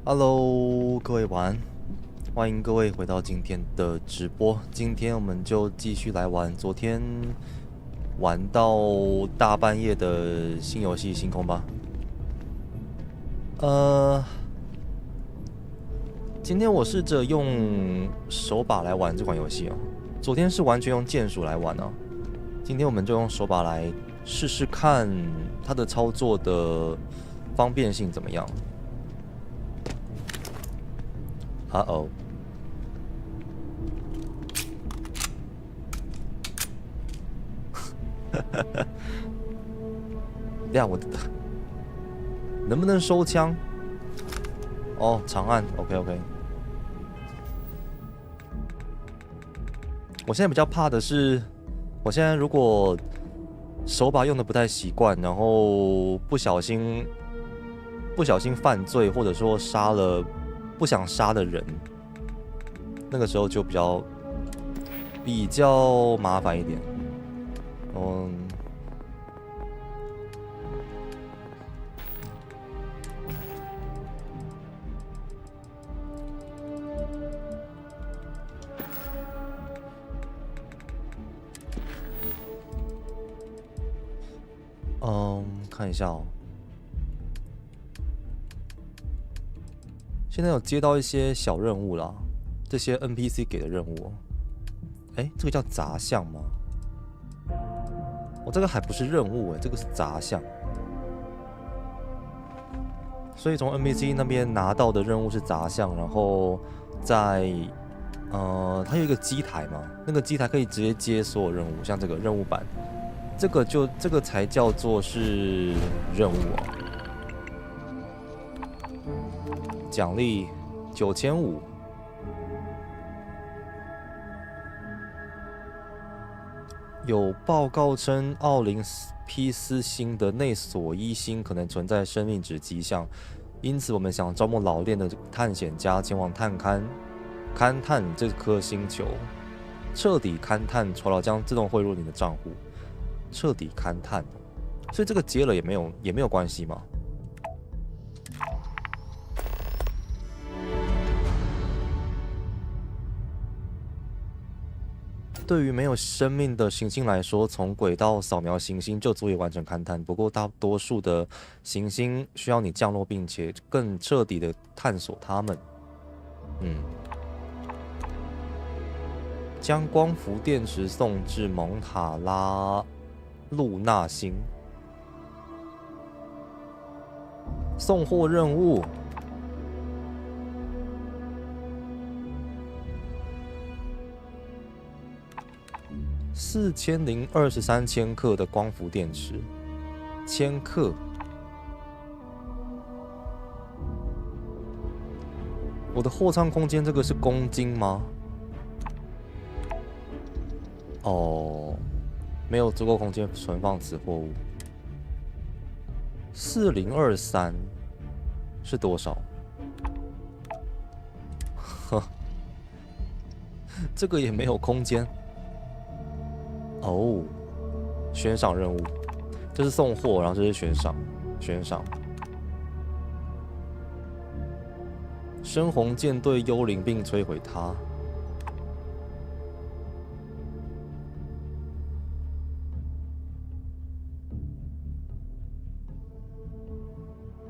Hello， 各位晚安，欢迎各位回到今天的直播。今天我们就继续来玩昨天玩到大半夜的新游戏《星空》吧。今天我试着用手把来玩这款游戏哦。昨天是完全用键鼠来玩哦。今天我们就用手把来试试看它的操作的方便性怎么样。哦，等下我能不能收枪？哦，长按 ，OK。我现在比较怕的是，我现在如果手把用的不太习惯，然后不小心犯罪，或者说杀了不想杀的人，那个时候就比较麻烦一点。看一下哦。现在有接到一些小任务啦，这些 NPC 给的任务。这个叫杂项吗？这个还不是任务这个是杂项。所以从 NPC 那边拿到的任务是杂项，然后在它有一个机台嘛，那个机台可以直接接所有任务，像这个任务版，这个才叫做是任务哦。奖励9500，有报告称奥林匹斯星的内索伊星可能存在生命值迹象，因此我们想招募老练的探险家前往勘探这颗星球，彻底勘探，酬劳将自动汇入你的账户。彻底勘探，所以这个接了也没有关系吗？对于没有生命的行星来说，从轨道扫描行星就足以完成勘探。不过，大多数的行星需要你降落，并且更彻底的探索它们。将光伏电池送至蒙塔拉露纳星。送货任务。4023千克的光伏电池，千克。我的货仓空间这个是公斤吗？哦，没有足够空间存放此货物。4023是多少？呵，这个也没有空间。哦，悬赏任务，这是送货，然后这是悬赏，悬赏。深红舰队幽灵并摧毁它。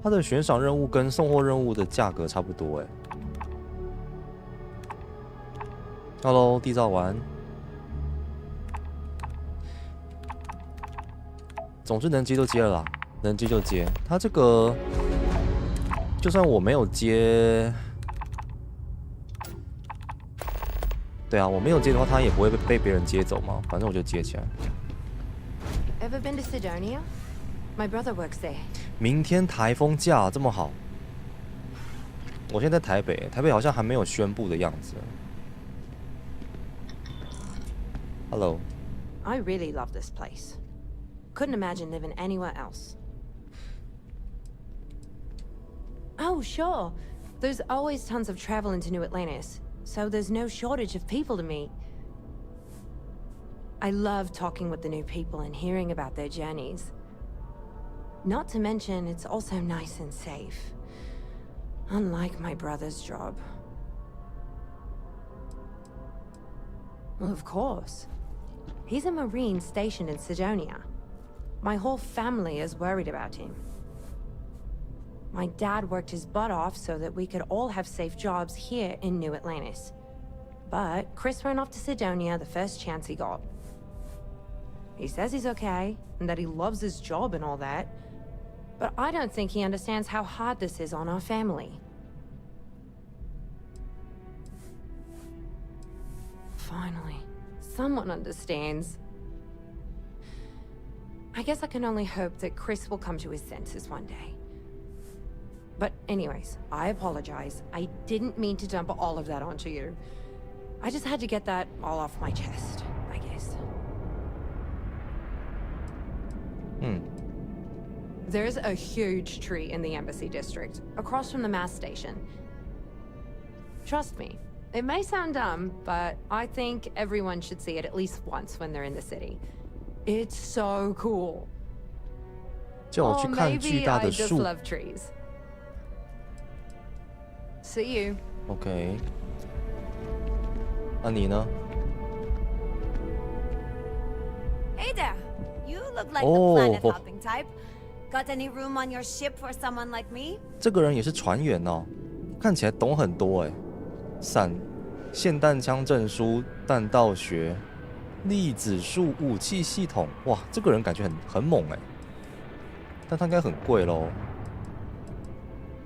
它的悬赏任务跟送货任务的价格差不多哎。Hello， 缔造完。总之能接就接了啦，能接就接。它这个，就算我没有接，对啊，我没有接的话，它也不会被别人接走嘛。反正我就接起来。Ever been to Sidonia? My brother works there. 明天台风假这么好，我现在在台北，台北好像还没有宣布的样子。Hello. I really love this place. Couldn't imagine living anywhere else. Oh, sure. There's always tons of travel into New Atlantis, so there's no shortage of people to meet. I love talking with the new people and hearing about their journeys. Not to mention, it's also nice and safe. Unlike my brother's job. Well, of course. He's a Marine stationed in Sidonia. My whole family is worried about him. My dad worked his butt off so that we could all have safe jobs here in New Atlantis. But Chris ran off to Sidonia the first chance he got. He says he's okay, and that he loves his job and all that. But I don't think he understands how hard this is on our family. Finally, someone understands. I guess I can only hope that Chris will come to his senses one day. But anyways, I apologize. I didn't mean to dump all of that onto you. I just had to get that all off my chest, I guess. There's a huge tree in the Embassy District, across from the mass station. Trust me, it may sound dumb, but I think everyone should see it at least once when they're in the city. It's so cool. 叫我去看巨大的 maybe I just 树。 love trees. See you. OK。那你呢？ Hey there! You look like the planet hopping type. Got any room on your ship for someone like me? 这个人也是船员哦，看起来懂很多哎。霰弹枪证书、弹道学、粒子束武器系统，哇，这个人感觉很猛哎。但他应该很贵咯。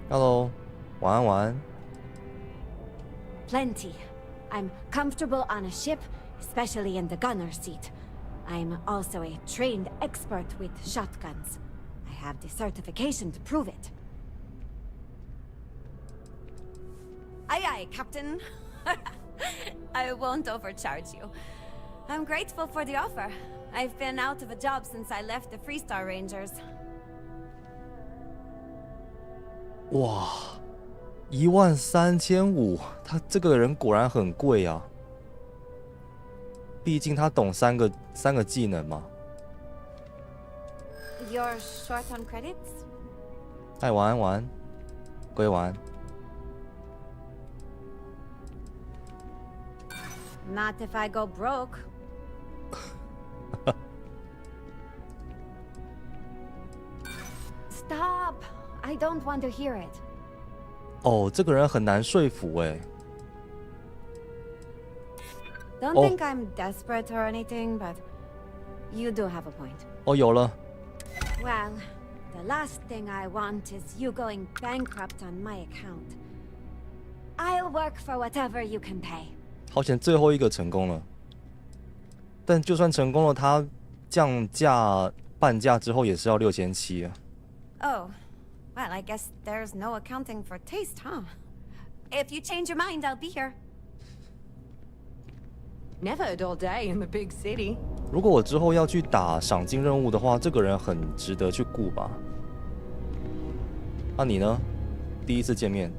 Hello， 晚安晚安。 Plenty. I'm comfortable on a ship, especially in the gunner seat. I'm also a trained expert with shotguns. I have the certification to prove it. Aye aye, Captain. I won't overcharge you. I'm grateful for the offer. I've been out of a job since I left the Freestar Rangers. 哇，13500，他这个人果然很贵啊。毕竟他懂三个技能嘛。You're short on credits? 哎，晚安晚安，各位晚安。 Not if I go broke. Stop! I don't want to hear it. 哦，这个人很难说服哎。 Don't think I'm desperate or anything, but you do have a point. 哦，有了。 Well, the last thing I want is you going bankrupt on my account. I'll work for whatever you can pay. 好险，最后一个成功了。但就算成功了，他降价半价之后也是要6700啊。 Oh, well, I guess there's no accounting for taste, huh? If you change your mind, I'll be here. Never a dull day in the big city. 如果我之后要去打赏金任务的话，这个人很值得去雇吧。那你呢？第一次见面。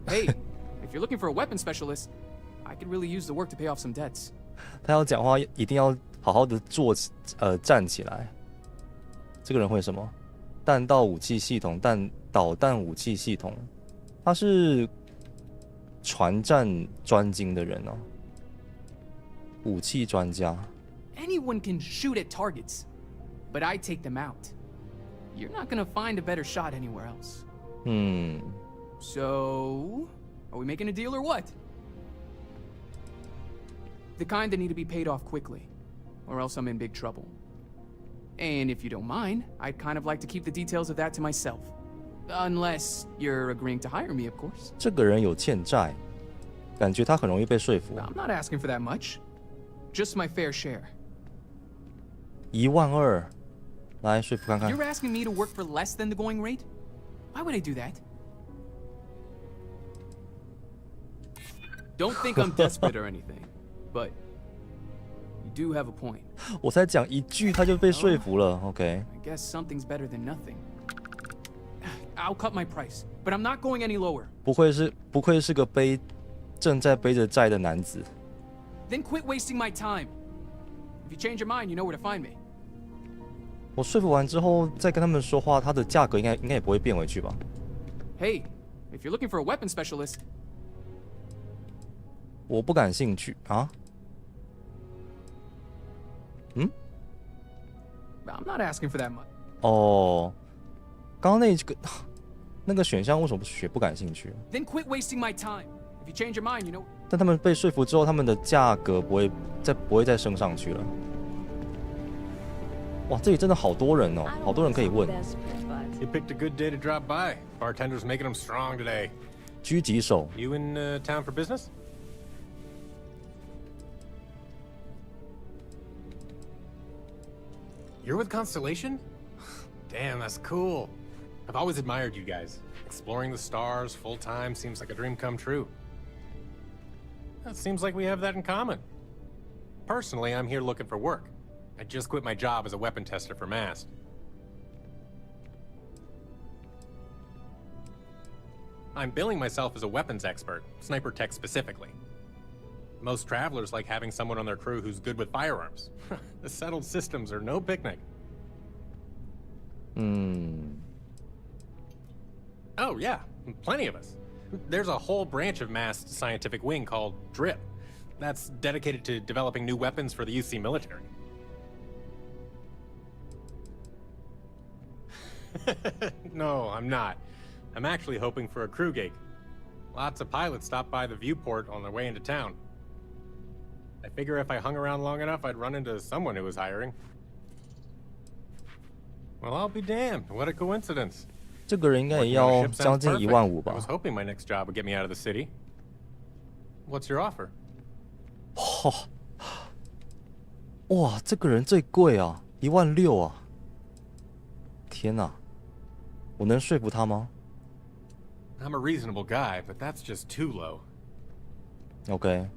Hey, if you're looking for a weapon specialist, I could really use the work to pay off some debts. 他要讲话一定要好好的站起来。这个人会什么？弹道武器系统、导弹武器系统，他是船战专精的人哦，武器专家。Anyone can shoot at targets, but I take them out. You're not gonna find a better shot anywhere else. So, are we making a deal or what? The kind that need to be paid off quickly, or else I'm in big trouble. And if you don't mind, I'd kind of like to keep the details of that to myself. Unless you're agreeing to hire me, of course. 这个人有欠债，感觉他很容易被说服。I'm not asking for that much. Just my fair share. 12000，来说服看看。 You're asking me to work for less than the going rate? Why would I do that? Don't think I'm desperate or anything, but you do have a point. 我才讲一句他就被说服了。OK。I guess something's better than nothing. I'll cut my price, but I'm not going any lower. 不愧是个正在背着债的男子。 Then quit wasting my time. If you change your mind, you know where to find me. 我说服完之后再跟他们说话，它的价格应该也不会变回去吧？ Hey, if you're looking for a weapon specialist. 我不感兴趣啊。I'm not asking for that much. 哦，刚刚那个选项为什么不选不感兴趣？ Then quit wasting my time. If you change your mind, you know. 但他们被说服之后，他们的价格不会再升上去了。哇，这里真的好多人哦，好多人可以问。 You picked a good day to drop by. Bartender's making them strong today. 狙击手。 You in town for business? You're with Constellation? Damn, that's cool. I've always admired you guys. Exploring the stars full time seems like a dream come true. It seems like we have that in common. Personally, I'm here looking for work. I just quit my job as a weapon tester for Mast. I'm billing myself as a weapons expert, sniper tech specifically. Most travelers like having someone on their crew who's good with firearms. The settled systems are no picnic. Oh yeah, plenty of us. There's a whole branch of Mast's scientific wing called DRIP. That's dedicated to developing new weapons for the UC military. No, I'm not. I'm actually hoping for a crew gig. Lots of pilots stop by the viewport on their way into town. I figure if I hung around long enough, I'd run into someone who was hiring. Well, I'll be damned. What a coincidence. 这个人应该也要将近15000吧 I was hoping my next job would get me out of the city. What's your offer? 哇，这个人最贵啊，16000啊！天哪，我能说服他吗 I'm a reasonable guy, but that's just too low.？OK，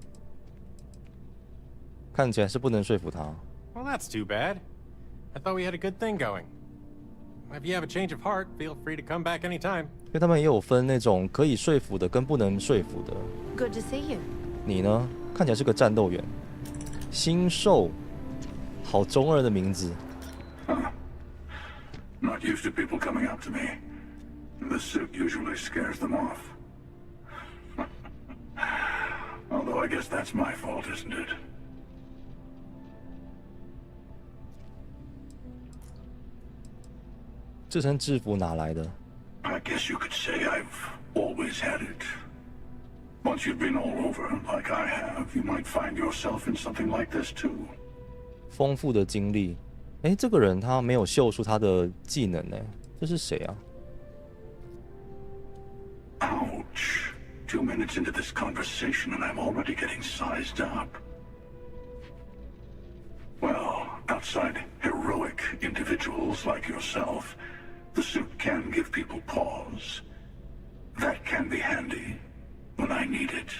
看起来是不能说服他。 Well, that's too bad. I thought we had a good thing going. If you have a change of heart, feel free to come back anytime. 因为他们也有分那种可以说服的跟不能说服的。 Good to see you. 你呢？看起来是个战斗员。星兽，好中二的名字。 Not used to people coming up to me. The suit usually scares them off. Although I guess that's my fault, isn't it? 这身制服哪来的？ I guess you could say I've always had it. Once you've been all over, like I have, you might find yourself in something like this too. 丰富的经历。哎，这个人他没有秀出他的技能呢，这是谁啊？ Ouch. 2 minutes into this conversation and I'm already getting sized up. Well, outside heroic individuals like yourself, the suit can give people pause. That can be handy. When I need it.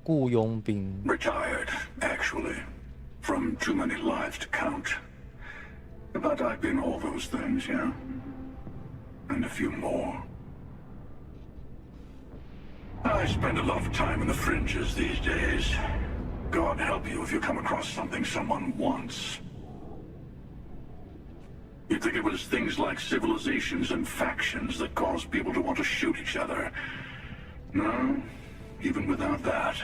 雇佣兵。Retired, actually, from too many lives to count. But I've been all those things, yeah, and a few more. I spend a lot of time in the fringes these days. God help you if you come across something someone wants. You'd think it was things like civilizations and factions that cause people to want to shoot each other. No, even without that,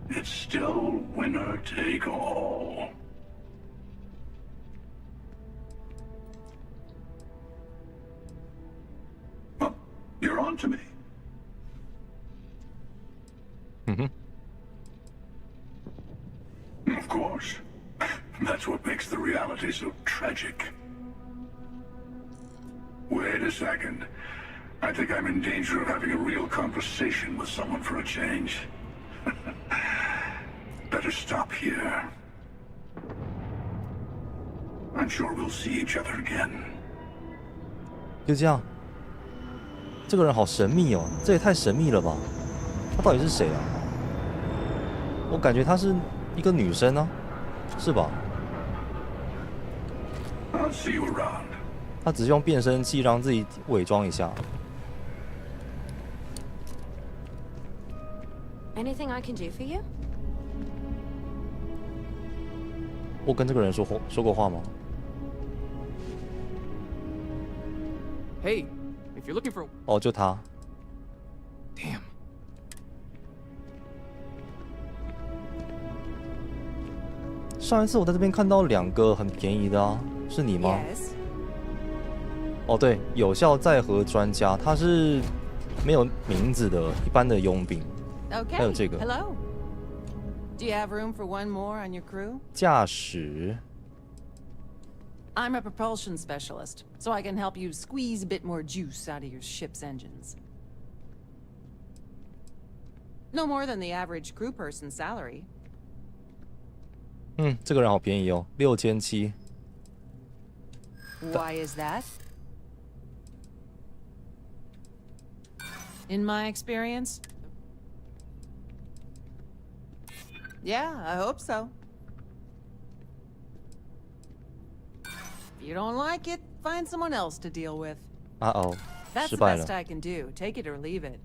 it's still winner take all. Oh, you're on to me. Of course. That's what makes the reality so tragic. Wait a second. I think I'm in danger of having a real conversation with someone for a change. Better stop here. I'm sure we'll see each other again. 就这样，这个人好神秘哦，这也太神秘了吧？他到底是谁啊？我感觉她是一个女生啊，是吧？ I'll see you around. 她只是用变声器让自己伪装一下。 Anything I can do for you? 我跟这个人说过话吗？ Hey, if you're looking for... 哦，就他。 Damn. 上一次我在这边看到2个很便宜的啊，是你吗？ Yes. 哦，对，有效载荷专家，他是没有名字的一般的佣兵。 Okay. 还有这个 Hello. Do you have room for one more on your crew? 驾驶。 I'm a propulsion specialist, so I can help you squeeze a bit more juice out of your ship's engines. No more than the average crew person's salary. 这个人好便宜哦，6700。 Why is that? In my experience? Yeah, I hope so. If you don't like it, find someone else to deal with. 啊哦， That's 失 the 败 best 了。 I can do. Take it or leave it.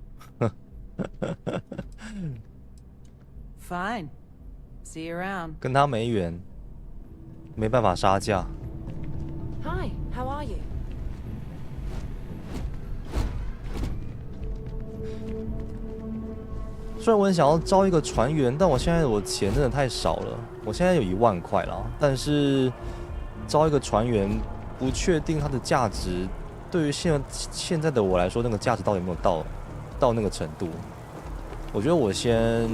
Fine. See you around. 跟他没缘，没办法杀价。 Hi, how are you? 虽然我很想要招一个船员，但我现在我钱真的太少了。我现在有1万块啦，但是招一个船员不确定它的价值，对于现在的我来说，那个价值到底有没有到那个程度？我觉得我先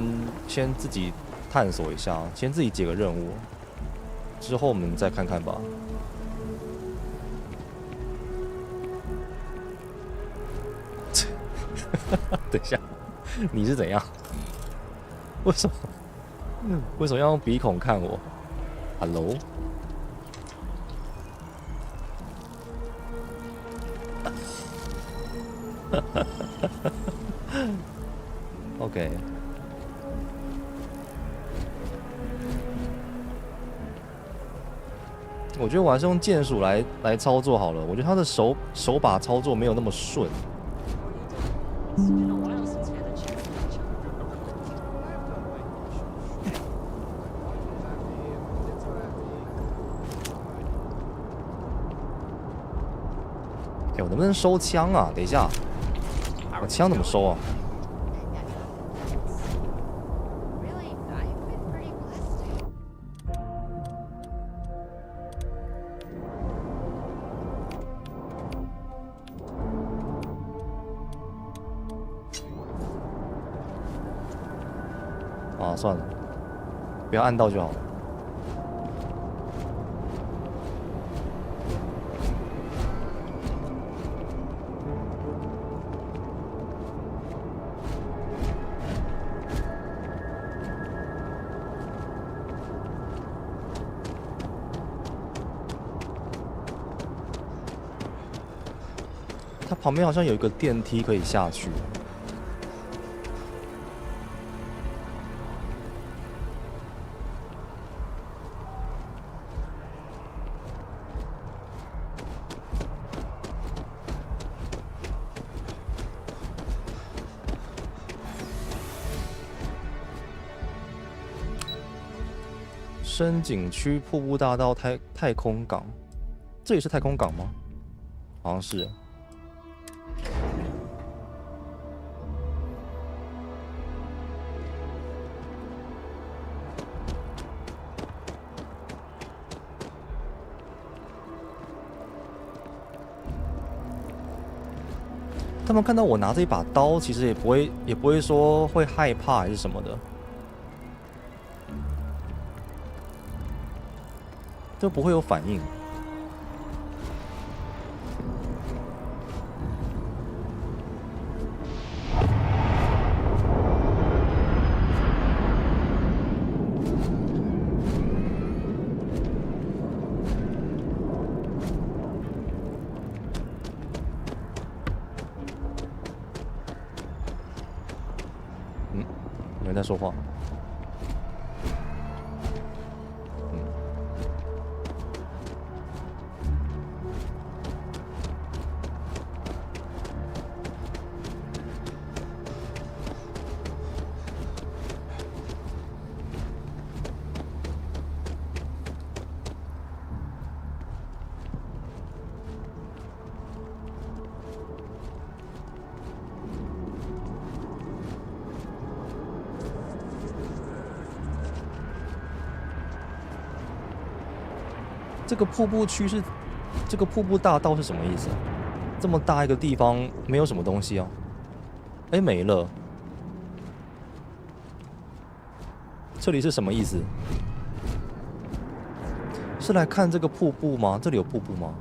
自己探索一下，先自己解个任务，之后我们再看看吧。等一下，你是怎样？为什么要用鼻孔看我 ？Hello？ OK。我觉得我还是用键鼠来操作好了。我觉得他的手把操作没有那么顺。 哎，我能不能收枪啊？等一下，我枪怎么收啊？ Really, I've been pretty blessed.啊，算了，不要按到就好了。 它旁边好像有一个电梯可以下去。深景区瀑布大道太空港，这里是太空港吗？好像是。他们看到我拿着一把刀，其实也不会说会害怕还是什么的，就不会有反应。有人在说话。这个瀑布区是这个瀑布大道是什么意思？这么大一个地方没有什么东西啊？哎，没了。这里是什么意思？是来看这个瀑布吗？这里有瀑布吗？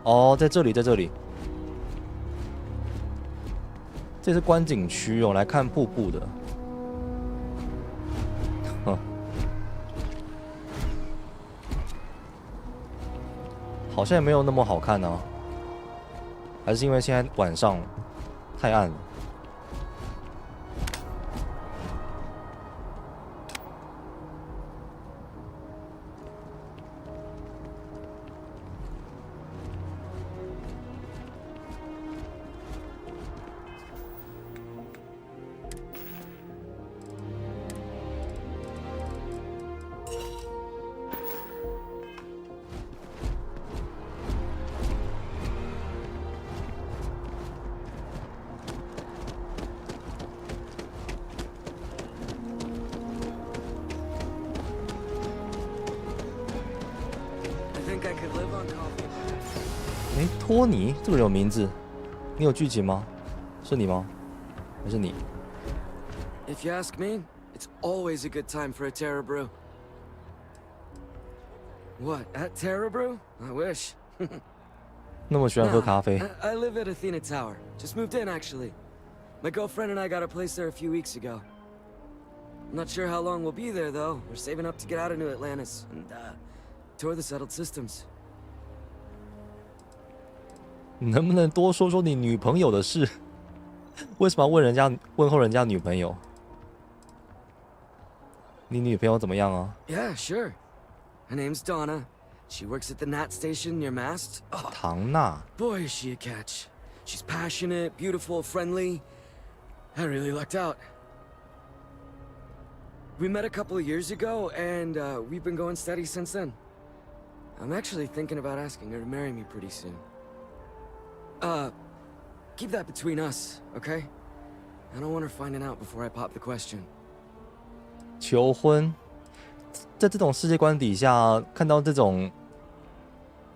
哦，在这里，在这里。这是观景区哦，来看瀑布的。好像也没有那么好看啊，还是因为现在晚上太暗了。哎，托尼这个人有名字，你有剧情吗？是你吗？还是你 If you ask me, it's always a good time for a Terra Brew. What, at Terra Brew? I wish. 那么喜欢喝咖啡？ I live at Athena Tower. Just moved in, actually. My girlfriend and I got a place there a few weeks ago. I'm not sure how long we'll be there, though. We're saving up to get out of New Atlantis and, tour the settled systems. 你能不能多说说你女朋友的事？为什么要问候人家女朋友？你女朋友怎么样啊？ Yeah, sure. Her name's Donna. She works at the Nat station near Mast. Oh, 唐娜。 boy, is she a catch. She's passionate, beautiful, friendly. I really lucked out. We met a couple of years ago, and we've been going steady since then. I'm actually thinking about asking her to marry me pretty soon. Keep that between us, okay? I don't want her finding out before I pop the question. 求婚，在这种世界观底下，看到这种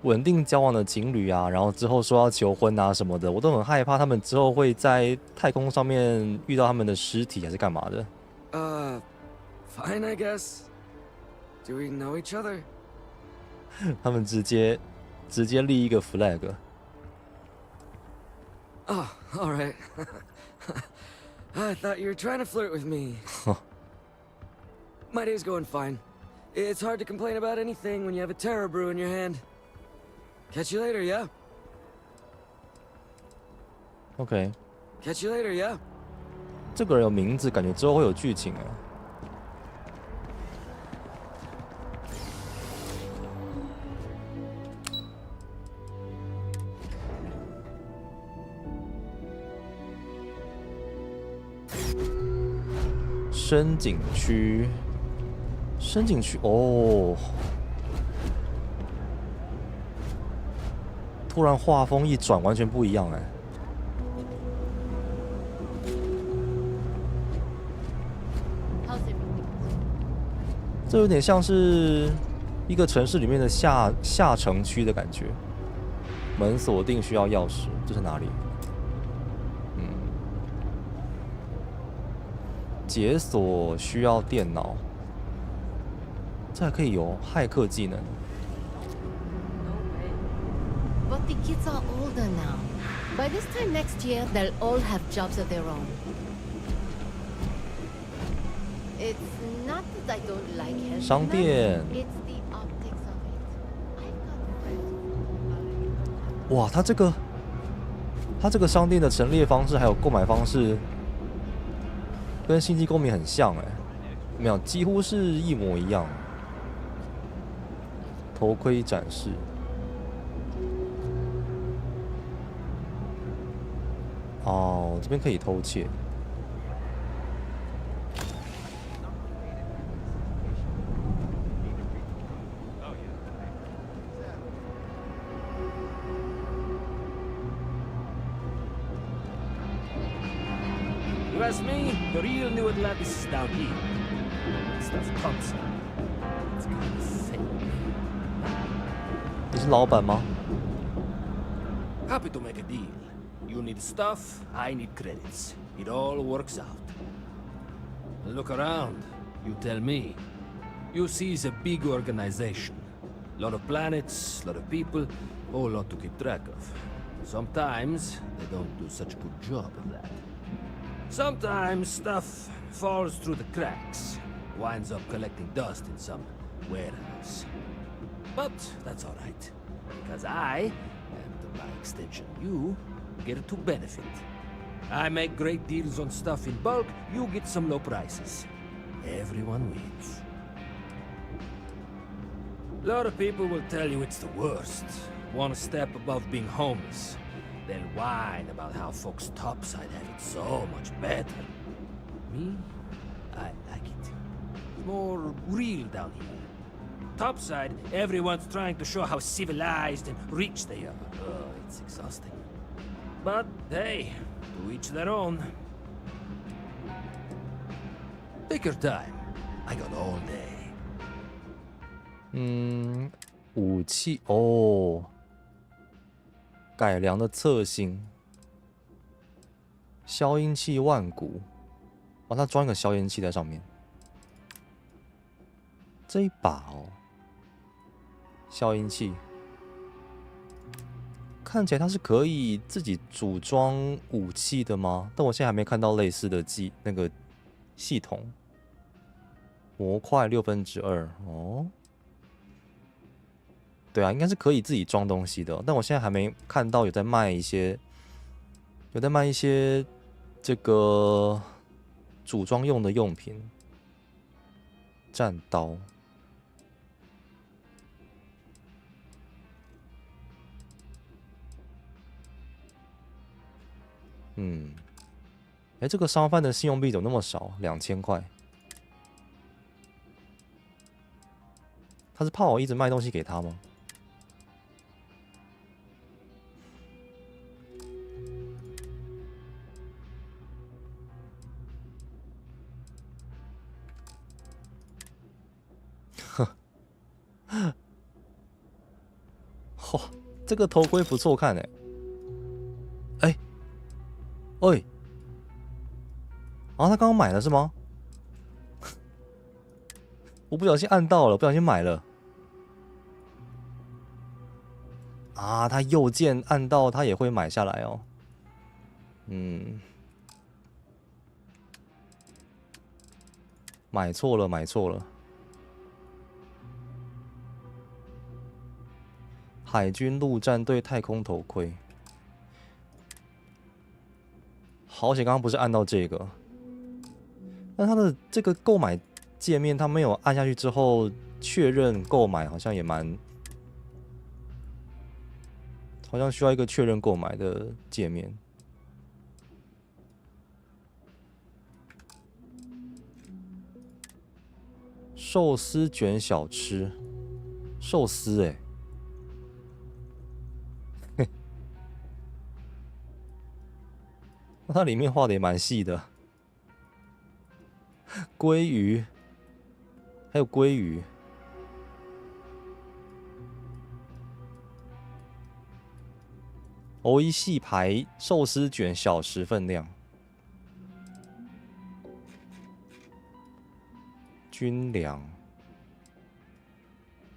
稳定交往的情侣啊，然后之后说要求婚啊什么的，我都很害怕他们之后会在太空上面遇到他们的尸体还是干嘛的。Fine, I guess. Do we know each other? 他们直接立一个 flag。 Oh, all right. I thought you were trying to flirt with me. My day's going fine. It's hard to complain about anything when you have a Terra Brew in your hand. Catch you later, yeah? OK。 Catch you later, yeah? 这个人有名字，感觉之后会有剧情哎。深景区，深景区哦。突然画风一转，完全不一样哎。这有点像是一个城市里面的下城区的感觉。门锁定需要钥匙，这是哪里？解锁需要电脑，这还可以有骇客技能。But the kids are older now. By this time next year, they'll all have jobs of their own. It's not that I don't like helping 商店。 them, it's the optics of it. I've got friends. 哇，它这个商店的陈列方式还有购买方式，跟星际公民很像哎，没有，几乎是一模一样。头盔展示。哦，这边可以偷窃。You ask me, the real New Atlantis is down here. Stuff comes. It's kind of sick. 你是老板吗？ Happy to make a deal. You need stuff, I need credits. It all works out. Look around. You tell me. You see it's a big organization. Lot of planets, lot of people, whole lot to keep track of. Sometimes they don't do such a good job of that. Sometimes stuff falls through the cracks, winds up collecting dust in some warehouse. But that's all right, because I, and by extension you, get to benefit. I make great deals on stuff in bulk, you get some low prices. Everyone wins. A lot of people will tell you it's the worst. One step above being homeless. They'll whine about how folks topside have it so much better. Me, I like it. It's more real down here. Topside, everyone's trying to show how civilized and rich they are. Oh, it's exhausting. But hey, to each their own. Take your time. I got all day. 武器哦，改良的侧心，消音器万古，哦，它装一个消音器在上面。这一把哦，消音器，看起来它是可以自己组装武器的吗？但我现在还没看到类似的那个系统。模块2/6哦。对啊，应该是可以自己装东西的，但我现在还没看到有在卖一些这个组装用的用品。战刀，这个商贩的信用币怎么那么少？2000块。他是怕我一直卖东西给他吗？嚯，这个头盔不错看哎！喂，啊，他刚刚买了是吗？我不小心按到了，不小心买了。啊，他右键按到，他也会买下来哦。买错了，买错了。海军陆战队太空头盔，好险，刚刚不是按到这个。但它的这个购买界面，它没有按下去之后确认购买，好像也蛮，好像需要一个确认购买的界面。寿司卷小吃，寿司它里面画的也蛮细的，鲑鱼，还有鲑鱼。欧一细排寿司卷小食分量，军粮，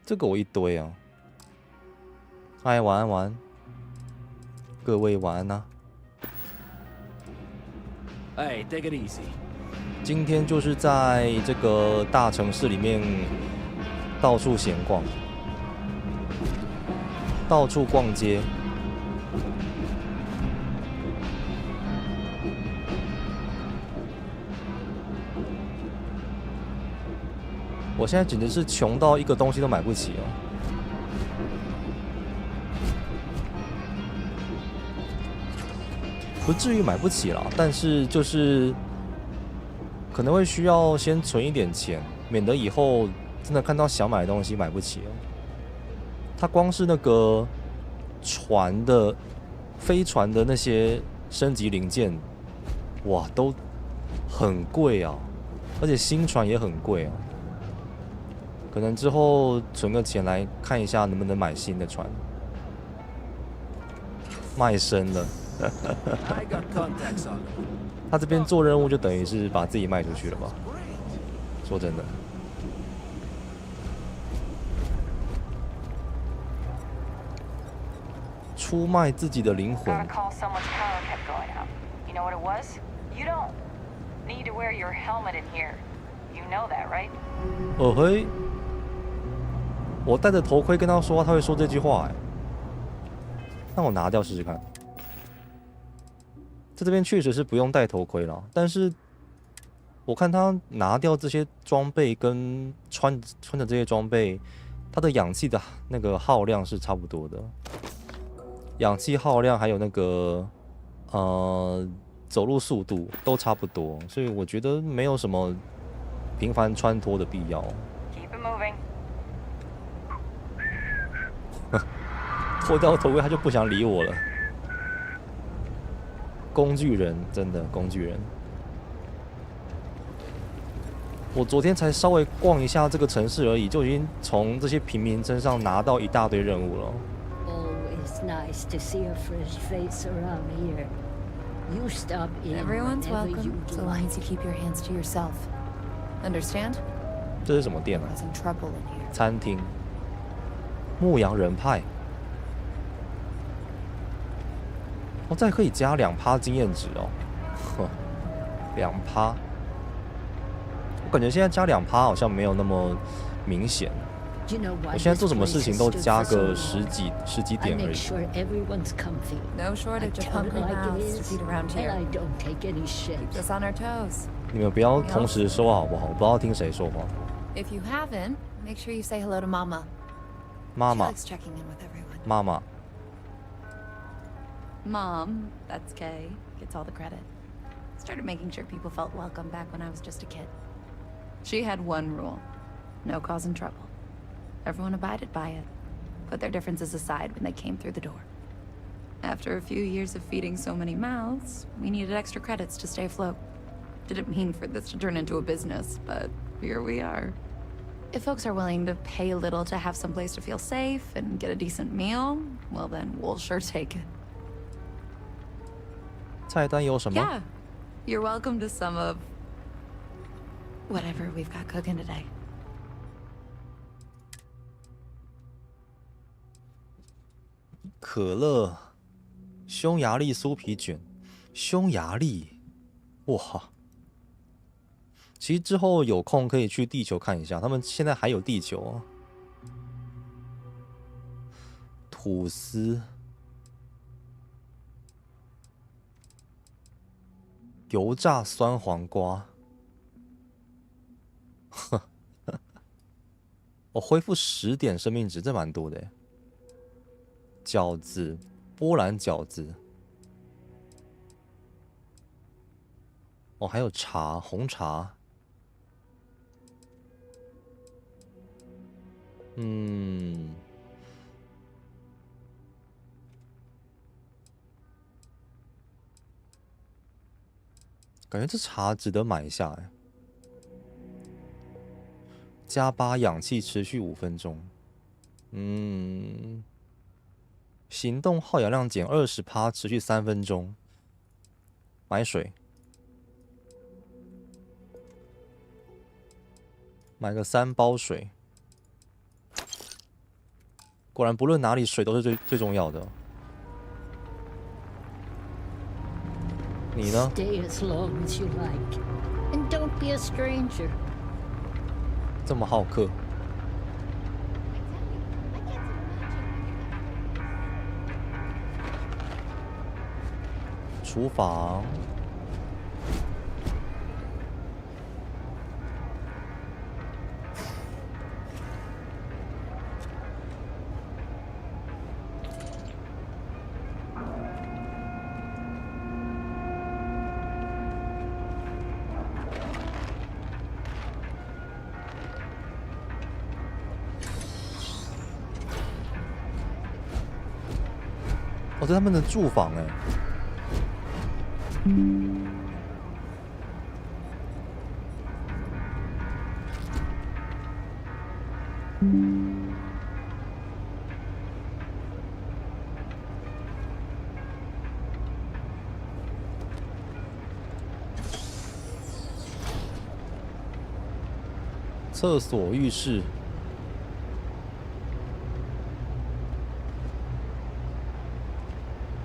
这个我一堆啊。嗨，晚安晚安，各位晚安啊。Hey, take it easy. 今天就是在这个大城市里面到处闲逛，到处逛街。我现在简直是穷到一个东西都买不起哦。不至于买不起啦，但是就是可能会需要先存一点钱，免得以后真的看到想买的东西买不起哦。它光是那个船的飞船的那些升级零件，哇，都很贵啊，而且新船也很贵啊。可能之后存个钱来看一下能不能买新的船。卖身了。他这边做任务就等于是把自己卖出去了吧？说真的，出卖自己的灵魂。嘿，我戴着头盔跟他说，他会说这句话哎。那我拿掉试试看。在这边确实是不用戴头盔了，但是我看他拿掉这些装备跟穿着这些装备，他的氧气的那个耗量是差不多的，氧气耗量还有那个走路速度都差不多，所以我觉得没有什么频繁穿脱的必要。脱掉头盔他就不想理我了。工具人，真的工具人。我昨天才稍微逛一下这个城市而已，就已经从这些平民身上拿到一大堆任务了。Always nice to see a fresh face around here. You stop in Everyone's whenever you welcome, so long like. as you keep your hands to yourself. Understand? 这是什么店啊？ Causing trouble in here. 餐厅。牧羊人派。哦，这可以加2%经验值哦。2%。我感觉现在加2%好像没有那么明显。我现在做什么事情都加个十几点而已。No shortage of hungry mouths to feed around here. Keeps us on our toes. 你们不要同时说话好不好？我不知道听谁说话。If you haven't, make sure you say hello to Mama. 妈妈。 She likes checking in with everyone. 妈妈。Mom, that's Kay, gets all the credit. Started making sure people felt welcome back when I was just a kid. She had one rule: no causing trouble. Everyone abided by it, put their differences aside when they came through the door. After a few years of feeding so many mouths, we needed extra credits to stay afloat. Didn't mean for this to turn into a business, but here we are. If folks are willing to pay a little to have some place to feel safe and get a decent meal, well then we'll sure take it. 菜单有什么？ Yeah, you're welcome to some of whatever we've got cooking today. 可乐，匈牙利酥皮卷，匈牙利，哇！其实之后有空可以去地球看一下，他们现在还有地球啊。吐司，油炸酸黄瓜，我恢复10点生命值，这蛮多的耶。饺子，波兰饺子。哦，还有茶，红茶。感觉这茶值得买一下哎。加8氧气持续5分钟。行动耗氧量减20%，持续3分钟。买水。买个3包水。果然，不论哪里，水都是最重要的。你呢 ？Stay as long as you like, and don't be a stranger. 这么好客。厨房。哦，这是他们的住房哎。厕所、浴室。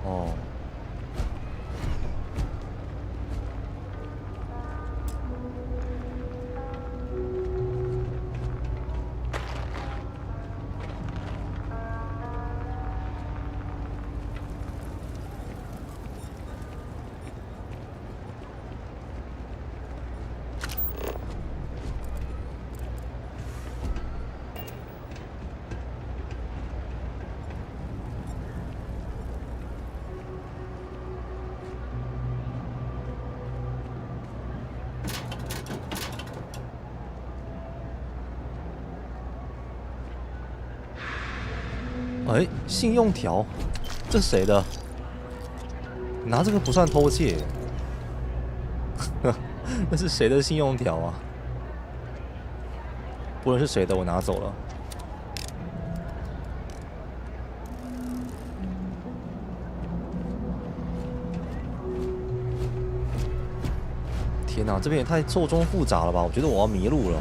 哦。哎，信用条，这谁的？拿这个不算偷窃，那是谁的信用条啊？不论是谁的，我拿走了。天哪，这边也太错综复杂了吧！我觉得我要迷路了。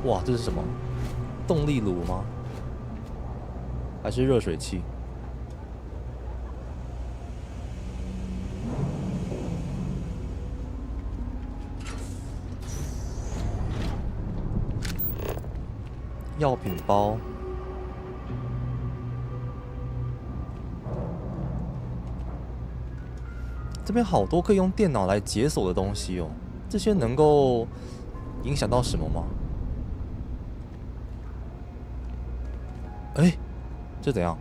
哇，这是什么？动力炉吗？还是热水器？药品包。这边好多可以用电脑来解锁的东西哦，这些能够影响到什么吗？哎，这怎样？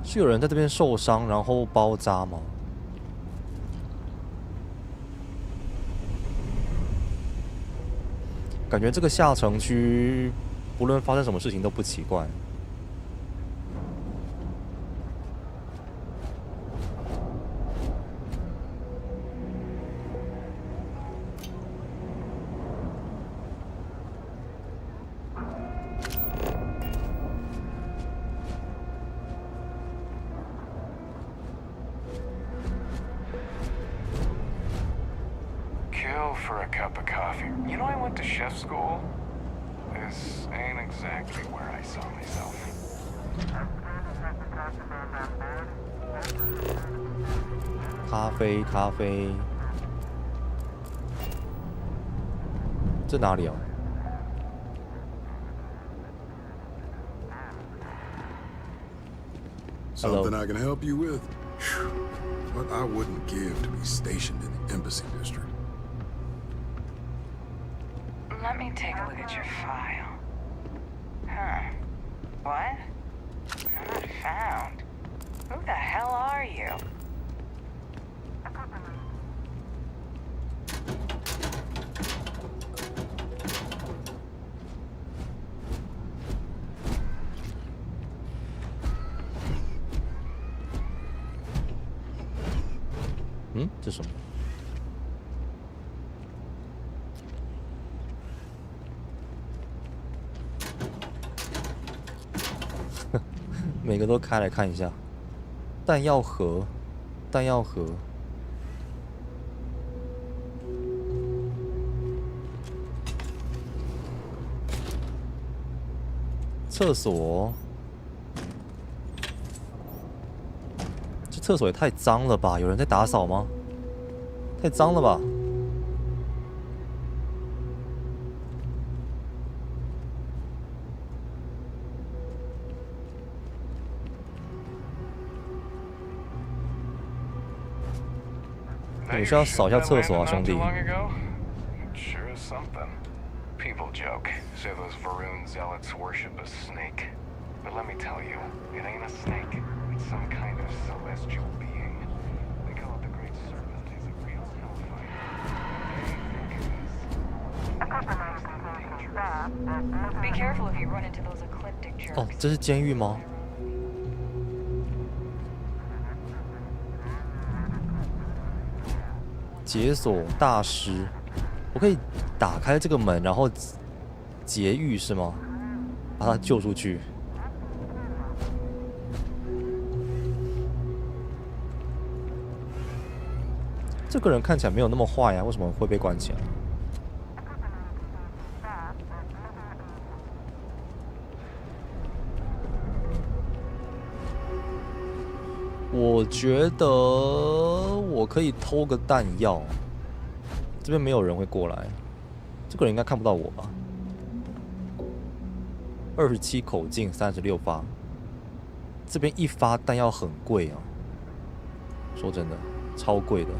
是有人在这边受伤，然后包扎吗？感觉这个下城区，不论发生什么事情都不奇怪。For a cup of coffee. You know, I went to chef school. This ain't exactly where I saw myself. 咖啡，咖啡。这哪里啊？ Something I can help you with? What I wouldn't give to be stationed in the embassy district. Let me take a look at your file. Huh. What? Not found. Who the hell are you? 这什么？每个都开来看一下。弹药盒，弹药盒。厕所。这厕所也太脏了吧？有人在打扫吗？太脏了吧！你需要扫一下厕所啊，兄弟。Sure is something. People joke, say those Varun zealots worship a snake. But let me tell you, it ain't a snake. It's some kind of celestial being. They call it the Great Serpent. He's a real hellfire. Be careful if you run into those ecliptic jerks. 哦，这是监狱吗？解锁大师，我可以打开这个门，然后劫狱是吗？把他救出去。这个人看起来没有那么坏呀，为什么会被关起来？我觉得我可以偷个弹药，这边没有人会过来，这个人应该看不到我吧？27口径，36发，这边一发弹药很贵啊，说真的，超贵的。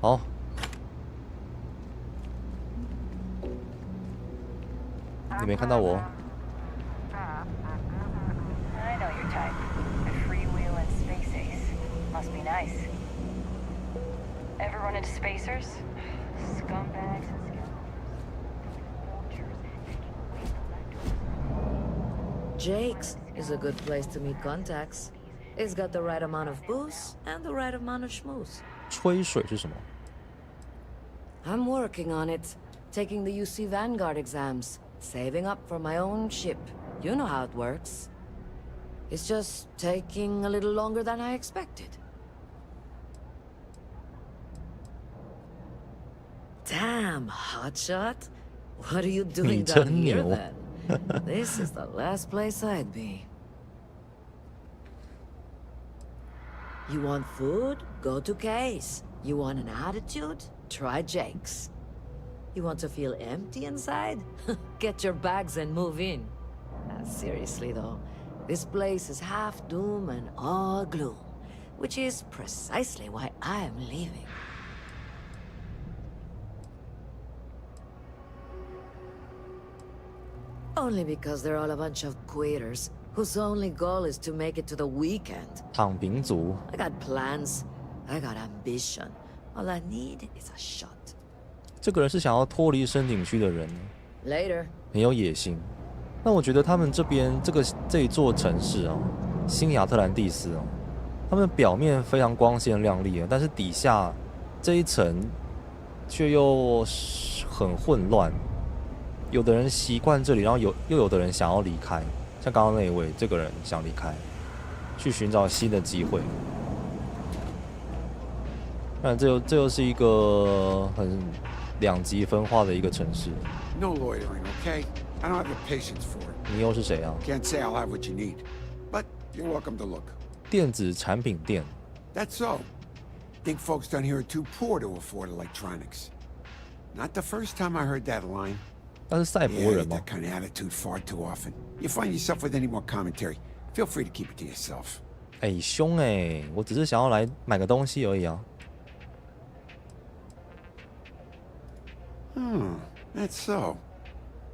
好。你没看到我？ I know your type. A freewheeling space ace. Must be nice. Ever run into spacers? Scumbags and scoundrels. Jake's is a good place to meet contacts. It's got the right amount of booze and the right amount of schmooze. 吹水是什么？ I'm working on it. Taking the UC Vanguard exams. Saving up for my own ship. You know how it works. It's just taking a little longer than I expected. Damn, hotshot. What are you doing down here then? This is the last place I'd be. You want food? Go to K's. You want an attitude? Try Jake's. You want to feel empty inside? Get your bags and move in. Seriously though, this place is half doom and all gloom, which is precisely why I'm leaving. Only because they're all a bunch of quitters whose only goal is to make it to the weekend. 躺平族。 I got plans. I got ambition. All I need is a shot. 这个人是想要脱离深景区的人， Later. 很有野心。那我觉得他们这边这一座城市啊，新亚特兰蒂斯啊，他们表面非常光鲜亮丽啊，但是底下这一层却又很混乱。有的人习惯这里，然后又有的人想要离开，像刚刚那一位，这个人想离开，去寻找新的机会。当然，这又是一个很两极分化的一个城市。 No loitering, okay? I don't have the patience for it. 你又是谁啊？ Can't say I'll have what you need, but you're welcome to look. 电子产品店。 That's so. Think folks down here are too poor to afford electronics. Not the first time I heard that line. 那是赛博人吗？ That kind of attitude far too often. You find yourself with any more commentary, feel free to keep it to yourself. 哎，凶哎！我只是想要来买个东西而已啊。That's so.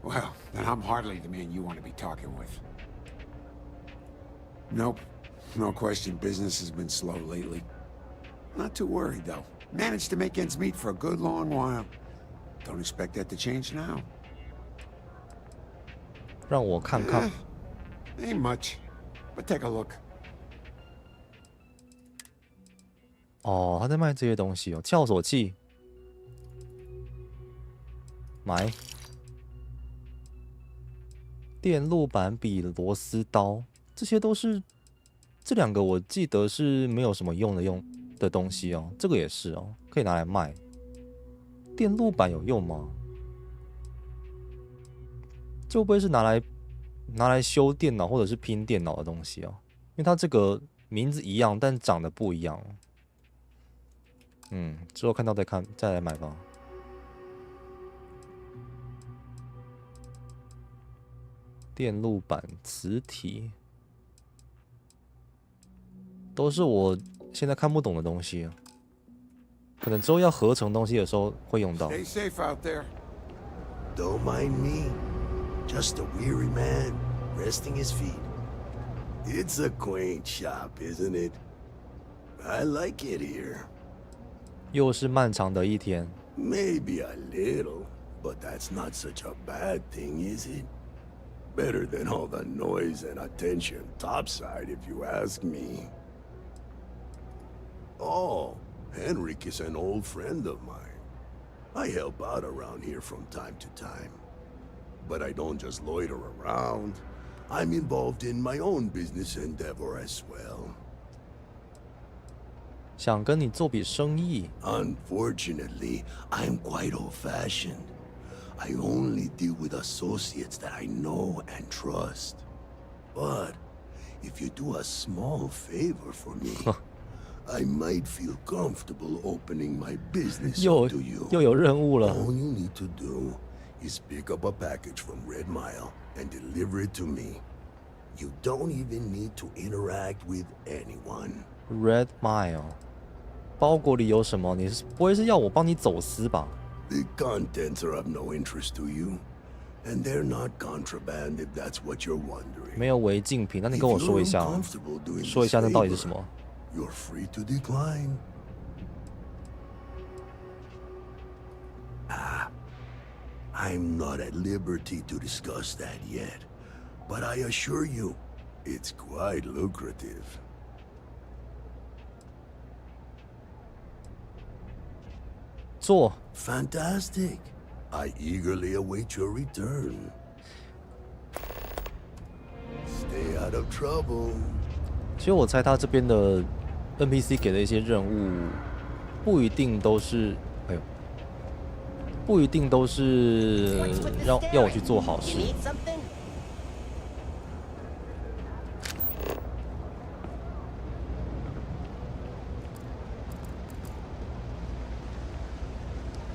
Well, then I'm hardly the man you want to be talking with. Nope. No question, business has been slow lately. Not too worried, though. Managed to make ends meet for a good long while. Don't expect that to change now. 让我看看。Ain't much, but take a look. 哦，他在卖这些东西哦，撬锁器，买。电路板比螺丝刀，这些都是这两个我记得是没有什么用的东西哦。这个也是哦，可以拿来卖。电路板有用吗？这会不会是拿来修电脑或者是拼电脑的东西哦？因为它这个名字一样，但长得不一样。之后看到再来买吧。电路板、磁体，都是我现在看不懂的东西，可能之后要合成东西的时候会用到。Stay safe out there. Don't mind me. Just a weary man resting his feet. It's a quaint shop, isn't it? I like it here. 又是漫长的一天。Maybe a little, but that's not such a bad thing, is it? Better than all the noise and attention topside, if you ask me. Oh, Henrik is an old friend of mine. I help out around here from time to time. But I don't just loiter around. I'm involved in my own business endeavor as well. 想跟你做笔生意。Unfortunately, I'm quite old-fashioned. I only deal with associates that I know and trust. But if you do a small favor for me, I might feel comfortable opening my business up to you. 又有任务了。All you need to do is pick up a package from Red Mile and deliver it to me. You don't even need to interact with anyone. Red Mile， 包裹里有什么？你是不会是要我帮你走私吧？ The contents are of no interest to you, and they're not contraband if that's what you're wondering. 没有违禁品，那你跟我说一下，说一下那到底是什么？ You're free to decline. I'm not at liberty to discuss that yet, but I assure you, it's quite lucrative. 做 Fantastic. I eagerly await your return. Stay out of trouble. 其实我猜他这边的 NPC 给的一些任务，不一定都是，不一定都是要我去做好事。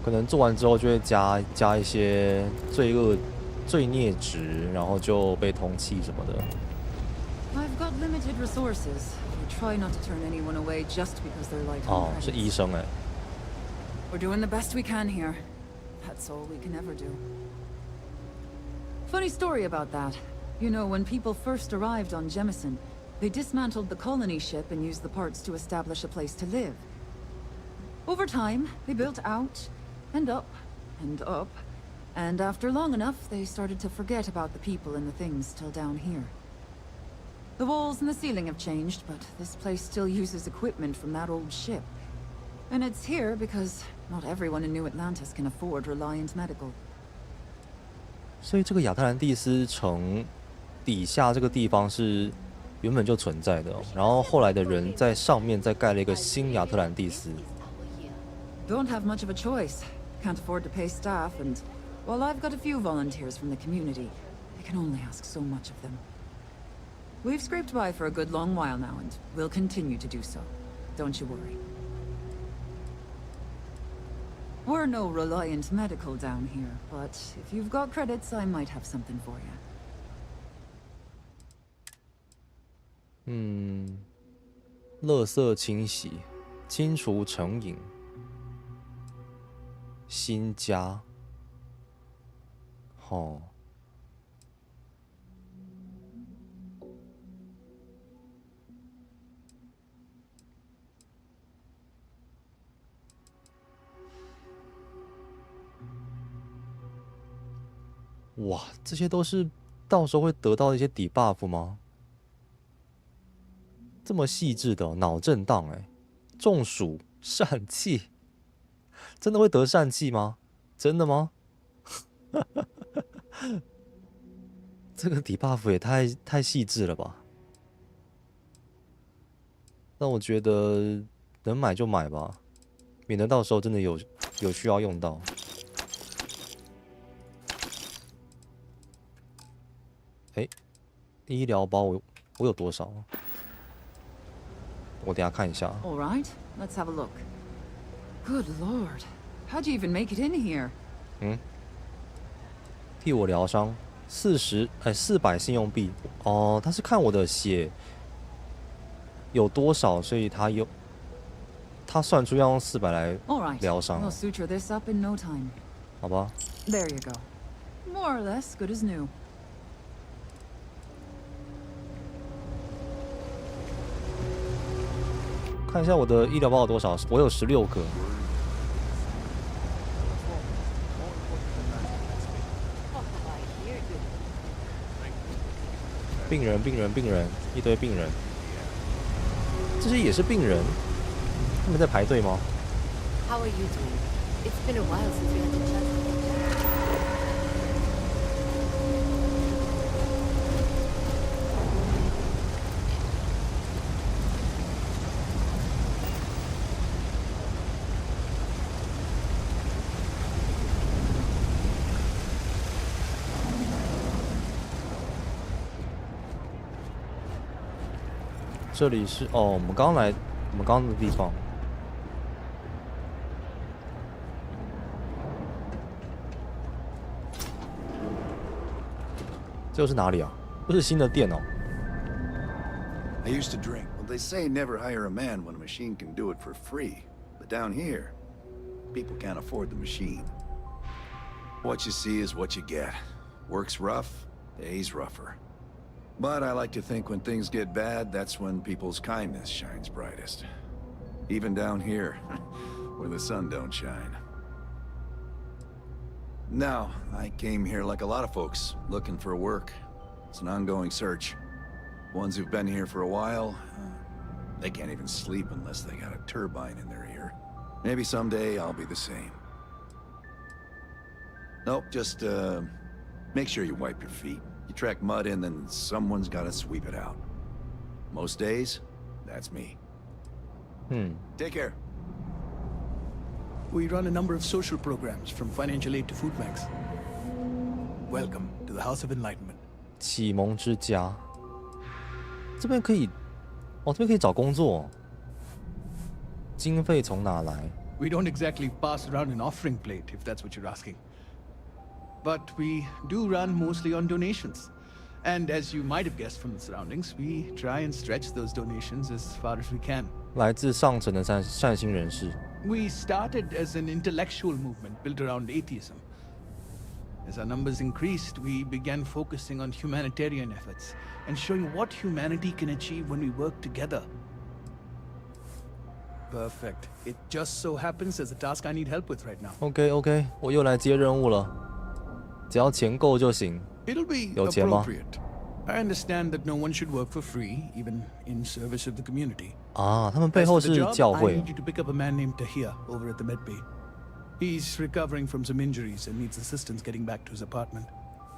可能做完之后就会加一些罪孽值，然后就被通缉什么的。 I've got limited resources. We try not to turn anyone away just because they're light on credits. 是医生哎。 We're doing the best we can here. That's all we can ever do. Funny story about that. You know, when people first arrived on Jemison, they dismantled the colony ship and used the parts to establish a place to live. Over time, they built out and up and up, and after long enough, they started to forget about the people and the things still down here. The walls and the ceiling have changed, but this place still uses equipment from that old ship. And it's here because not everyone in New Atlantis can afford Reliant Medical. 所以这个亚特兰蒂斯城底下这个地方是原本就存在的，然后后来的人在上面再盖了一个新亚特兰蒂斯。Don't have much of a choice. Can't afford to pay staff, and while I've got a few volunteers from the community, I can only ask so much of them. We've scraped by for a good long while now, and we'll continue to do so. Don't you worry. We're no Reliant Medical down here, but if you've got credits, I might have something for you. 垃圾清洗，清除成瘾。新家，哦。哇，这些都是到时候会得到一些底 buff 吗？这么细致的脑震荡中暑、疝气，真的会得疝气吗？真的吗？这个底 buff 也太细致了吧？那我觉得能买就买吧，免得到时候真的有需要用到。医疗包我有多少？我等下看一下。All right, let's have a look. Good lord, how'd you even make it in here? 替我疗伤，400信用币。哦，他是看我的血有多少，所以他算出要用400来疗伤。We'll suture this up in no time. 好吧。There you go. More or less good as new. 看一下我的医疗包有多少，我有16个。病人，一堆病人，这些也是病人，他们在排队吗 How are you doing? It's been a while since we had a chat. 这里是我们刚的地方。这又是哪里啊？这是新的店哦。I used to drink. Well, they say never hire a man when a machine can do it for free. But down here, people can't afford the machine. What you see is what you get. Work's rough, day's rougher. But I like to think when things get bad, that's when people's kindness shines brightest. Even down here, where the sun don't shine. Now, I came here like a lot of folks, looking for work. It's an ongoing search. Ones who've been here for a while, they can't even sleep unless they got a turbine in their ear. Maybe someday I'll be the same. Nope, just, make sure you wipe your feet. You track mud in, then someone's gotta sweep it out. Most days, that's me. Take care. We run a number of social programs, from financial aid to food banks. Welcome to the House of Enlightenment. 启蒙之家，这边可以，这边可以找工作。经费从哪来 We don't exactly pass around an offering plate, if that's what you're asking. But we do run mostly on donations. And as you might have guessed from the surroundings, we try and stretch those donations as far as we can. 来自上层的善心人士。We started as an intellectual movement built around atheism. As our numbers increased, we began focusing on humanitarian efforts and showing what humanity can achieve when we work together. Perfect. It just so happens there's a task I need help with right now. OK， 我又来接任务了，只要钱够就行。 It'll be 有钱吗？ appropriate. I understand that no one should work for free, even in service of the community. 啊，他们背后是教 I 会。 need you to pick up a man named Tahir over at the medbay. He's recovering from some injuries and needs assistance getting back to his apartment.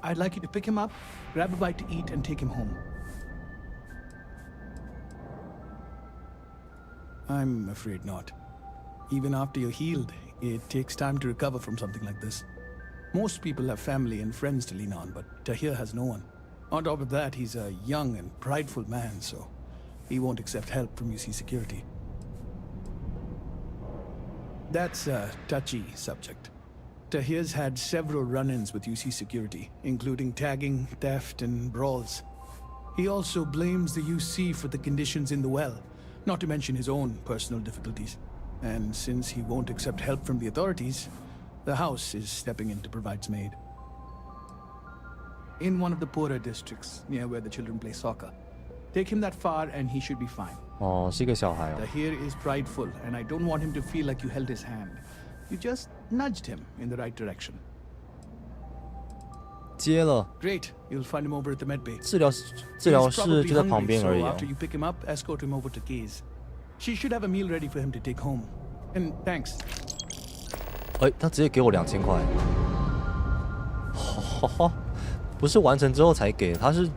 I'd like you to pick him up, grab a bite to eat, and take him home. I'm afraid not. Even after you're healed, it takes time to recover from something like this. Most people have family and friends to lean on, but Tahir has no one. On top of that, he's a young and prideful man, so he won't accept help from UC security. That's a touchy subject. Tahir's had several run-ins with UC security, including tagging, theft, and brawls. He also blames the UC for the conditions in the well, not to mention his own personal difficulties. And since he won't accept help from the authorities, the house is stepping in to provide some aid. in one of the poorer districts near where the children play soccer. Take him that far and he should be fine. 哦，是一个小孩哦。The here is prideful, and I don't want him to feel like you held his hand. You just nudged him in the right direction. 接了。Great, you'll find him over at the med bay. 治疗室就在旁边而已 So 哦。 after you pick him up, escort him over to Kay's. She should have a meal ready for him to take home. And thanks. 哎，他直接给我2000块。不是完成之后才给，他是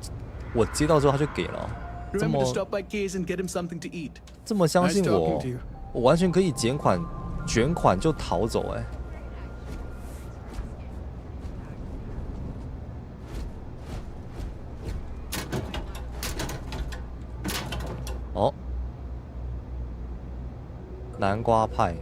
我接到之后他就给了。这 Remember 么 to stop by Kay's and get him something to eat. 这么相信 Nice 我 talking to you. 我完全可以卷款就逃走哎。哦，南瓜派。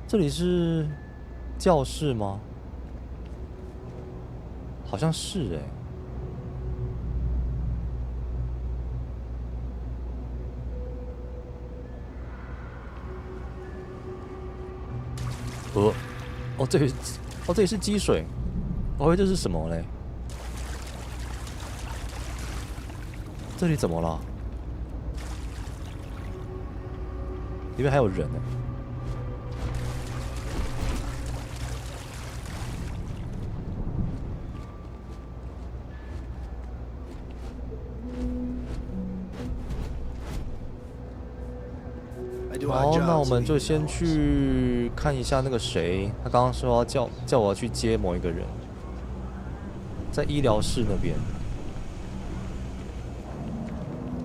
这里是教室吗？好像是哎。哦，这里是积水，我以为这是什么嘞？这里怎么了？里面还有人呢。好，那我们就先去看一下那个谁，他刚刚说要叫我去接某一个人，在医疗室那边。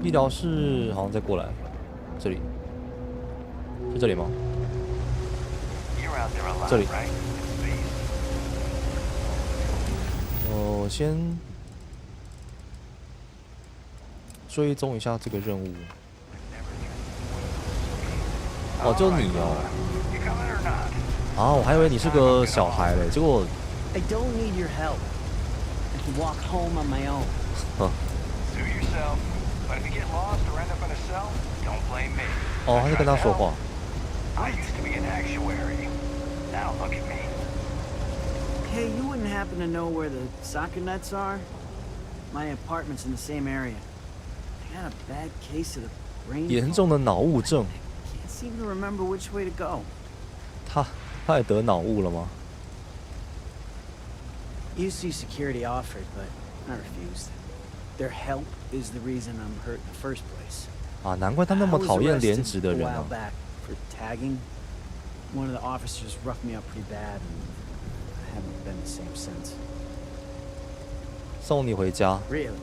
医疗室好像再过来，这里是这里吗？这里。我先追踪一下这个任务。哦，就你哦！啊，我还以为你是个小孩嘞，结果。I don't need your help. I can walk home on my own. Suit yourself, but if you get lost or end up in a cell, don't blame me. 哦，他在跟他说话。I used to be an actuary. Now look at me. Hey, you wouldn't happen to know where the soccer nets are? My apartment's in the same area. I got a bad case of the brain. 严重的脑雾症。Seem to remember which way to go. 他也得脑雾了吗 UC security offered, but I refused. Their help is the reason I'm hurt in the first place. 啊，难怪他那么讨厌连职的人啊。I was arrested a while back for tagging. One of the officers roughed me up pretty bad, and I haven't been the same since. 送你回家。Really?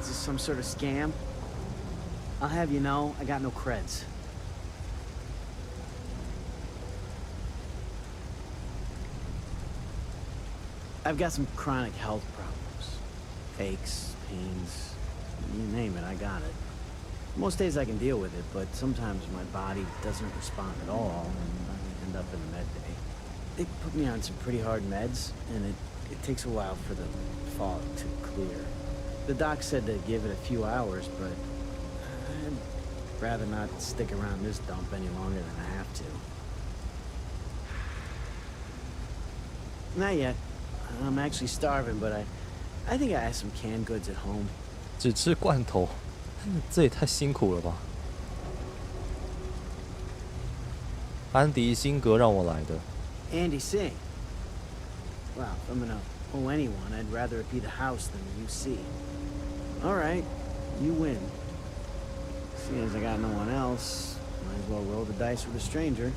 Is this some sort of scam? I'll have you know, I got no creds. I've got some chronic health problems. Aches, pains, you name it, I got it. Most days I can deal with it, but sometimes my body doesn't respond at all, and I end up in the med bay. They put me on some pretty hard meds, and it takes a while for the fog to clear. The doc said to give it a few hours, but I'd rather not stick around this dump any longer than I have to. Not yet. I'm actually starving, but I think I have some canned goods at home. 只吃罐头，这也太辛苦了吧！安迪·辛格让我来的。Andy Singh. Well, if I'm gonna owe anyone, I'd rather it be the house than the UC. All right, you win. Seeing as I got no one else, might as well roll the dice with a stranger.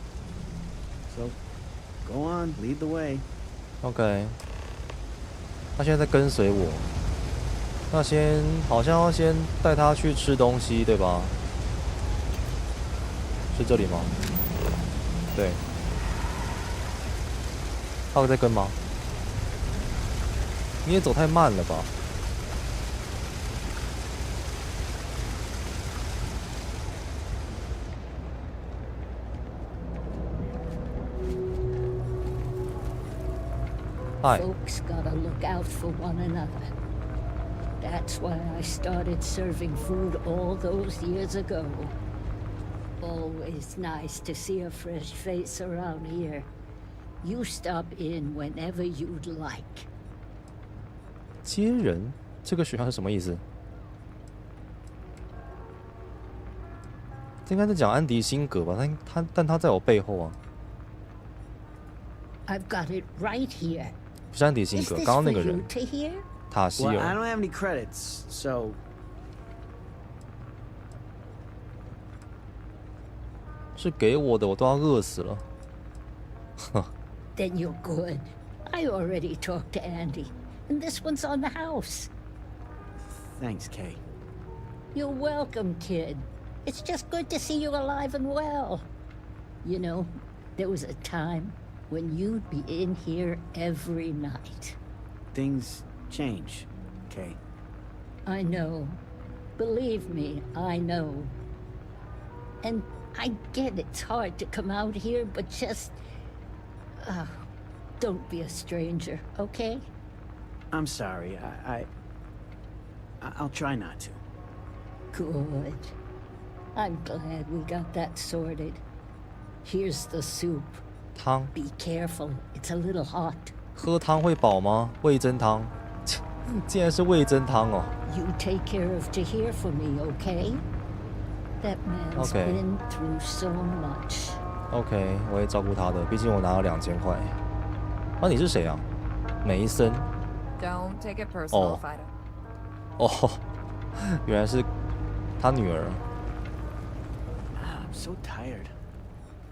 So, go on, lead the way. OK。他现在在跟随我，那好像要先带他去吃东西，对吧？是这里吗？对。他会在跟吗？你也走太慢了吧？Folks gotta look out for one another. That's why I started serving food all those years ago. Always nice to see a fresh face around here. You stop in whenever you'd like. 接人，这个选项是什么意思？这应该是讲安迪辛格吧？但他在我背后啊。I've got it right here. 不是安迪辛格，刚刚那个人。塔希尔。Well, I don't have any credits, so. 是给我的，我都要饿死了。Then you're good. I already talked to Andy, and this one's on the house. Thanks, Kay. You're welcome, kid. It's just good to see you alive and well. You know, there was a time when you'd be in here every night. Things change, Kay. I know. Believe me, I know. And I get it's hard to come out here, but just... don't be a stranger, okay? I'm sorry. I'll try not to. Good. I'm glad we got that sorted. Here's the soup. 汤。 Be careful, it's a little hot. 喝汤会饱吗？味噌汤，竟然是味噌汤哦。You take care of Tahir for me, okay? That man's been through so much. OK， 我会照顾他的，毕竟我拿了2000块。啊，你是谁啊？梅森。Don't take it personal, Fido. 哦，原来是他女儿。I'm so tired.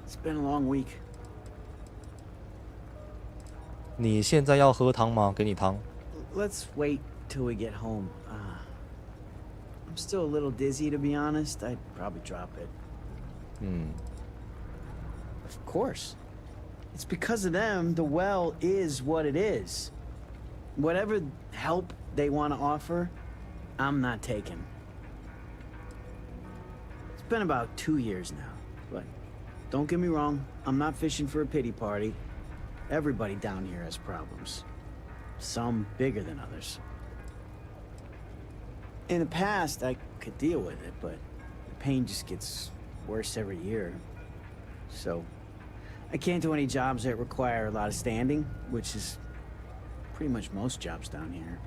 It's been a long week. 你现在要喝汤吗？给你汤。Let's wait till we get home. I'm still a little dizzy, to be honest. I'd probably drop it. Of course. It's because of them, the well is what it is. Whatever help they want to offer, I'm not taking. It's been about 2 years now, but don't get me wrong, I'm not fishing for a pity party. Everybody down here has problems. Some bigger than others. In the past, I could deal with it, but the pain just gets worse every year. So, I can't do any jobs that require a lot of standing, which is pretty much most jobs down here.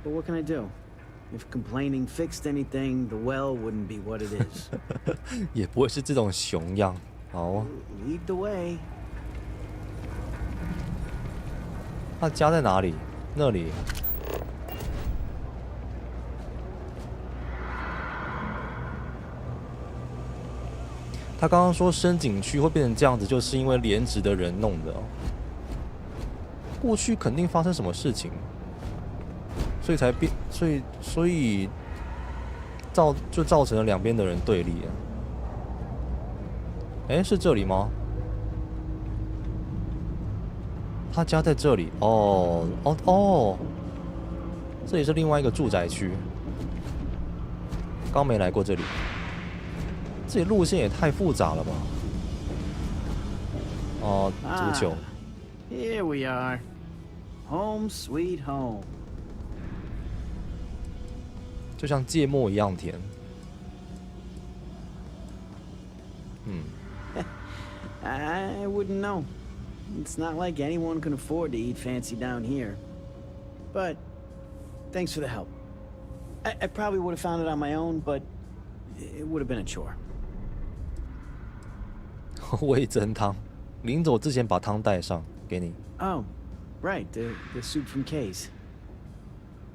But what can I do? If complaining fixed anything, the well wouldn't be what it is. 也不会是这种熊样。好。Lead the way. 他家在哪里？那里。他刚刚说深景区会变成这样子，就是因为连职的人弄的。过去肯定发生什么事情，所以才变，所以造成了两边的人对立啊。哎，是这里吗？他家在这里。哦，这里是另外一个住宅区。刚没来过这里。这里路线也太复杂了吧？哦，足球。Here we are, home sweet home. 就像芥末一样甜。I wouldn't know. It's not like anyone can afford to eat fancy down here. But thanks for the help. I probably would have found it on my own, but it would have been a chore. 味噌汤，临走之前把汤带上，给你。Oh, right, the soup from Kay's.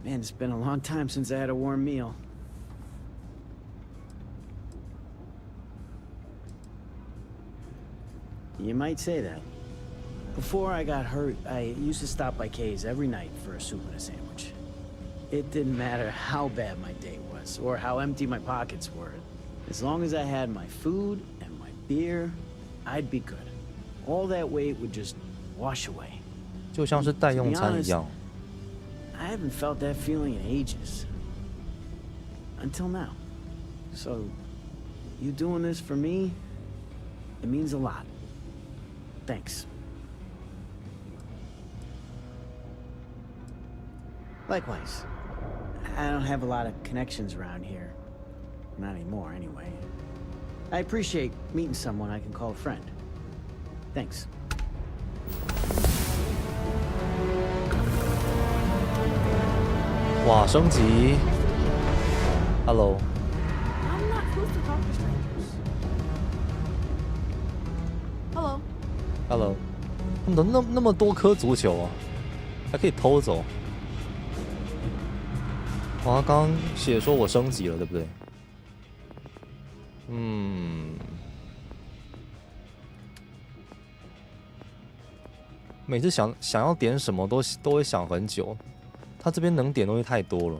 Man, it's been a long time since I had a warm meal. You might say that. Before I got hurt, I used to stop by Kay's every night for a soup and a sandwich. It didn't matter how bad my day was, or how empty my pockets were. As long as I had my food and my beer, I'd be good. all that weight would just wash away. 就像是代用餐一样。I haven't felt that feeling in ages. Until now. So, you doing this for me, it means a lot. Thanks. Likewise. I don't have a lot of connections around here. Not anymore, anyway. I appreciate meeting someone I can call a friend. Thanks. 哇，升级 ！Hello。I'm not supposed to talk to strangers. Hello. Hello。他们怎么那么多颗足球啊？还可以偷走。哇，刚刚写说我升级了，对不对？每次想要点什么都会想很久，他这边能点东西太多了。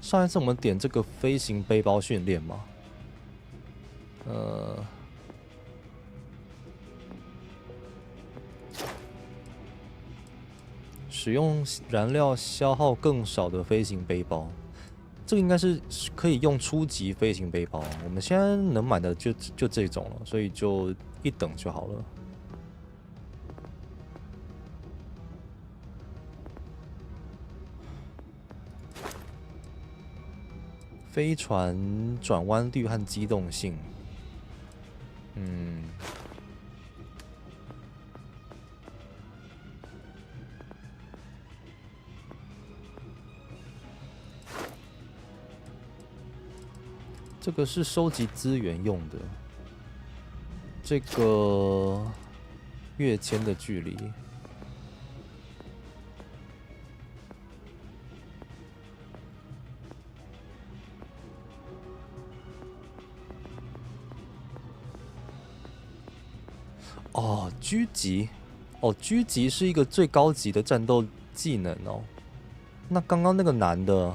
上一次我们点这个飞行背包训练嘛，使用燃料消耗更少的飞行背包。这个应该是可以用初级飞行背包，我们现在能买的就这种了，所以就一等就好了。飞船转弯率和机动性，这个是收集资源用的。这个跃迁的距离，哦，狙击，哦，狙击是一个最高级的战斗技能哦。那刚刚那个男的，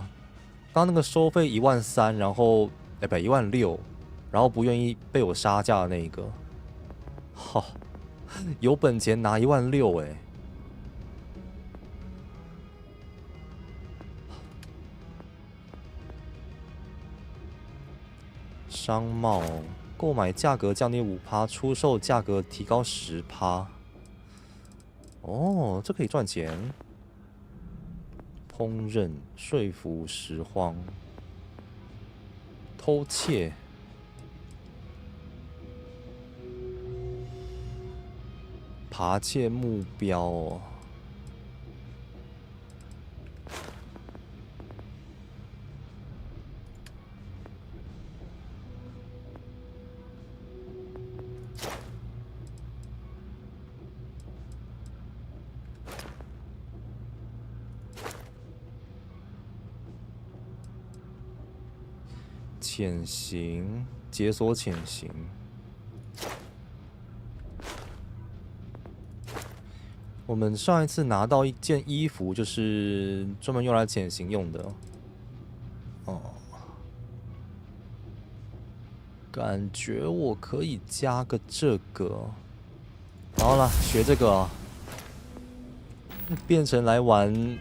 刚刚那个收费13000，然后不16000，然后不愿意被我杀价的那一个，好，有本钱拿16000哎。商贸购买价格降低5%，出售价格提高10%。哦，这可以赚钱。烹饪、说服、拾荒。偷窃，扒窃目标哦。潜行，解锁潜行。我们上一次拿到一件衣服，就是专门用来潜行用的。哦，感觉我可以加个这个。好了，学这个啊，变成来玩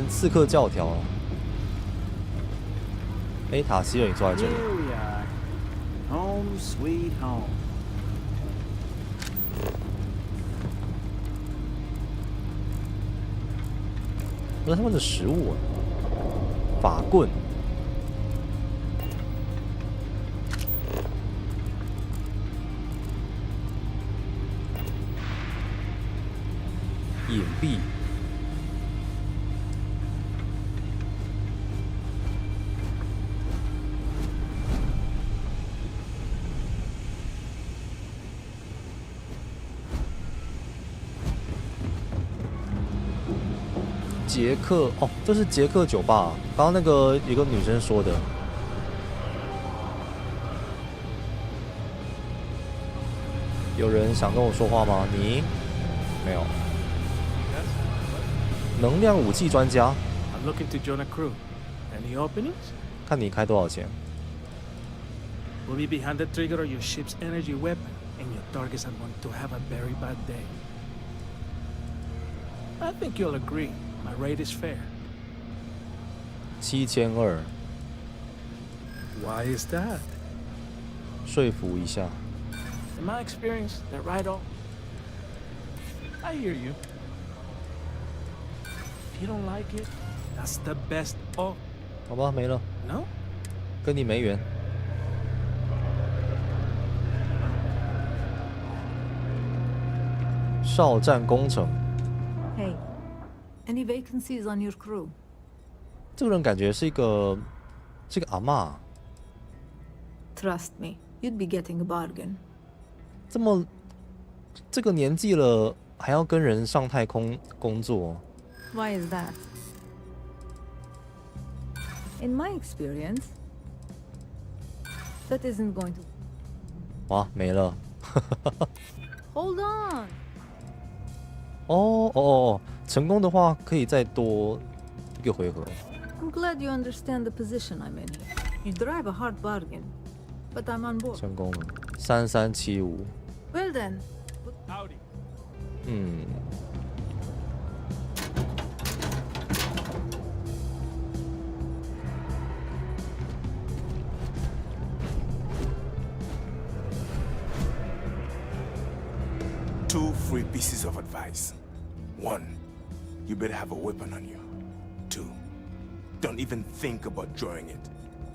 刺客教条了。哎，塔西尔，你坐在这里。Home sweet home. 这是他们的食物啊，法棍、隐蔽。捷克哦，这是捷克酒吧。刚刚那个一个女生说的。有人想跟我说话吗？你没有。能量武器专家。I'm looking to join a crew. Any openings? 看你开多少钱。We'll be behind the trigger of your ship's energy weapon, and your targets are going to have a very bad day. I think you'll agree. My rate is fair. 7200。Why is that? 说服一下。In my experience, they're right on. I hear you. If you don't like it, that's the best of. 好吧，没了。No? 跟你没缘。少战工程。Hey, any vacancies on your crew? 这个人感觉是一个阿嬷。Trust me, you'd be getting a bargain. 这个年纪了，还要跟人上太空工作。Why is that? In my experience, that isn't going to. 哇，没了。Hold on. 成功的话可以再多一个回合。I'm glad you understand the position I'm in here. You drive a hard bargain, but I'm on board. 成功了，3375。Well then. Howdy. 2 free pieces of advice. 1, you better have a weapon on you. 2, don't even think about drawing it,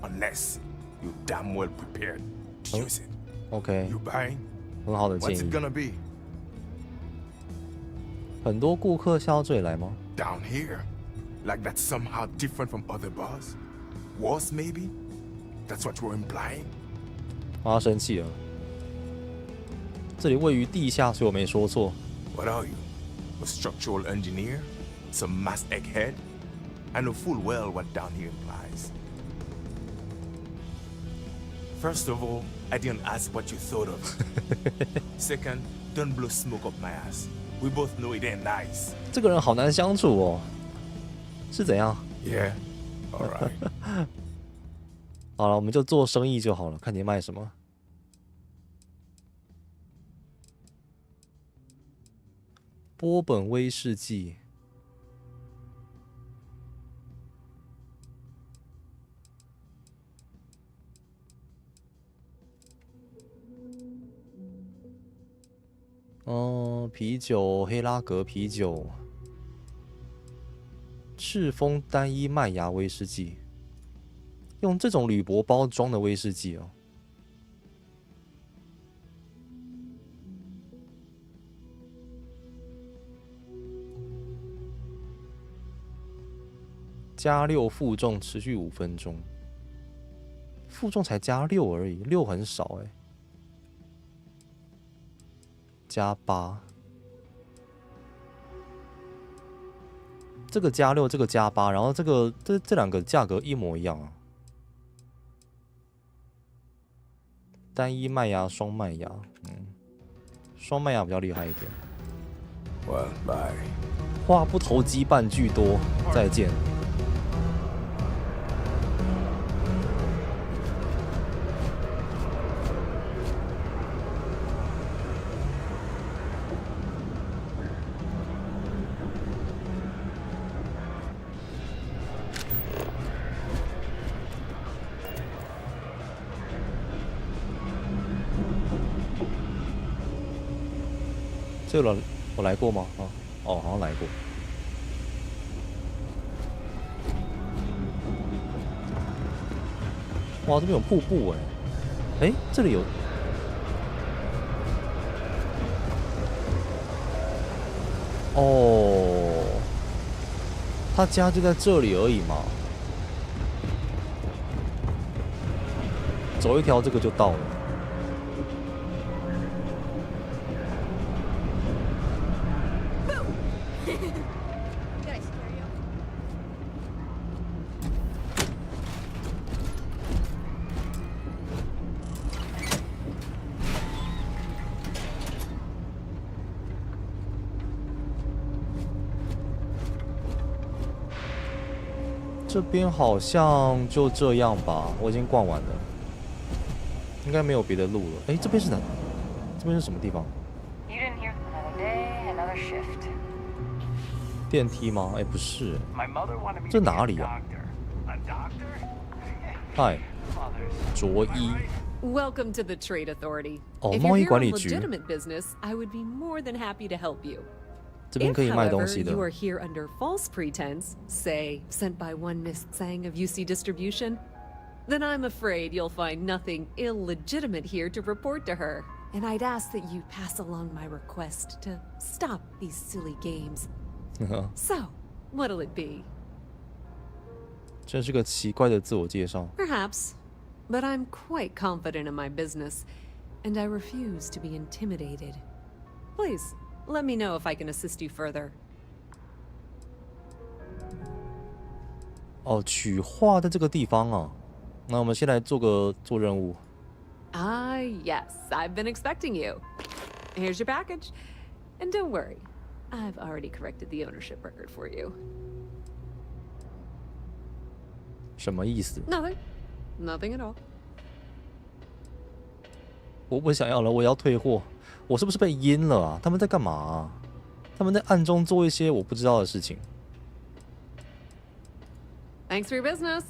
unless you're damn well prepared to use it. OK. You buying? 很好的建 What's 议 it。gonna be? 很多顾客是要这里来吗？ Down here? Like that's somehow different from other bars? Worse, maybe? That's what you're implying? 他生气了。这里位于地下，所以我没说错。What are you? A structural engineer? Some mass egghead? I know full well what down here implies. First of all, I didn't ask what you thought of it. Second, don't blow smoke up my ass. We both know it ain't nice. 这个人好难相处哦，是怎样？ Yeah, all right. 好了，我们就做生意就好了，看你卖什么。波本威士忌。啤酒，黑拉格啤酒，赤峰单一麦芽威士忌，用这种铝箔包装的威士忌哦。加6负重，持续5分钟。负重才加6而已，6很少哎。加8，这个加6，这个加8，然后这两个价格一模一样啊。单一麦芽，双麦芽，双麦芽比较厉害一点。Well, bye. 话不投机半句多，再见。这个我来过吗？好像来过。哇，这边有瀑布哎，这里有。哦，他家就在这里而已嘛，走一条这个就到了。这边好像就这样吧，我已经逛完了，应该没有别的路了。哎，这边是哪？这边是什么地方？电梯吗？哎，不是，这哪里啊？嗨，卓一。Welcome to the Trade Authority. 哦， If 贸 you're 易 here 管 on 理局。 legitimate business, I would be more than happy to help you. 这边 If, 可以卖东 however, 西的。 you are here under false pretense, say, sent by one Miss Tsang of UC Distribution, then I'm afraid you'll find nothing illegitimate here to report to her. And I'd ask that you pass along my request to stop these silly games. So, what'll it be? 真是个奇怪的自我介绍。 Perhaps, but I'm quite confident in my business, and I refuse to be intimidated. Please, let me know if I can assist you further. 哦，取画在这个地方啊。那我们先来做任务。 Ah, yes, I've been expecting you. Here's your package. And don't worry, I've already corrected the ownership record for you. 什么意思？ Nothing. Nothing at all. 我不想要了，我要退货。我是不是被阴了啊？他们在干嘛啊？他们在暗中做一些我不知道的事情。 Thanks for your business.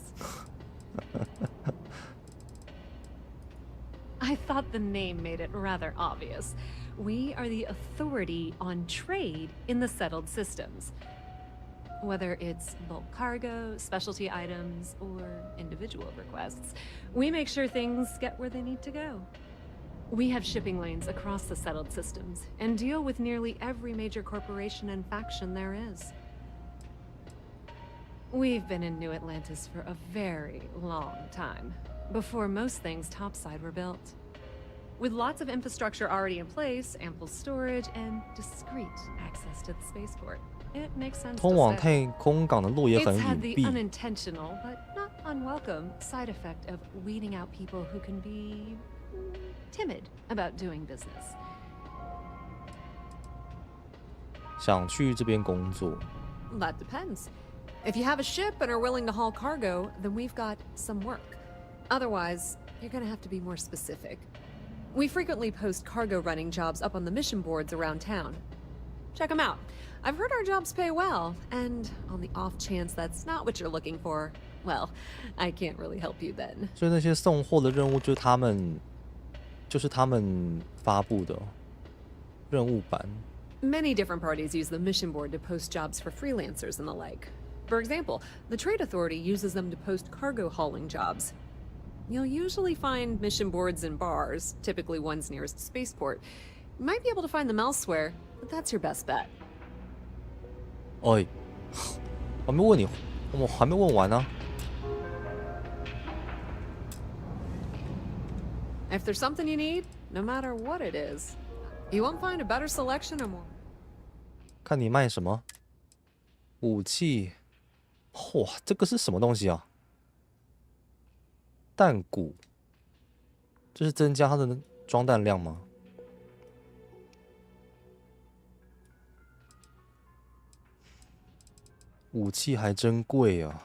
I thought the name made it rather obvious. We are the authority on trade in the settled systems. Whether it's bulk cargo, specialty items, or individual requests, we make sure things get where they need to go. We have shipping lanes across the settled systems and deal with nearly every major corporation and faction there is. We've been in New Atlantis for a very long time, before most things topside were built. With lots of infrastructure already in place, ample storage, and discreet access to the spaceport, it makes sense 通 to 往 stay. 太空港的路也 It's 很 had 隐 the 蔽。 unintentional, but not unwelcome, side effect of weeding out people who can be timid about doing business. 想去这边工作， That depends. If you have a ship and are willing to haul cargo, then we've got some work. Otherwise, you're gonna have to be more specific. We frequently post cargo running jobs up on the mission boards around town. Check them out. I've heard our jobs pay well, and on the off chance that's not what you're looking for, well, I can't really help you then. 所以那些送货的任务就是他们发布的任务版。 Many different parties use the mission board to post jobs for freelancers and the like. For example, the Trade Authority uses them to post cargo hauling jobs. You'll usually find mission boards in bars, typically ones nearest spaceport. You might be able to find them elsewhere, but that's your best bet. 哎，我没问你，我还没问完呢。 If there's something you need, no matter what it is, you won't find a better selection or more. 看你卖什么武器？哇，这个是什么东西啊？弹鼓，这是增加它的装弹量吗？武器还真贵啊！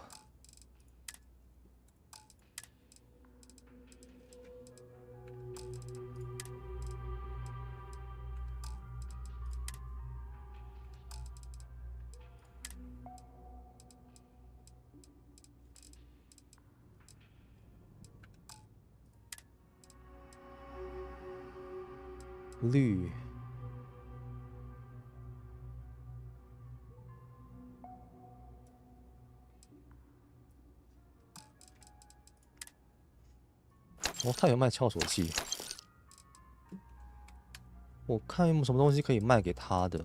绿。哦，他有卖撬锁器。我看有没有什么东西可以卖给他的。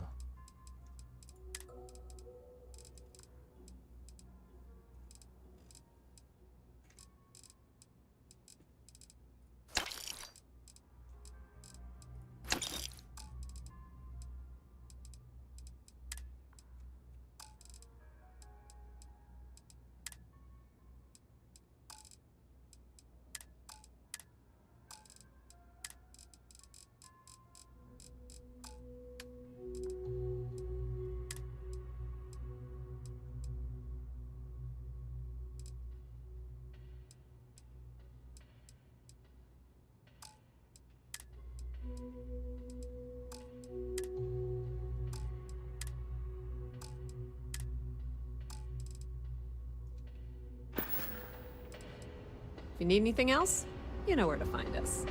you need anything else, you know where to find us.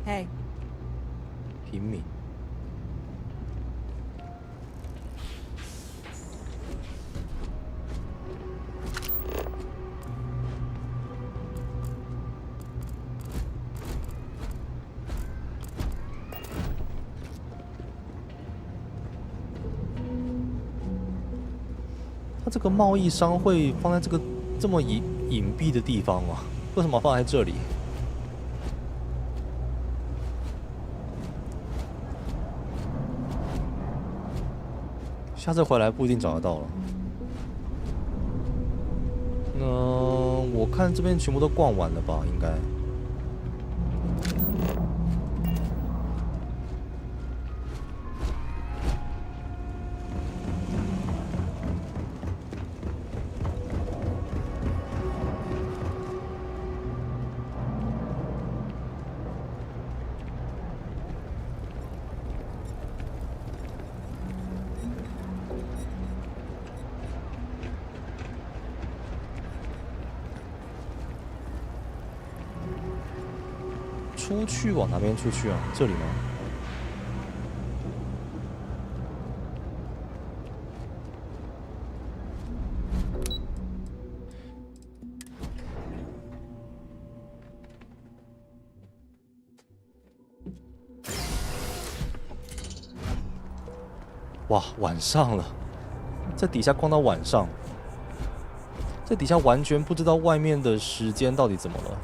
Hey. 平民。他这个贸易商会放在这个这么隐蔽的地方吗？为什么放在这里？下次回来不一定找得到了。我看这边全部都逛完了吧，应该。出去往哪边出去啊？这里吗？哇，晚上了，在底下逛到晚上，在底下完全不知道外面的时间到底怎么了。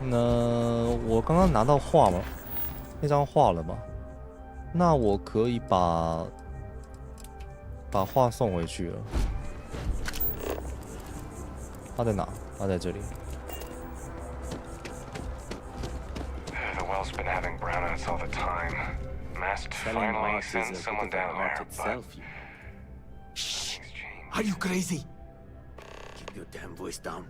那我刚刚拿到画吗？那张画了吗？那我可以把画送回去了。他在哪？他在这里。The well's been having brownouts all the time. Must finally send someone down there, but Shh! Are you crazy? Keep your damn voice down.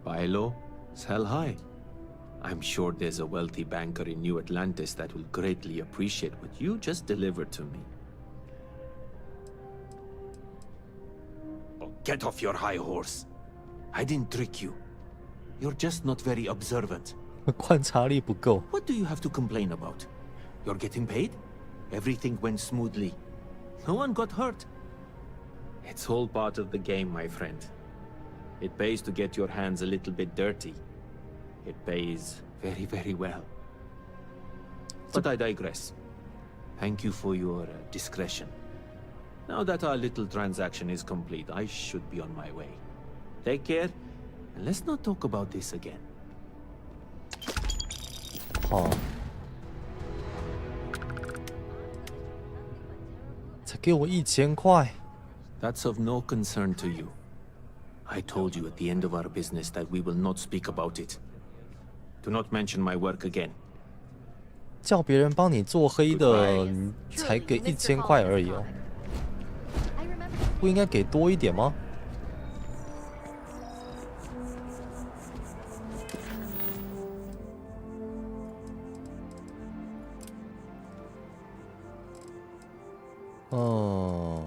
Buy low, sell high. I'm sure there's a wealthy banker in New Atlantis that will greatly appreciate what you just delivered to me. Oh, get off your high horse. I didn't trick you. You're just not very observant. 观察力不够。 What do you have to complain about? You're getting paid? Everything went smoothly. No one got hurt. It's all part of the game, my friend. It pays to get your hands a little bit dirty. It pays very, very well. But I digress. Thank you for your discretion. Now that our little transaction is complete, I should be on my way. Take care, and let's not talk about this again. 好，才给我1000块。 That's of no concern to you. I told you at the end of our business that we will not speak about it. Do not mention my work again. 叫别人帮你做黑的，才给1000块而已哦，不应该给多一点吗？哦。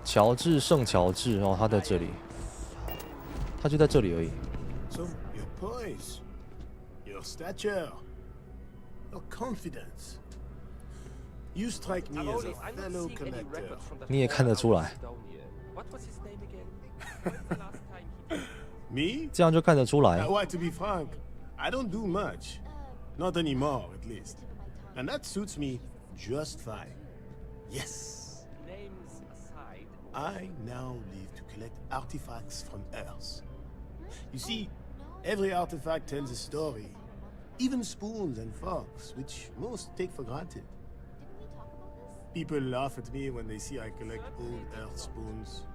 乔治圣乔治哦，他在这里，他就在这里而已。 So your poise, your stature, your confidence. You strike me as a fellow collector. 你也看得出来。Me? 这样就看得出来。 Why, to be frank, I don't do much. Not anymore, at least. And that suits me just fine. Yes. I now live to collect artifacts from Earth. You see, every artifact tells a story. Even spoons and forks, which most take for granted. People laugh at me when they see I collect old Earth spoons.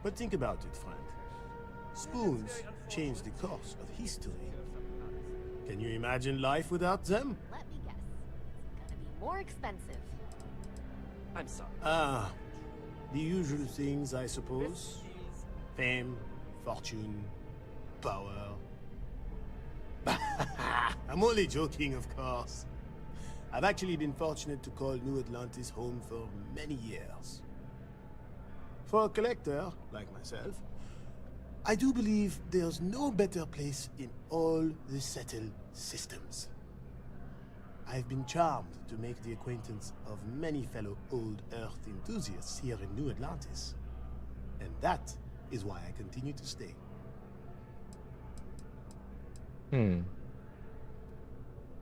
But think about it, friend. Spoons change the course of history. Can you imagine life without them? Let me guess. It's gonna be more expensive. I'm sorry. Ah, the usual things, I suppose. Fame, fortune, power. I'm only joking, of course. I've actually been fortunate to call New Atlantis home for many years. For a collector like myself, I do believe there's no better place in all the settled systems. I've been charmed to make the acquaintance of many fellow old Earth enthusiasts here in New Atlantis. And that is why I continue to stay.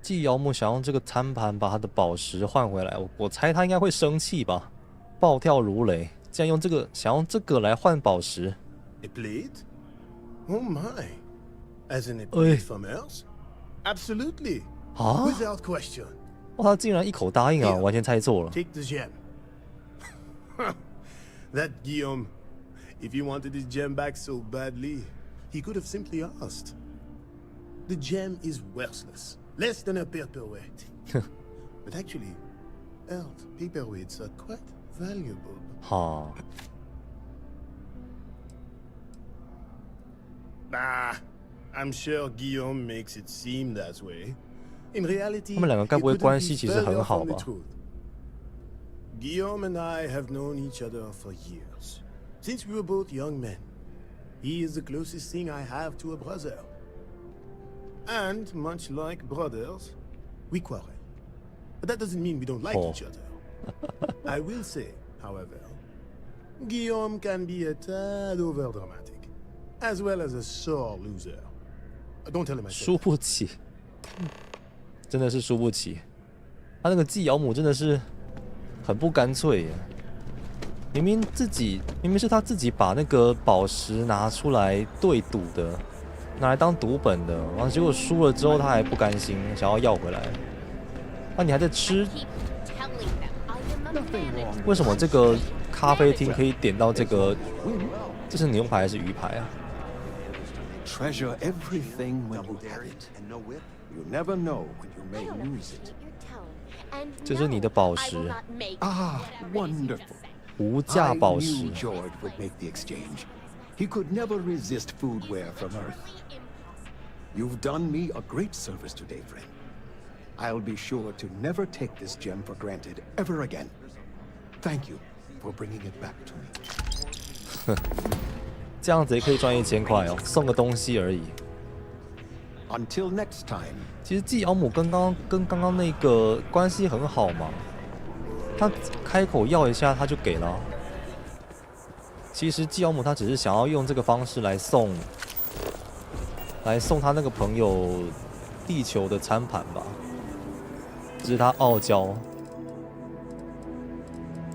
季瑶木想用这个餐盘把他的宝石换回来，我猜他应该会生气吧，暴跳如雷，竟然用这个想用这个来换宝石。A plate? Oh my! As in a plate from Earth? Absolutely. Without question. 哇，他竟然一口答应啊，完全猜错了。Take the gem. That Guillaume, if he wanted his gem back so badly, he could have simply asked. The gem is worthless, less than a paperweight. But actually, Earth paperweights are quite valuable. I'm sure Guillaume makes it seem that way. In reality, 他们两个该不会关系其实很好吧？ Guillaume and I have known each other for years, since we were both young men. He is the closest thing I have to a brother. And much like brothers, we quarrel. But that doesn't mean we don't like each other. I will say, however, Guillaume can be a tad overdramatic, as well as a sore loser. Don't tell him I said that. 输不起，真的是输不起。他那个季瑶母真的是很不干脆耶，明明是他自己把那个宝石拿出来对赌的，拿来当赌本的，然后结果输了之后他还不甘心，想要要回来。那你还在吃？为什么这个咖啡厅可以点到这个？这是牛排还是鱼排啊？ Treasure everything when you have it. You never know when you may lose it. 这是你的宝石。Wonderful. 无价宝石。 I knew George would make the exchange. He could never resist foodware from Earth. You've done me a great service today, friend. I'll be sure to never take this gem for granted ever again. Thank you for bringing it back to me. 这样子也可以赚1000块哦，送个东西而已。Until next time. 其实季瑶母跟刚刚那个关系很好嘛，他开口要一下他就给了。其实季瑶母他只是想要用这个方式来送他那个朋友地球的餐盘吧，只是他傲娇，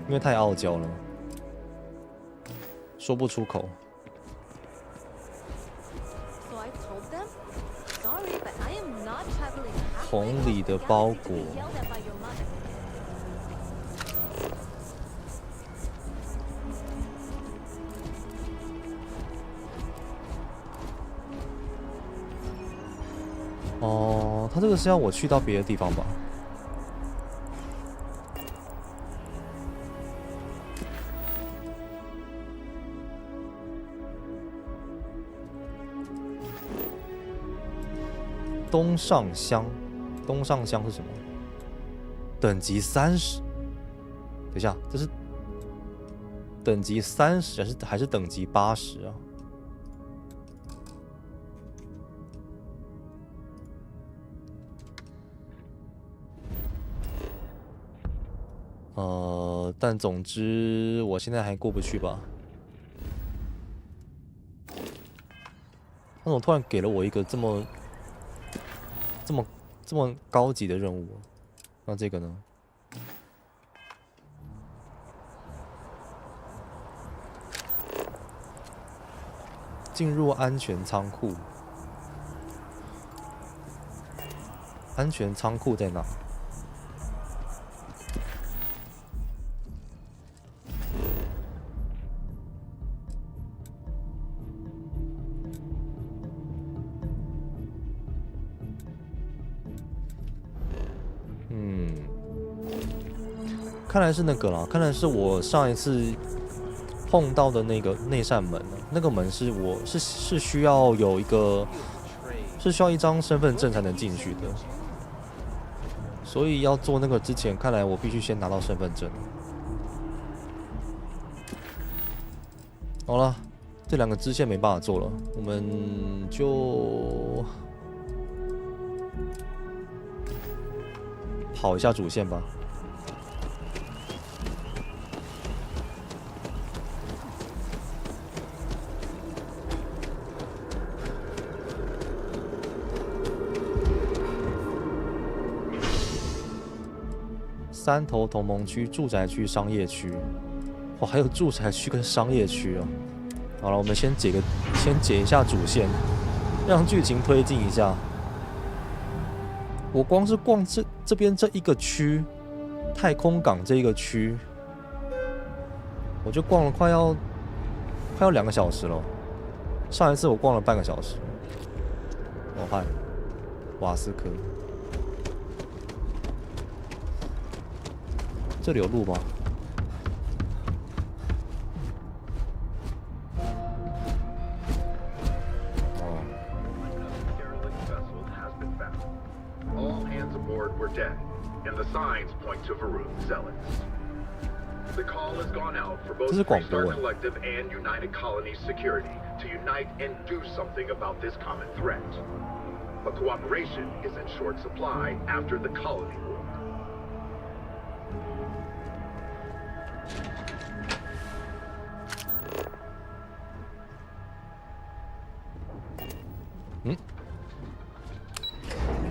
因为太傲娇了，说不出口。 红里的包裹。哦，他这个是要我去到别的地方吧？东上乡。 东上乡是什么？等级30。等一下，这是等级30还是等级80啊？但总之我现在还过不去吧？他怎么突然给了我一个这么高级的任务，那这个呢？进入安全仓库。安全仓库在哪？看来是那个啦，看来是我上一次碰到的那扇门呢？那个门是是需要有是需要一张身份证才能进去的，所以要做那个之前，看来我必须先拿到身份证。好了，这2个支线没办法做了，我们就跑一下主线吧。3头同盟区、住宅区、商业区，哇，还有住宅区跟商业区哦。好了，我们先解一下主线，让剧情推进一下。我光是逛这边这一个区，太空港这一个区，我就逛了快要2个小时了。上一次我逛了半个小时。哦嗨，瓦斯科。这里有路吗？哦。All hands aboard were dead, and the signs point to Varun zealots. The call has gone out for both Star Collective and United Colonies Security to unite and do something about this common threat. But cooperation is in short supply after the colony war.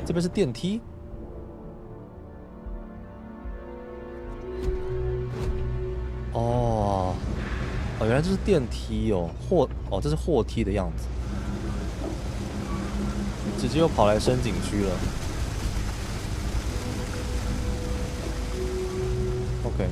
这边是电梯。哦，原来这是电梯哦，这是货梯的样子，直接又跑来深景区了。OK。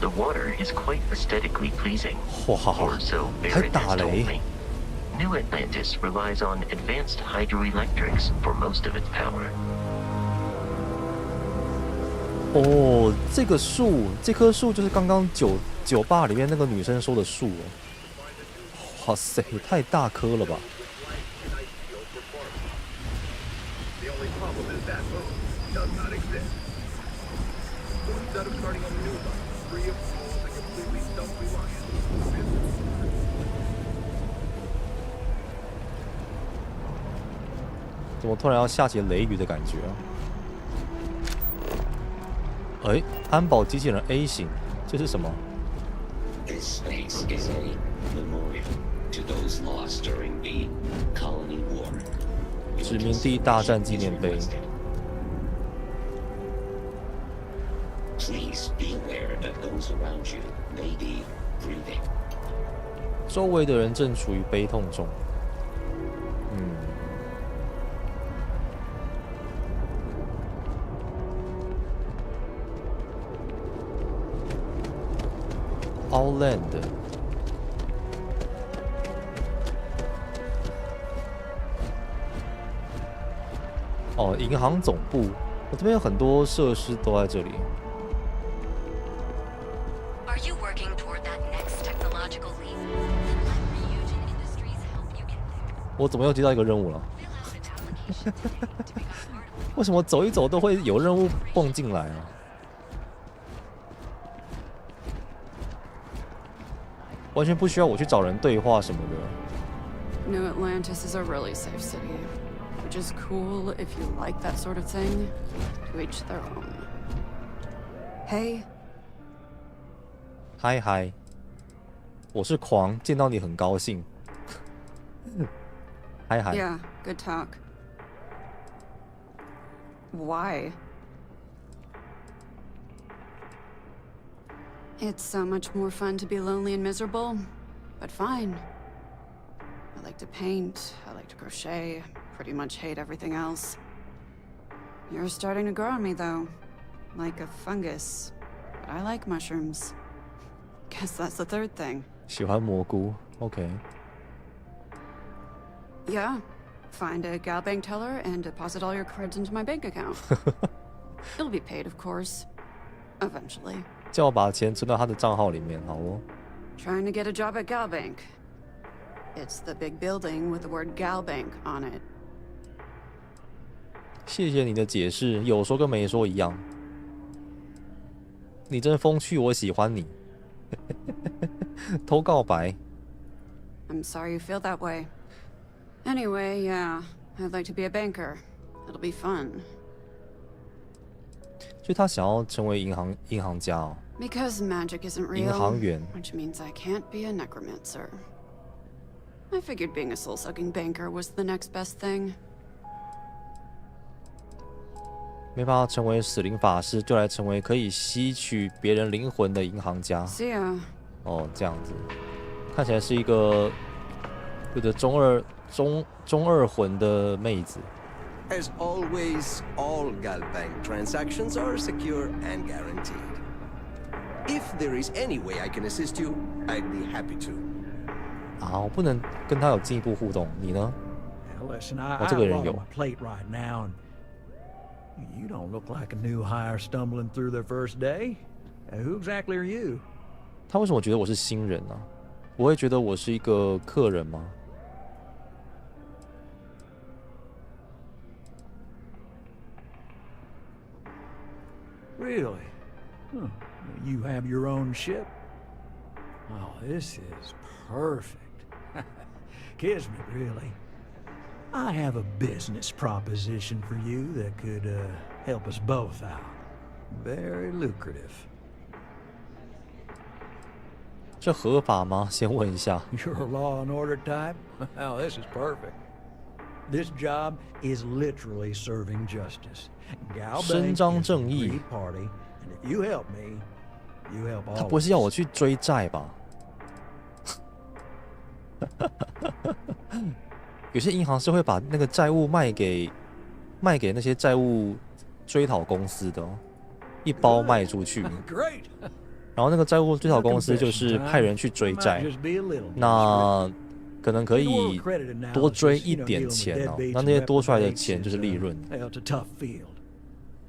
The water is quite aesthetically pleasing, 哇， or so 还打 Baroness 雷 told me. New Atlantis relies on advanced hydroelectrics for most of its power. 哦，这棵树就是刚刚酒吧里面那个女生说的树哦。哇塞，太大棵了吧！ The only problem is that moon does not exist. So instead of starting a new one, free of fools and completely self-reliant, 怎么突然要下起雷雨的感觉啊？哎，安保机器人 A 型，这是什么？ This space is a memorial to those lost during the colony war. 殖民地大战纪念碑。 Please be aware that those around you may be grieving. 周围的人正处于悲痛中。Outland。哦，银行总部，我这边有很多设施都在这里。 Are you working toward that next technological leap? Then let Ryujin Industries help you get there. 我怎么又接到一个任务了？为什么走一走都会有任务蹦进来啊？ 完全不需要我去找人对话什么的。New Atlantis is a really safe city, which is cool if you like that sort of thing. To each their own. Hey. 嗨嗨，我是狂，见到你很高兴。嗨嗨。 Yeah, good talk. Why? It's so much more fun to be lonely and miserable, but fine. I like to paint, I like to crochet, pretty much hate everything else. You're starting to grow on me, though. Like a fungus. But I like mushrooms. Guess that's the third thing. 喜欢蘑菇 ，OK。 Yeah. Find a gal bank teller and deposit all your cards into my bank account. You'll be paid, of course. Eventually. 叫我把钱存到他的账号里面，好哦。Trying to get a job at Gal Bank. It's the big building with the word Gal Bank on it. 谢谢你的解释，有说跟没说一样。你真风趣，我喜欢你。偷告白。I'm sorry you feel that way. Anyway, yeah, I'd like to be a banker. It'll be fun. 所以他想要成为银行家哦。Because magic isn't real, 银行员 which means I can't be a necromancer. I figured being a soul-sucking banker was the next best thing. 没办法成为死灵法师，就来成为可以吸取别人灵魂的银行家。See ya. 哦，这样子，看起来是一个有着中二魂的妹子。As always, all Galbank transactions are secure and guaranteed. If there is any way I can assist you, I'd be happy to. 啊，我不能跟他有进一步互动，你呢？ Listen, 我这个人有。 plate right now, and you don't look like a new hire stumbling through their first day. Who exactly are you? 他为什么觉得我是新人呢？不会觉得我是一个客人吗？ Really? Huh. You have your own ship? Oh, this is perfect. Kismet, really. I have a business proposition for you that could help us both out. Very lucrative. 这合法吗？先问一下。 You're a law and order type? Oh, this is perfect. This job is literally serving justice. 伸张正义。 Party, and if you help me, you help all. 他不是要我去追债吧？有些银行是会把那个债务卖给那些债务追讨公司的，一包卖出去。然后那个债务追讨公司就是派人去追债，那可能可以多追一点钱哦，那些多出来的钱就是利润。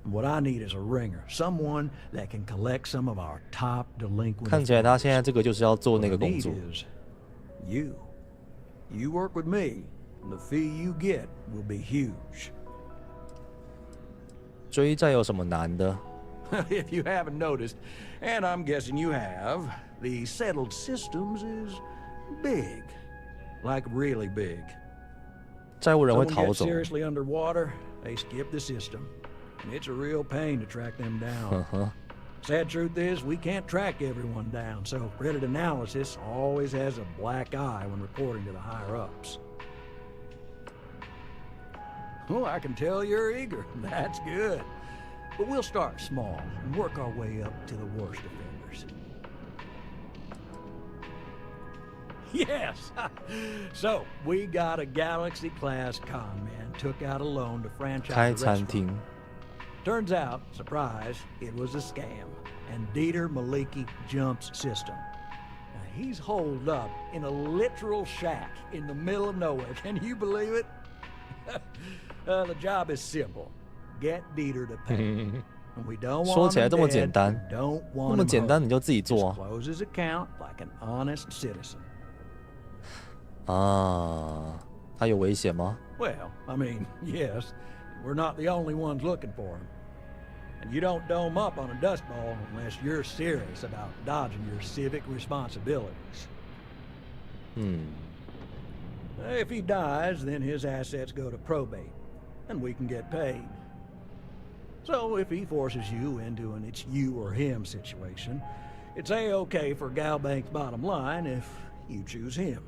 What I need is a ringer, someone that can collect some of our top delinquent. 看起来他现在这个就是要做那个工作。You work with me, and the fee you get will be huge. 追债有什么难的？ If you haven't noticed, and I'm guessing you have, the settled systems is big, like really big. 债务人会逃走。 Seriously underwater, they skip the system. It's a real pain to track them down. Sad truth is, we can't track everyone down, so credit analysis always has a black eye when reporting to the higher-ups. Oh, I can tell you're eager. That's good. But we'll start small and work our way up to the worst offenders. Yes! So, we got a Galaxy-class con man took out a loan to franchise 开 a 餐 restaurant. 厅。 Turns out, surprise, it was a scam, and Dieter Maliki jumps system. Now, he's holed up in a literal shack in the middle of nowhere. Can you believe it? The job is simple. Get Dieter to pay. And we don't 说 want 起来 him 这么 dead, 简单， don't 那 want 么 him 简单 hurt. 你就自己做啊。 Close his account like an honest citizen. 啊，他有危险吗？ Well, I mean, yes, we're not the only ones looking for him. And you don't dome up on a dust ball unless you're serious about dodging your civic responsibilities. If he dies, then his assets go to probate, and we can get paid. So if he forces you into an it's you or him situation, it's A-okay for Galbank's bottom line if you choose him.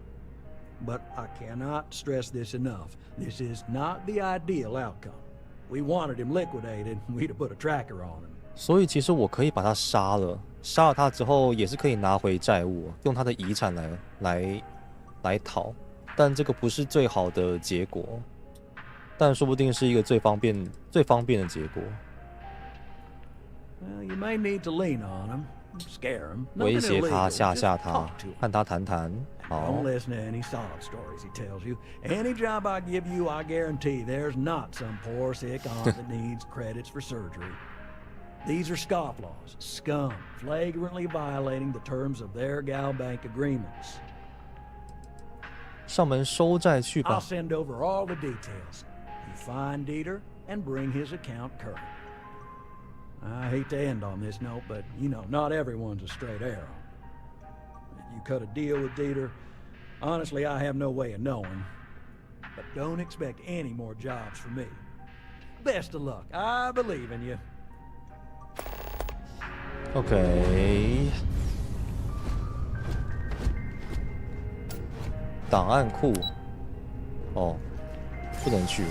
But I cannot stress this enough. This is not the ideal outcome. We wanted him liquidated, we'd have put a tracker on him. 所以其实我可以把他杀了，杀了他之后也是可以拿回债务，用他的遗产来讨，但这个不是最好的结果。但说不定是一个最方便的结果。Well, you may need to lean on him, scare him. 威胁他，吓他，和他谈谈。好。 Don't listen to any sob stories he tells you. Any job I give you, I guarantee there's not some poor sick aunt that needs credits for surgery. These are scofflaws, scum, flagrantly violating the terms of their gal bank agreements. 上门收债去吧。 I'll send over all the details. You find Dieter and bring his account current. I hate to end on this note, but you know, not everyone's a straight arrow. You cut a deal with Dieter. Honestly, I have no way of knowing. But don't expect any more jobs from me. Best of luck. I believe in you. OK。档案库。哦，不能去。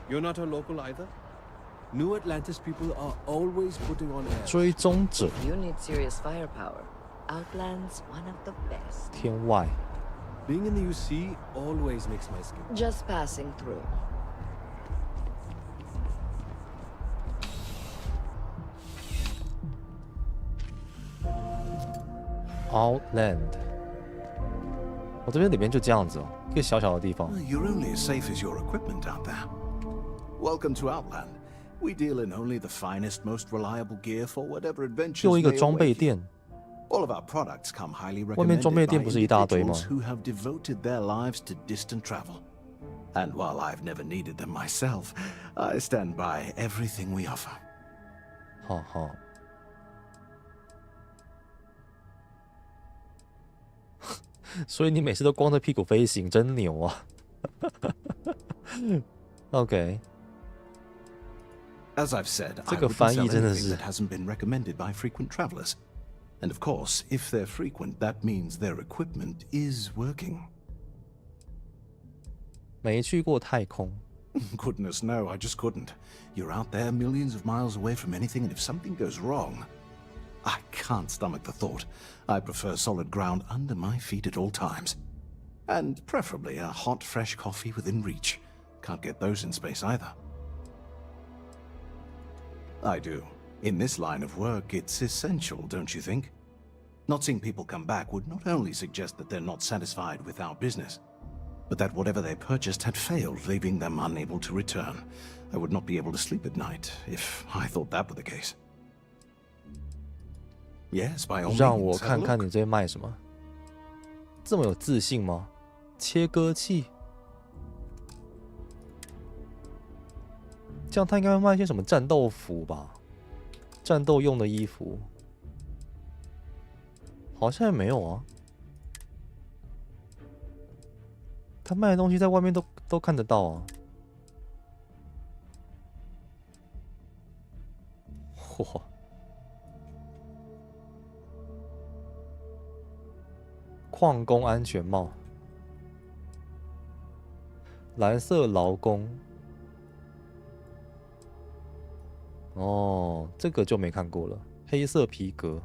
You're not a local either? New Atlantis people are always putting on airs. 追踪者。 You need serious firepower. Outland's one of the best. 天外。 Being in the UC always makes my skin. Just passing through. Outland。我这边里面就这样子哦，一个小小的地方。 You're only as safe as your equipment out there. Welcome to Outland. We deal in only the finest, most reliable gear for whatever adventures. 又一个装备店。 All of our products come highly 外面装备 recommended 店 by 不是一大堆吗？ individuals who have devoted their lives to distant travel. And while I've never needed them myself, I stand by everything we offer. 好好。所以你每次都光着屁股飞行，真牛啊！OK。 As I've said, 这 I 个 wouldn't 翻 sell 译真的 anything 是 that hasn't been recommended by frequent travelers. And of course, if they're frequent, that means their equipment is working. 没去过太空。 Goodness, no, I just couldn't. You're out there millions of miles away from anything, and if something goes wrong, I can't stomach the thought. I prefer solid ground under my feet at all times. And preferably a hot, fresh coffee within reach. Can't get those in space either. I do. In this line of work, it's essential, don't you think? Not seeing people come back would not only suggest that they're not satisfied with our business, but that whatever they purchased had failed, leaving them unable to return. I would not be able to sleep at night if I thought that were the case. Yes, by all means. 让我看看你这边卖什么。这么有自信吗？切割器。这样他应该会卖一些什么战斗服吧？战斗用的衣服。好像也没有啊。他卖的东西在外面都看得到啊。嚯！矿工安全帽，蓝色劳工。哦，这个就没看过了。黑色皮革。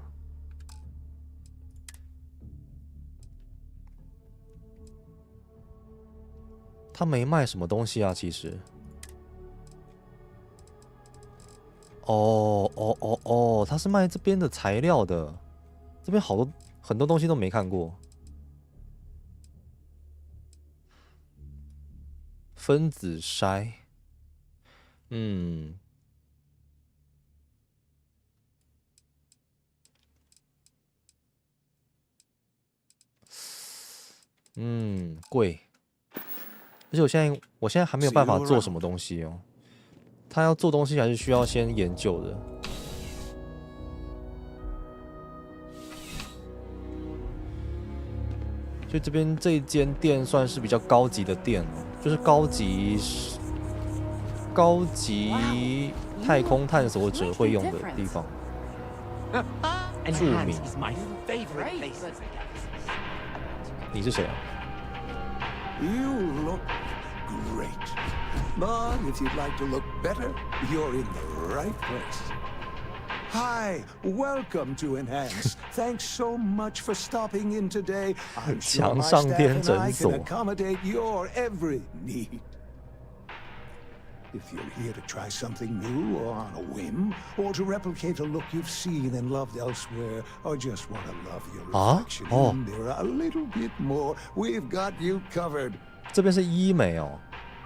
他没卖什么东西啊，其实。哦，他是卖这边的材料的，这边很多东西都没看过。分子筛，贵。而且我现在还没有办法做什么东西哦。他要做东西还是需要先研究的。所以这边这一间店算是比较高级的店哦，就是高级太空探索者会用的地方。著名。你是谁啊？ You look great. But if you'd like to look better, you're in the right place. Hi, welcome to Enhance. Thanks so much for stopping in today. I'm sure my staff and I can accommodate your every need. If you're here to try something new or on a whim, or to replicate a look you've seen and loved elsewhere, or just want to love your reflection in the mirror a little bit more, we've got you covered. 这边是医美哦。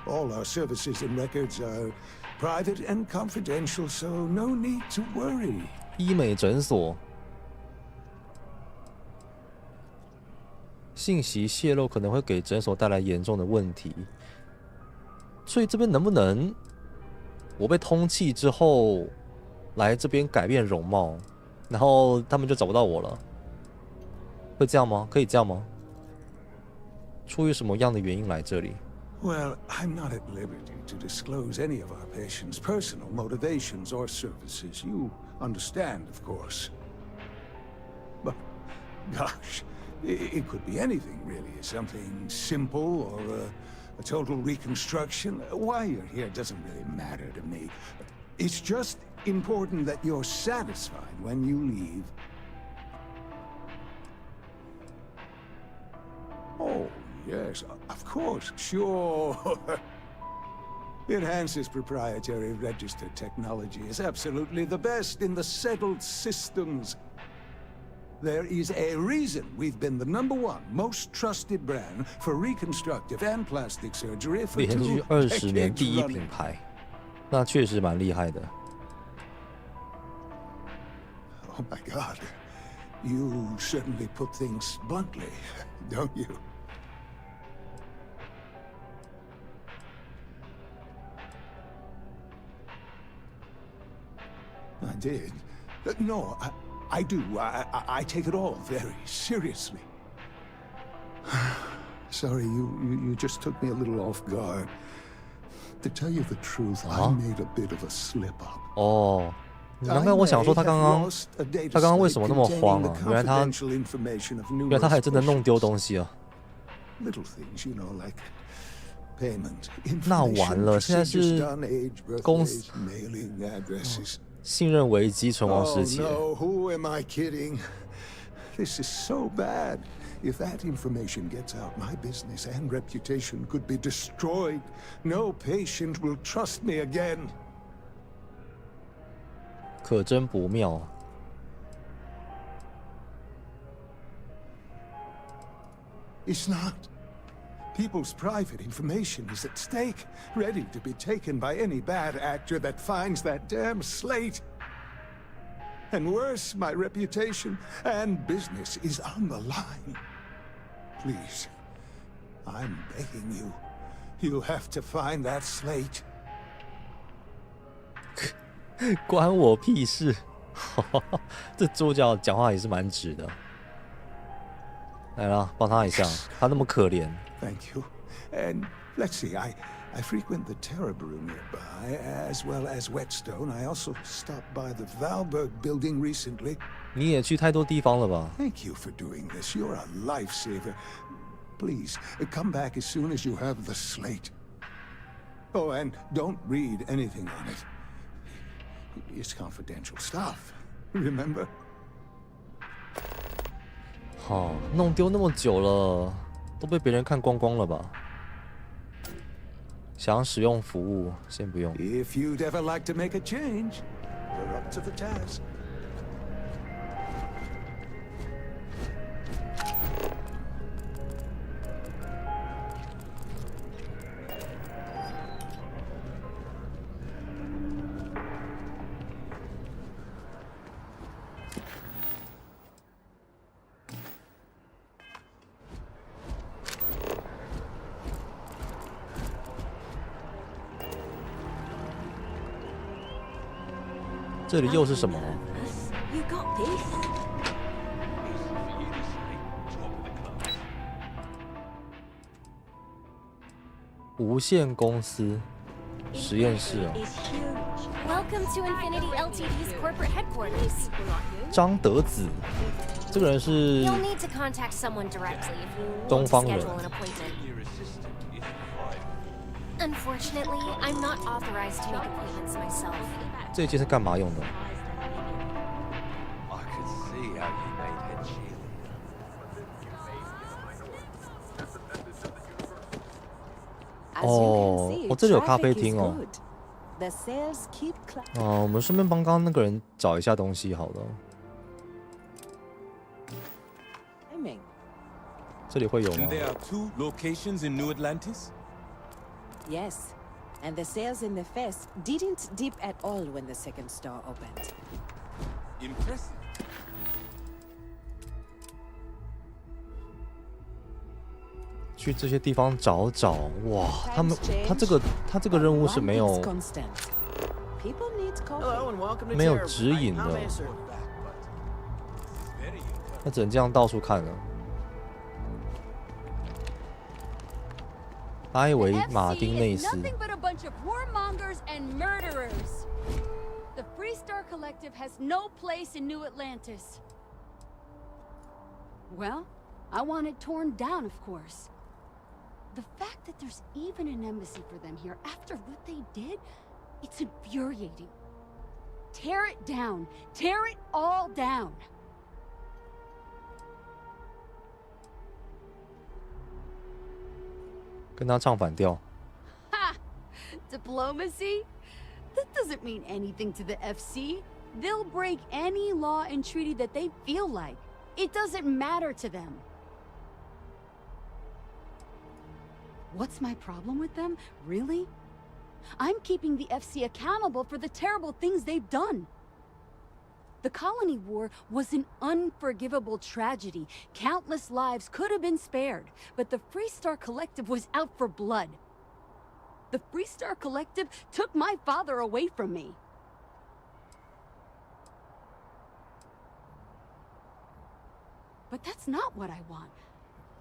All our services and records are private and confidential, so no need to worry. 医美诊所，信息泄露可能会给诊所带来严重的问题，所以这边能不能我被通缉之后来这边改变容貌，然后他们就找不到我了？会这样吗？可以这样吗？出于什么样的原因来这里？ Well, I'm not at liberty to disclose any of our patients' personal motivations or services. You understand, of course. But, gosh, it could be anything, really. Something simple or a total reconstruction. Why you're here doesn't really matter to me. It's just important that you're satisfied when you leave. Oh. Yes, of course, sure. Enhance's proprietary registered technology is absolutely the best in the settled systems. There is a reason we've been the #1 most trusted brand for reconstructive and plastic surgery for 连续20年第一品牌，那确实蛮厉害的。Oh my God, you certainly put things bluntly, don't you? I did. No, I do. I take it all very seriously. Sorry, you just took me a little off guard. To tell you the truth, I made a bit of a slip up. 哦，难怪我想说他刚刚为什么那么慌啊？原来他还真的弄丢东西啊。Little things, you know, like payment. 那完了，现在是公司。信任危机存亡时期。Oh no, who am I kidding? This is so bad. If that information gets out, my business and reputation could be destroyed. No patient will trust me again. 可真不妙。It's not. People's private information is at stake, ready to be taken by any bad actor that finds that damn slate. And worse, my reputation and business is on the line. Please, I'm begging you. You have to find that slate. 关我屁事！这主角讲话也是蛮直的。来了，帮他一下，他那么可怜。Thank you. And let's see, I frequent the Terra Brew nearby, as well as Whetstone. I also stopped by the Valberg building recently. 你也去太多地方了吧 Thank you for doing this. You're a lifesaver. Please, come back as soon as you have the slate. Oh, and don't read anything on it. It's confidential stuff. Remember? 好，弄丢那么久了，都被别人看光光了吧？想使用服务，先不用。If you'd ever like to make a change, you're up to the task. 这里又是什么？ You got this. 无限公司实验室哦。 Welcome to Infinity Ltd's corporate headquarters. 张德子，这个人是 You'll need to contact someone directly if you 东 want to 方人。 schedule an appointment. Unfortunately, I'm not authorized to make appointments myself. 这一件是干嘛用的？ I could see how you made head cheerleader. 哦，这里有咖啡厅哦。我们顺便帮刚刚那个人找一下东西好了。这里会有吗 And there are 2 locations in New Atlantis? Yes, and the sales in the fest didn't dip at all when the second store opened. Impressive. 去这些地方找找，哇！他这个任务是没有指引的，他只能这样到处看了。埃维马丁内斯。The Freestar Collective has no place in New Atlantis. Well, I want it torn down, of course. The fact that there's even an embassy for them here after what they did, it's infuriating. Tear it down. Tear it all down. 跟他唱反调。Ha! Diplomacy? That doesn't mean anything to the FC. They'll break any law and treaty that they feel like. It doesn't matter to them. What's my problem with them, really? I'm keeping the FC accountable for the terrible things they've done. The Colony War was an unforgivable tragedy. Countless lives could have been spared, but the Freestar Collective was out for blood. The Freestar Collective took my father away from me. But that's not what I want.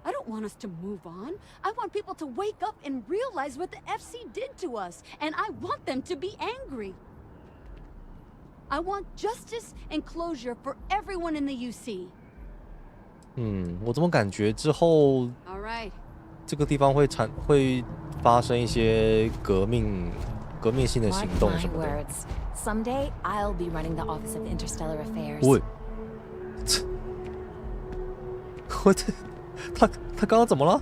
I don't want us to move on. I want people to wake up and realize what the FC did to us, and I want them to be angry. I want justice and closure for everyone in the UC. 我怎么感觉之后这个地方会发生一些革命性的行动什么的。Someday I'll be running the Office of Interstellar Affairs. 喂，他刚刚怎么了？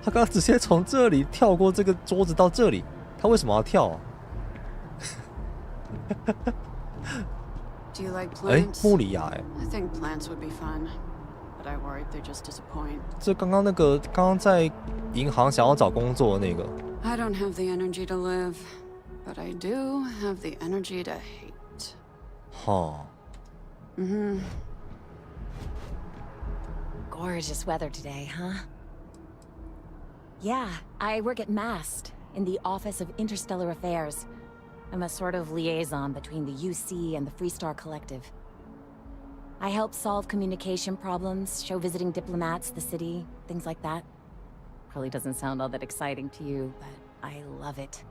他刚刚直接从这里跳过这个桌子到这里，他为什么要跳啊？穆里亚I think plants would be fun, but I worried they just disappoint. 这刚刚在银行想要找工作的那个。I don't have the energy to live, but I do have the energy to hate. 哈。Gorgeous weather today, huh? Yeah, I work at MAST in the Office of Interstellar Affairs. I'm a sort of liaison between the UC and the Freestar Collective. I help solve communication problems, show visiting diplomats the city, things like that. Probably doesn't sound all that exciting to you, but I love it.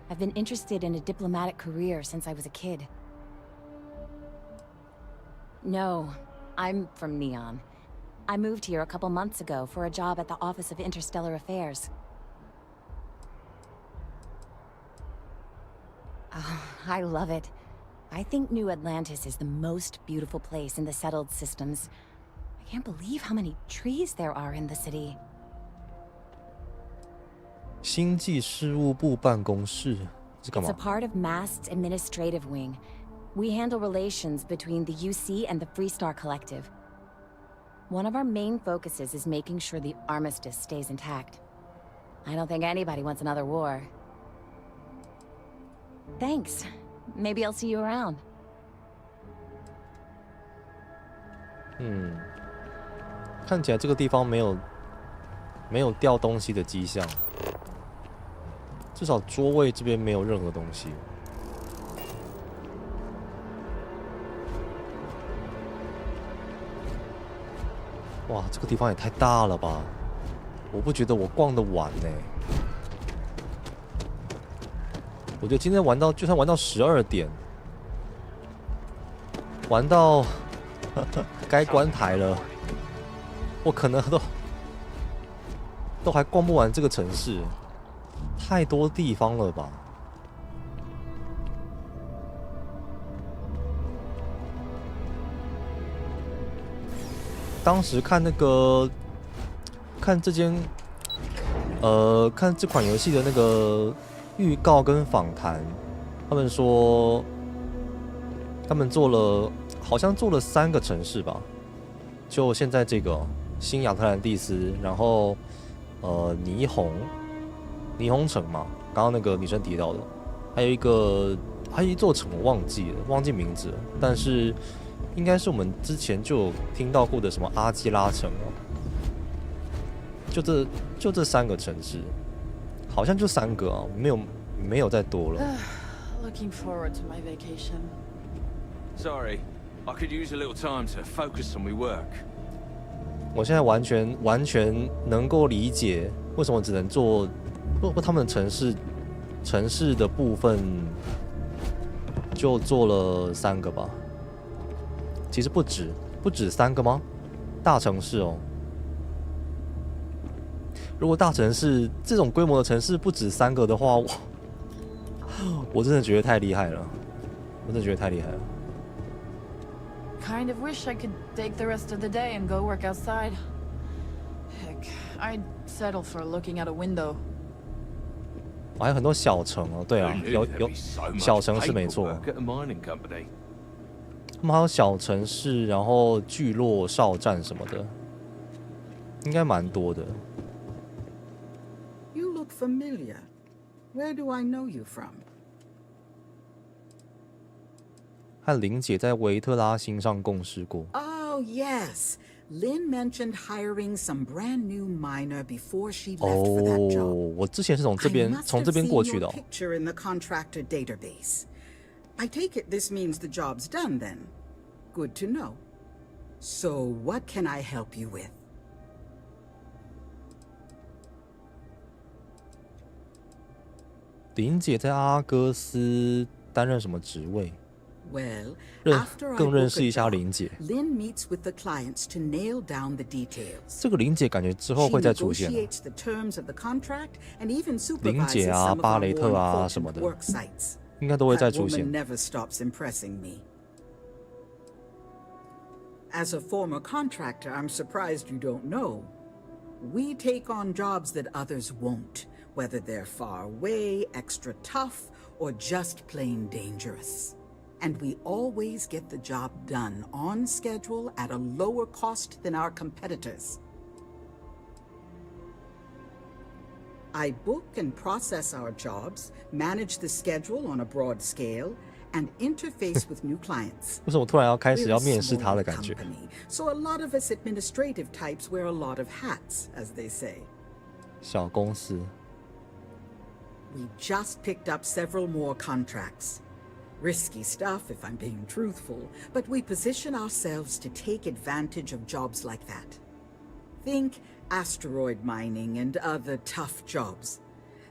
I've been interested in a diplomatic career since I was a kid. No, I'm from Neon. I moved here a couple months ago for a job at the Office of Interstellar Affairs. Oh, I love it. I think New Atlantis is the most beautiful place in the settled systems. I can't believe how many trees there are in the city. 星际事务部办公室是干嘛？ It's a part of MAST's administrative wing. We handle relations between the UC and the Freestar Collective. One of our main focuses is making sure the armistice stays intact. I don't think anybody wants another war. Thanks. Maybe I'll see you around. 看起来这个地方没有掉东西的迹象，至少桌位这边没有任何东西。哇，这个地方也太大了吧！我不觉得我逛得完呢。我觉得今天就算玩到12点，玩到该关台了，我可能都还逛不完这个城市，太多地方了吧？当时看那个，看这款游戏的那个预告跟访谈，他们说，他们好像做了3个城市吧，就现在这个新亚特兰蒂斯，然后霓虹城嘛，刚刚那个女生提到的，还有一座城我忘记名字了，但是应该是我们之前就有听到过的什么阿基拉城哦，就这3个城市，好像就3个啊，没有再多了。Looking forward to my vacation. Sorry, I could use a little time to focus on my work. 我现在完全能够理解为什么只能做，他们的城市的部分就做了3个吧。其实不止3个吗？大城市哦。如果大城市这种规模的城市不止3个的话，我真的觉得太厉害了，Kind of wish I could take the rest of the day and go work outside. Heck, I'd settle for looking out a window. 还有很多小城哦，对啊，有小城是没错。他们还有小城市，然后聚落、哨站什么的，应该蛮多的。You look familiar. Where do I know you from? 和林姐在维特拉星上共事过。Oh yes, Lynn mentioned hiring some brand new miner before she left for that job. 我之前是从这边过去的。Picture in the contractor database. I take it this means the job's done then. Good to know. So what can I help you with? 林姐在阿哥斯担任什么职位？ Well, 更认识一下林姐。Lynn meets with the clients to nail down the details. 这个林姐感觉之后会再出现。林姐啊，巴雷特啊什么的，应该都会再出现。As a former contractor, I'm surprised you don't know. We take on jobs that others won't, whether they're far away, extra tough, or just plain dangerous. And we always get the job done on schedule at a lower cost than our competitors. I book and process our jobs, manage the schedule on a broad scale, and interface with new clients. 为什么突然要开始要面试他的感觉？ So a lot of us administrative types wear a lot of hats, as they say. 小公司。We just picked up several more contracts. Risky stuff, if I'm being truthful, but we position ourselves to take advantage of jobs like that. Think asteroid mining and other tough jobs.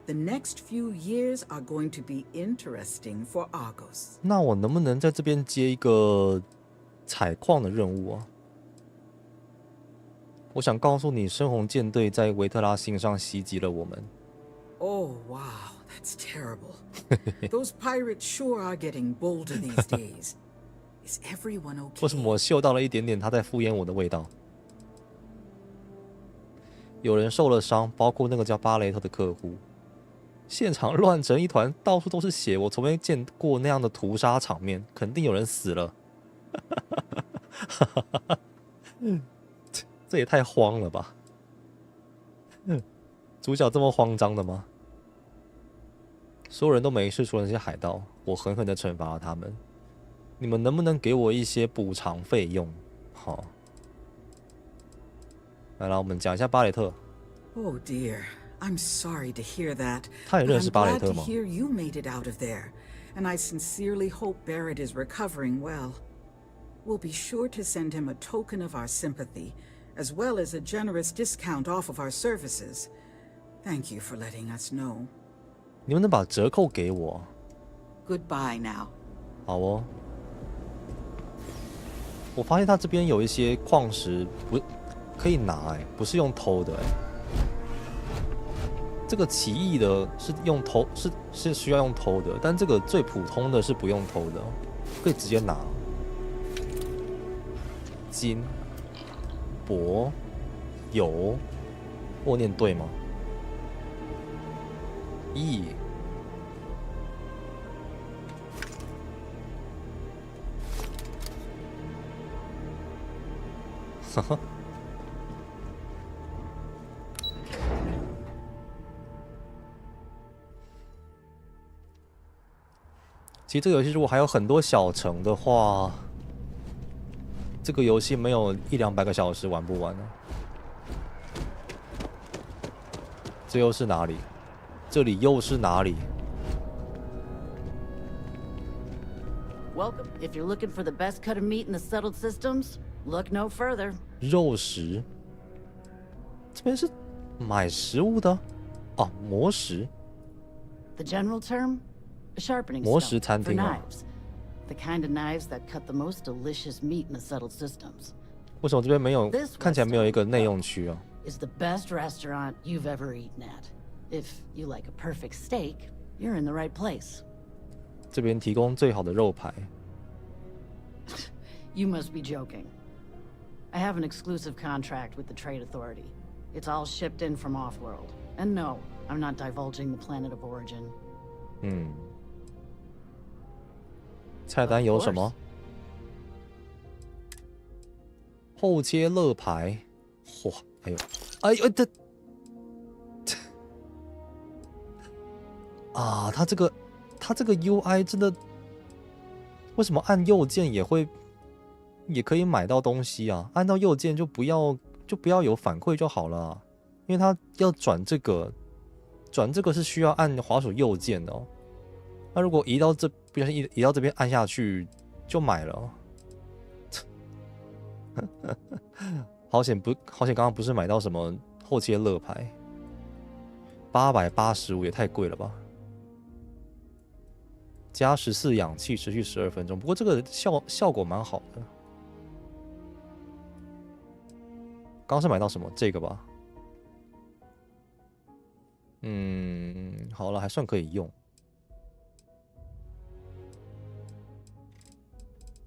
The next few years are going to be interesting for Argos. 那我能不能在这边接一个采矿的任务啊？我想告诉你，深红舰队在维特拉星上袭击了我们。Oh, wow. That's terrible. Those pirates sure are getting bolder these days. Is everyone okay? 为什么我嗅到了一点点他在敷衍我的味道？有人受了伤，包括那个叫巴雷特的客户。现场乱成一团，到处都是血，我从没见过那样的屠杀场面，肯定有人死了。这也太慌了吧！主角这么慌张的吗？所有人都没事，除了那些海盗，我狠狠地惩罚了他们。你们能不能给我一些补偿费用？好，来了，我们讲一下巴雷特。Oh dear, I'm sorry to hear that. 他也认识巴雷特 I'm glad 吗 to hear you made it out of there, and I sincerely hope Barrett is recovering well. We'll be sure to send him a token of our sympathy, as well as a generous discount off of our services. Thank you for letting us know. 你们能把折扣给我？ Goodbye now. 好哦。我发现他这边有一些矿石不可以拿，不是用偷的，这个奇异的是用偷，是需要用偷的，但这个最普通的是不用偷的，可以直接拿。金、铂、铀，我念对吗？义。哈哈。其实这个游戏如果还有很多小城的话，这个游戏没有100-200个小时玩不完呢。这又是哪里？这里又是哪里 ？Welcome. If you're looking for the best cut of meat in the settled systems, look no further. 肉食，这边是买食物的哦，磨石。The general term. A sharpening stone for knives. The kind of knives that cut the most delicious meat in the settled systems. 为什么这边没有？看起来没有一个内用区啊。Is the best restaurant you've ever eaten at. If you like a perfect steak, you're in the right place. 这边提供最好的肉排。You must be joking. I have an exclusive contract with the Trade Authority. It's all shipped in from off-world. And no, I'm not divulging the planet of origin. 菜单有什么？后切乐排，哇，哎呦，这啊，它这个 UI 真的，为什么按右键也可以买到东西啊？按到右键就不要有反馈就好了啊，因为它要转这个是需要按滑鼠右键的哦。那如果移到这，不小心移到这边按下去就买了。好险刚刚不是买到什么后切乐排，885也太贵了吧？加14氧气，持续12分钟。不过这个效果蛮好的。刚是买到什么？这个吧。好了，还算可以用。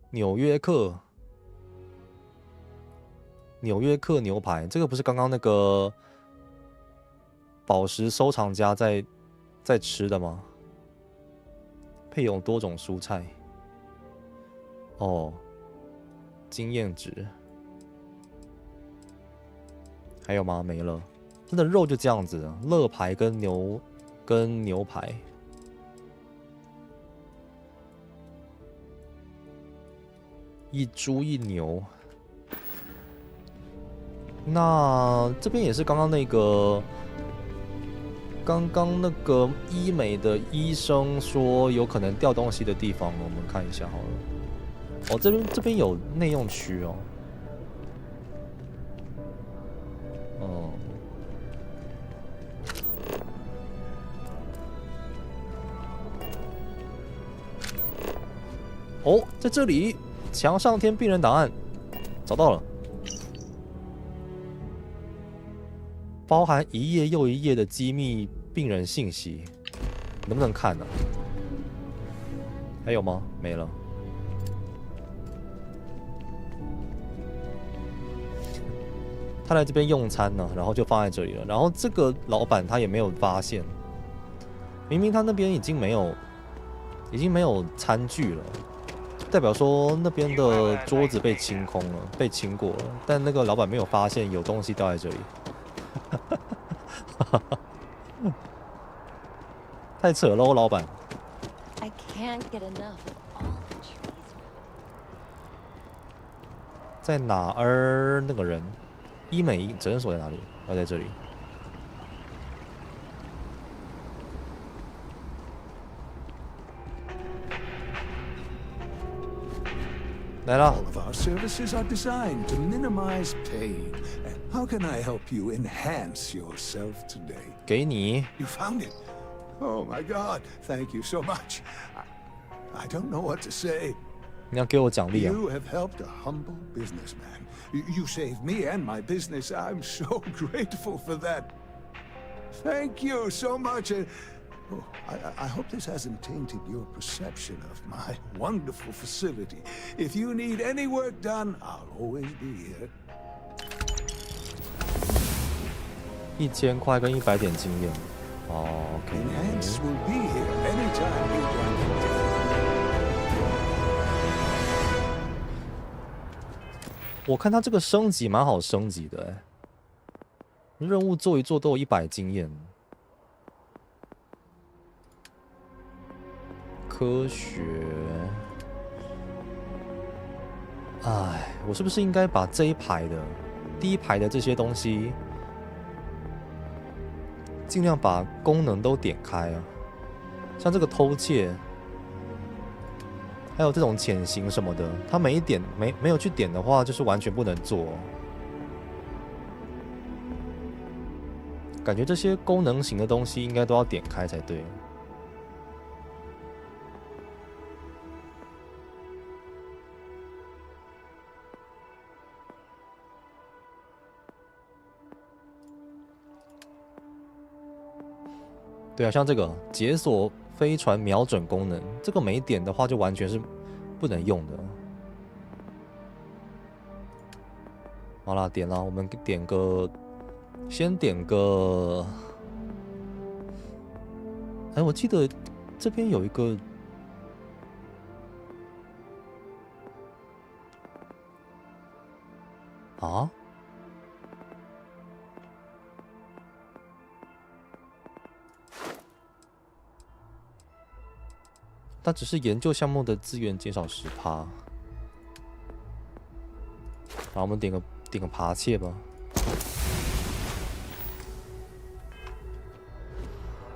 纽约客牛排，这个不是刚刚那个宝石收藏家在吃的吗？配有多种蔬菜。哦，经验值。还有吗？没了。它的肉就这样子，乐排跟牛排。一猪一牛，那这边也是刚刚那个医美的医生说有可能掉东西的地方，我们看一下好了。哦，这边有内用区哦。哦，在这里。墙上添病人档案，找到了，包含一页又一页的机密病人信息，能不能看呢？还有吗？没了。他来这边用餐呢，然后就放在这里了。然后这个老板他也没有发现，明明他那边已经没有餐具了。代表说那边的桌子被清空了，被清过了，但那个老板没有发现有东西掉在这里，太扯了，老板。I can't get enough of all the trees. 在哪儿？那个人，医美诊所在哪里？要在这里。All of our services are designed to minimize pain. And how can I help you enhance yourself today? 给你。You found it. Oh my God! Thank you so much. I don't know what to say. 你要给我奖励啊 You have helped a humble businessman. You saved me and my business. I'm so grateful for that. Thank you so much. Oh, I hope this hasn't tainted your perception of my wonderful facility. If you need any work done, I'll always be here. 1000块跟100点经验。哦 ，OK。Enhance will be here anytime you want it. 我看他这个升级蛮好升级的哎，任务做一做都有100经验。科学，哎，我是不是应该把这一排的第一排的这些东西，尽量把功能都点开啊？像这个偷窃，还有这种潜行什么的，它每一点没有去点的话，就是完全不能做。感觉这些功能型的东西应该都要点开才对。对啊，像这个解锁飞船瞄准功能，这个没点的话就完全是不能用的。好啦，点啦，我们点个，先点个。哎，我记得这边有一个，啊？它只是研究项目的资源减少10%。好，我们点个扒窃吧。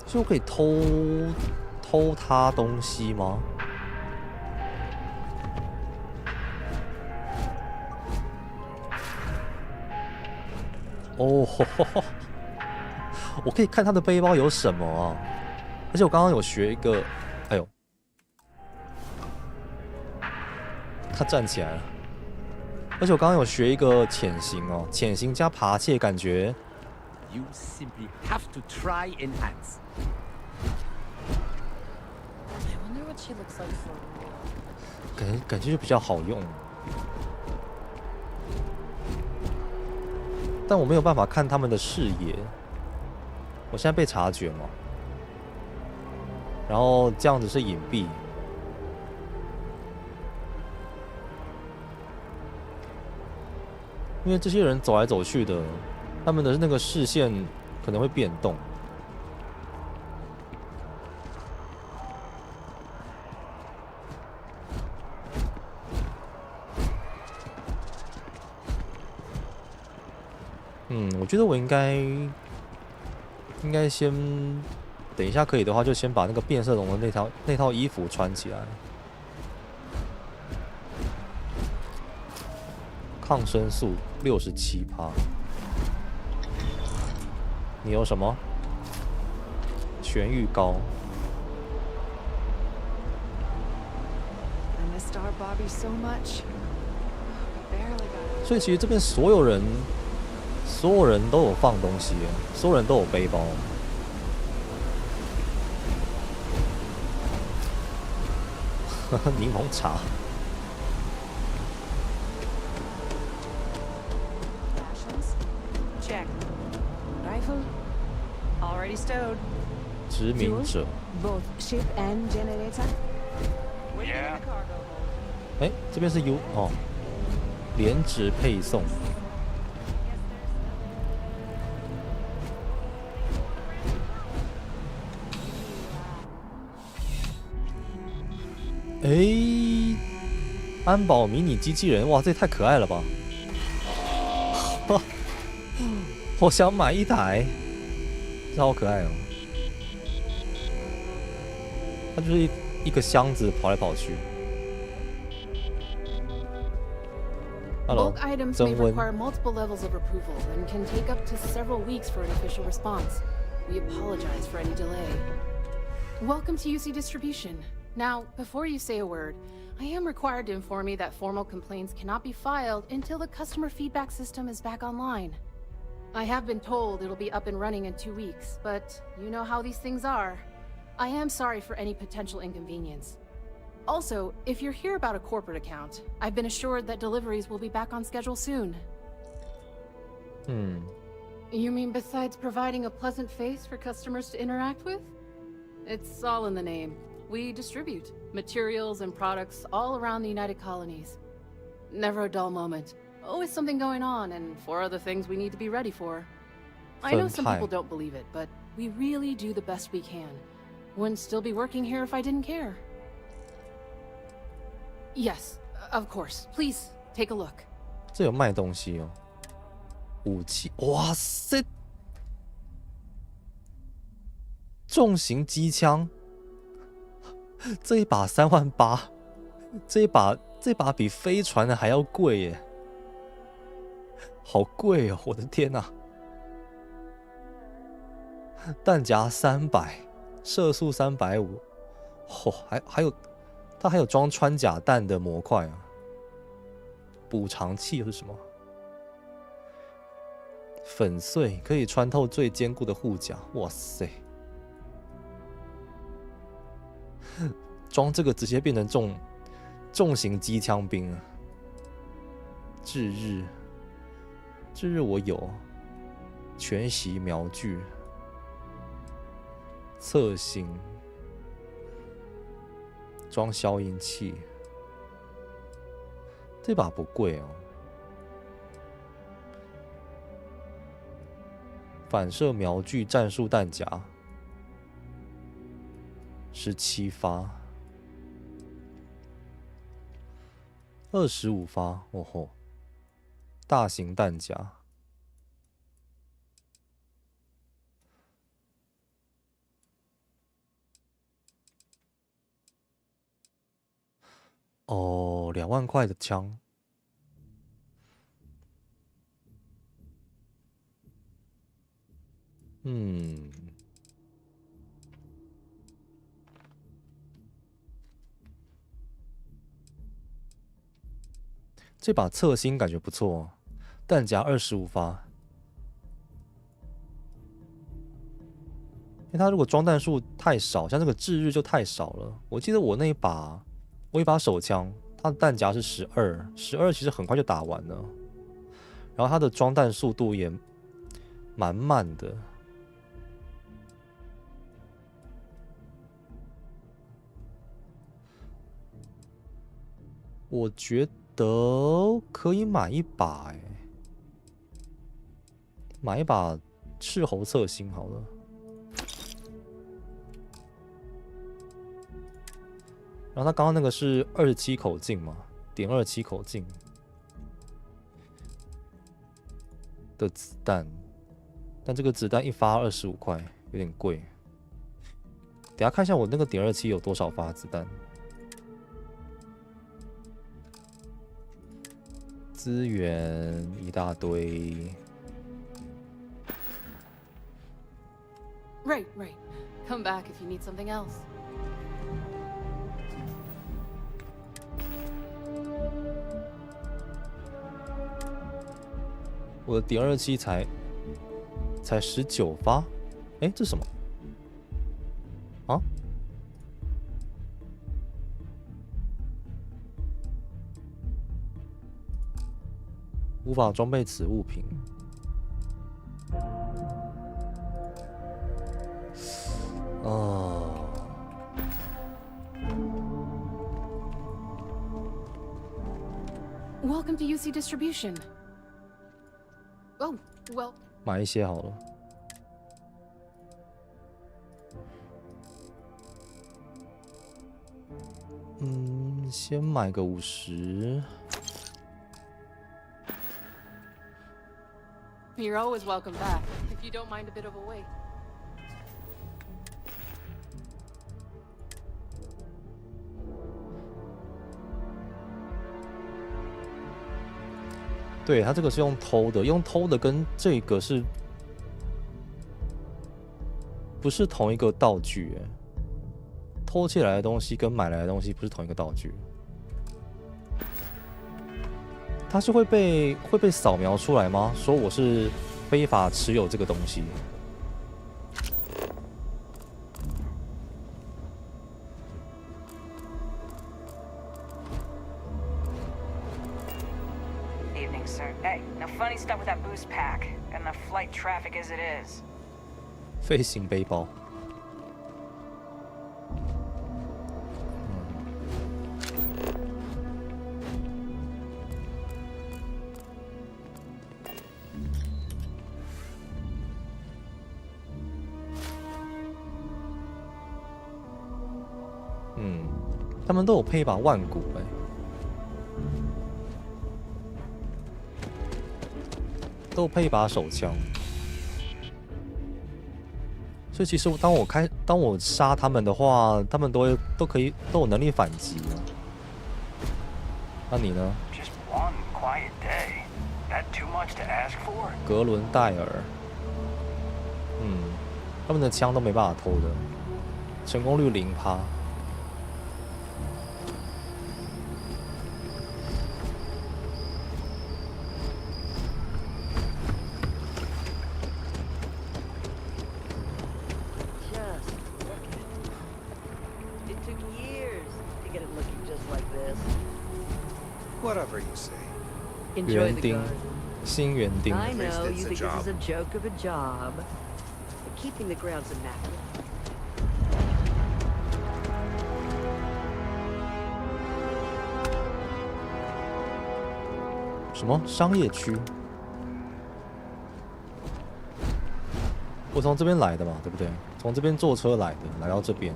所以我可以偷他东西吗？哦，我可以看他的背包有什么啊！而且我刚刚有学一个，哎呦。他站起来了，而且我刚刚有学一个潜行哦，潜行加扒窃，感觉。You simply have to try enhance. I wonder what she looks like for real. 感觉就比较好用，但我没有办法看他们的视野。我现在被察觉嘛，然后这样子是隐蔽。因为这些人走来走去的，他们的那个视线可能会变动。我觉得我应该先，等一下可以的话，就先把那个变色龙的那套衣服穿起来。抗生素67%。你有什么？痊愈膏。所以其实这边所有人都有放东西，所有人都有背包。柠檬茶。殖民者。哎，这边是 U 哦，连值配送。哎，安保迷你机器人，哇，这也太可爱了吧！我想买一台，这好可爱哦。它就是一个箱子跑来跑去。Hello， Bulk items may require multiple levels of approval and can take up to several weeks for an official response. We apologize for any delay. Welcome to UC Distribution. Now, before you say a word, I am required to inform you that formal complaints cannot be filed until the customer feedback system is back online. I have been told it'll be up and running in 2 weeks, but you know how these things are. I am sorry for any potential inconvenience. Also, if you're here about a corporate account, I've been assured that deliveries will be back on schedule soon. You mean besides providing a pleasant face for customers to interact with? It's all in the name. We distribute materials and products all around the United Colonies. Never a dull moment. Always something going on, and 4 other things we need to be ready for. I know some people don't believe it, but we really do the best we can. Wouldn't still be working here if I didn't care. Yes, of course. Please, take a look. 这有卖东西哦，武器，哇塞，重型机枪，这一把38000，这把比飞船的还要贵耶，好贵哦，我的天哪！弹夹300，射速350，哦，还有。它还有装穿甲弹的模块啊！补偿器是什么？粉碎可以穿透最坚固的护甲，哇塞！装这个直接变成重型机枪兵啊！至日我有全息瞄具，侧形。装消音器，这把不贵哦。反射瞄具战术弹夹，17发，25发，哦吼，大型弹夹。哦，2万块的枪，这把侧心感觉不错哦，弹夹25发。因为它如果装弹数太少，像这个至日就太少了。我记得我一把手枪，它的弹夹是12，其实很快就打完了。然后它的装弹速度也蛮慢的。我觉得可以买一把，买一把斥候侧心好了。然后他刚刚那个是27口径嘛，.27口径的子弹，但这个子弹一发25块，有点贵。等一下看一下我那个.27有多少发子弹。资源一大堆。Right. Come back if you need something else. 我的.27才19发，哎，这是什么？啊？无法装备此物品。哦。Welcome to UC Distribution. Oh, well. 买一些好了。先买个50。You're always welcome back, if you don't mind a bit of a wait. 对，它这个是用偷的，用偷的跟这个是不是同一个道具？哎，偷窃来的东西跟买来的东西不是同一个道具。它是会被扫描出来吗？说我是非法持有这个东西。Evening, sir. Hey, no funny stuff with that boost pack, and the flight traffic as it is. 飞行背包。他们都有配一把万骨都有配一把手枪，所以其实当我杀他们的话，他们都有能力反击啊。那你呢？格伦戴尔，他们的枪都没办法偷的，成功率0%。Whatever you say. Enjoy the garden. 新园丁。 I know you think this is a joke of a job, but keeping the grounds immaculate. 什么商业区？我从这边来的嘛，对不对？从这边坐车来的，来到这边。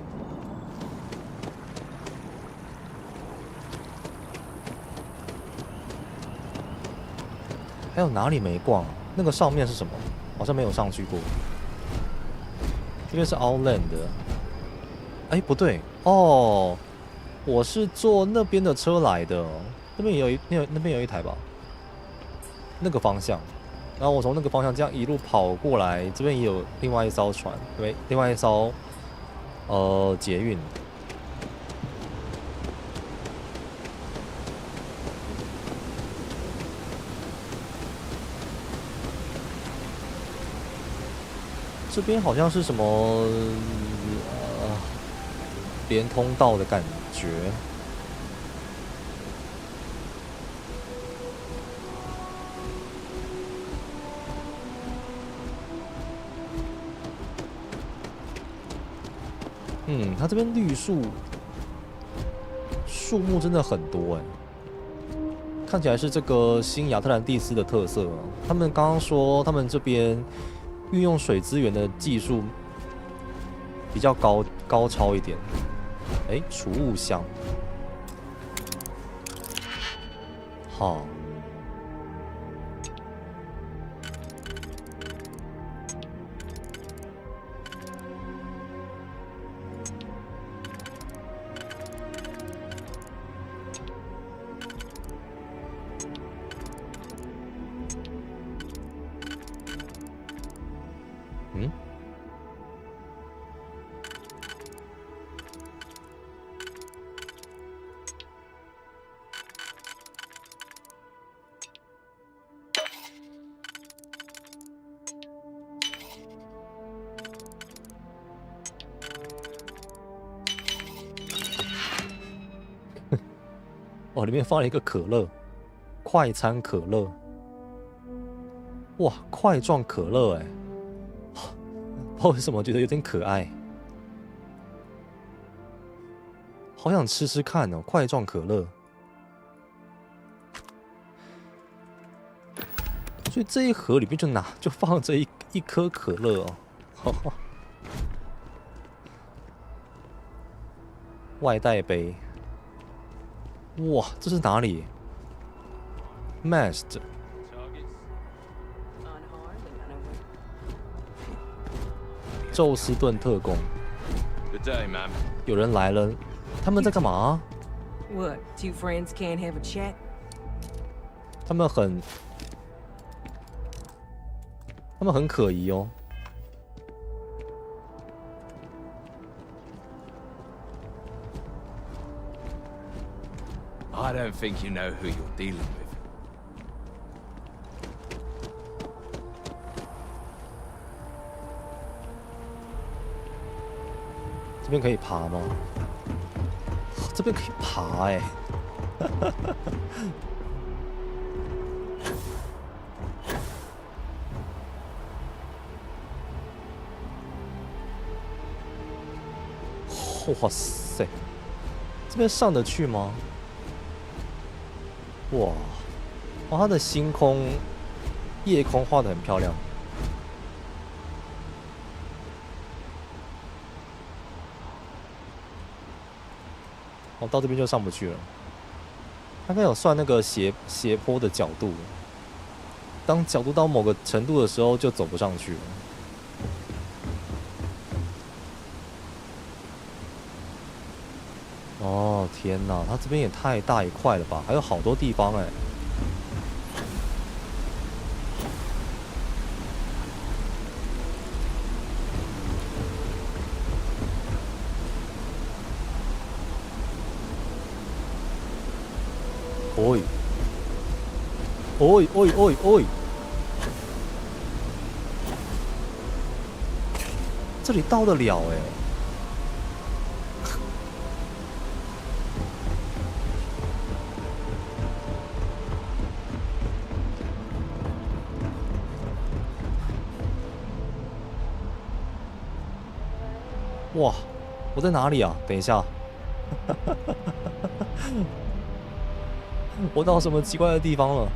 还有哪里没逛？那个上面是什么？好像没有上去过。这边是 Outland 的。哎，不对哦，我是坐那边的车来的。那边有一台吧？那个方向。然后我从那个方向这样一路跑过来，这边也有另外一艘船，对，另外一艘捷运。这边好像是什么连通道的感觉。它这边绿树树木真的很多看起来是这个新亚特兰蒂斯的特色。他们刚刚说他们这边运用水资源的技术比较高超一点。储物箱，好。哦，里面放了一个可乐，快餐可乐。哇，块状可乐不知道为什么觉得有点可爱，好想吃吃看哦，块状可乐。所以这一盒里面就放这一颗可乐哦。外带杯。哇，这是哪里 ？Mast。宙斯顿特工。有人来了，他们在干嘛？ What? Two friends can't have a chat? 他们很可疑哦。I don't think you know who you're dealing with. 这边可以爬吗？这边可以爬哎、哇塞，这边上得去吗？哇，哇，它的星空、夜空画得很漂亮。哦，到这边就上不去了。大概有算那个斜坡的角度，当角度到某个程度的时候，就走不上去了。哦天哪，它这边也太大一块了吧？还有好多地方哎。おいおいおいおいおい，这里到得了哎。哇，我在哪里啊？等一下，我到什么奇怪的地方了？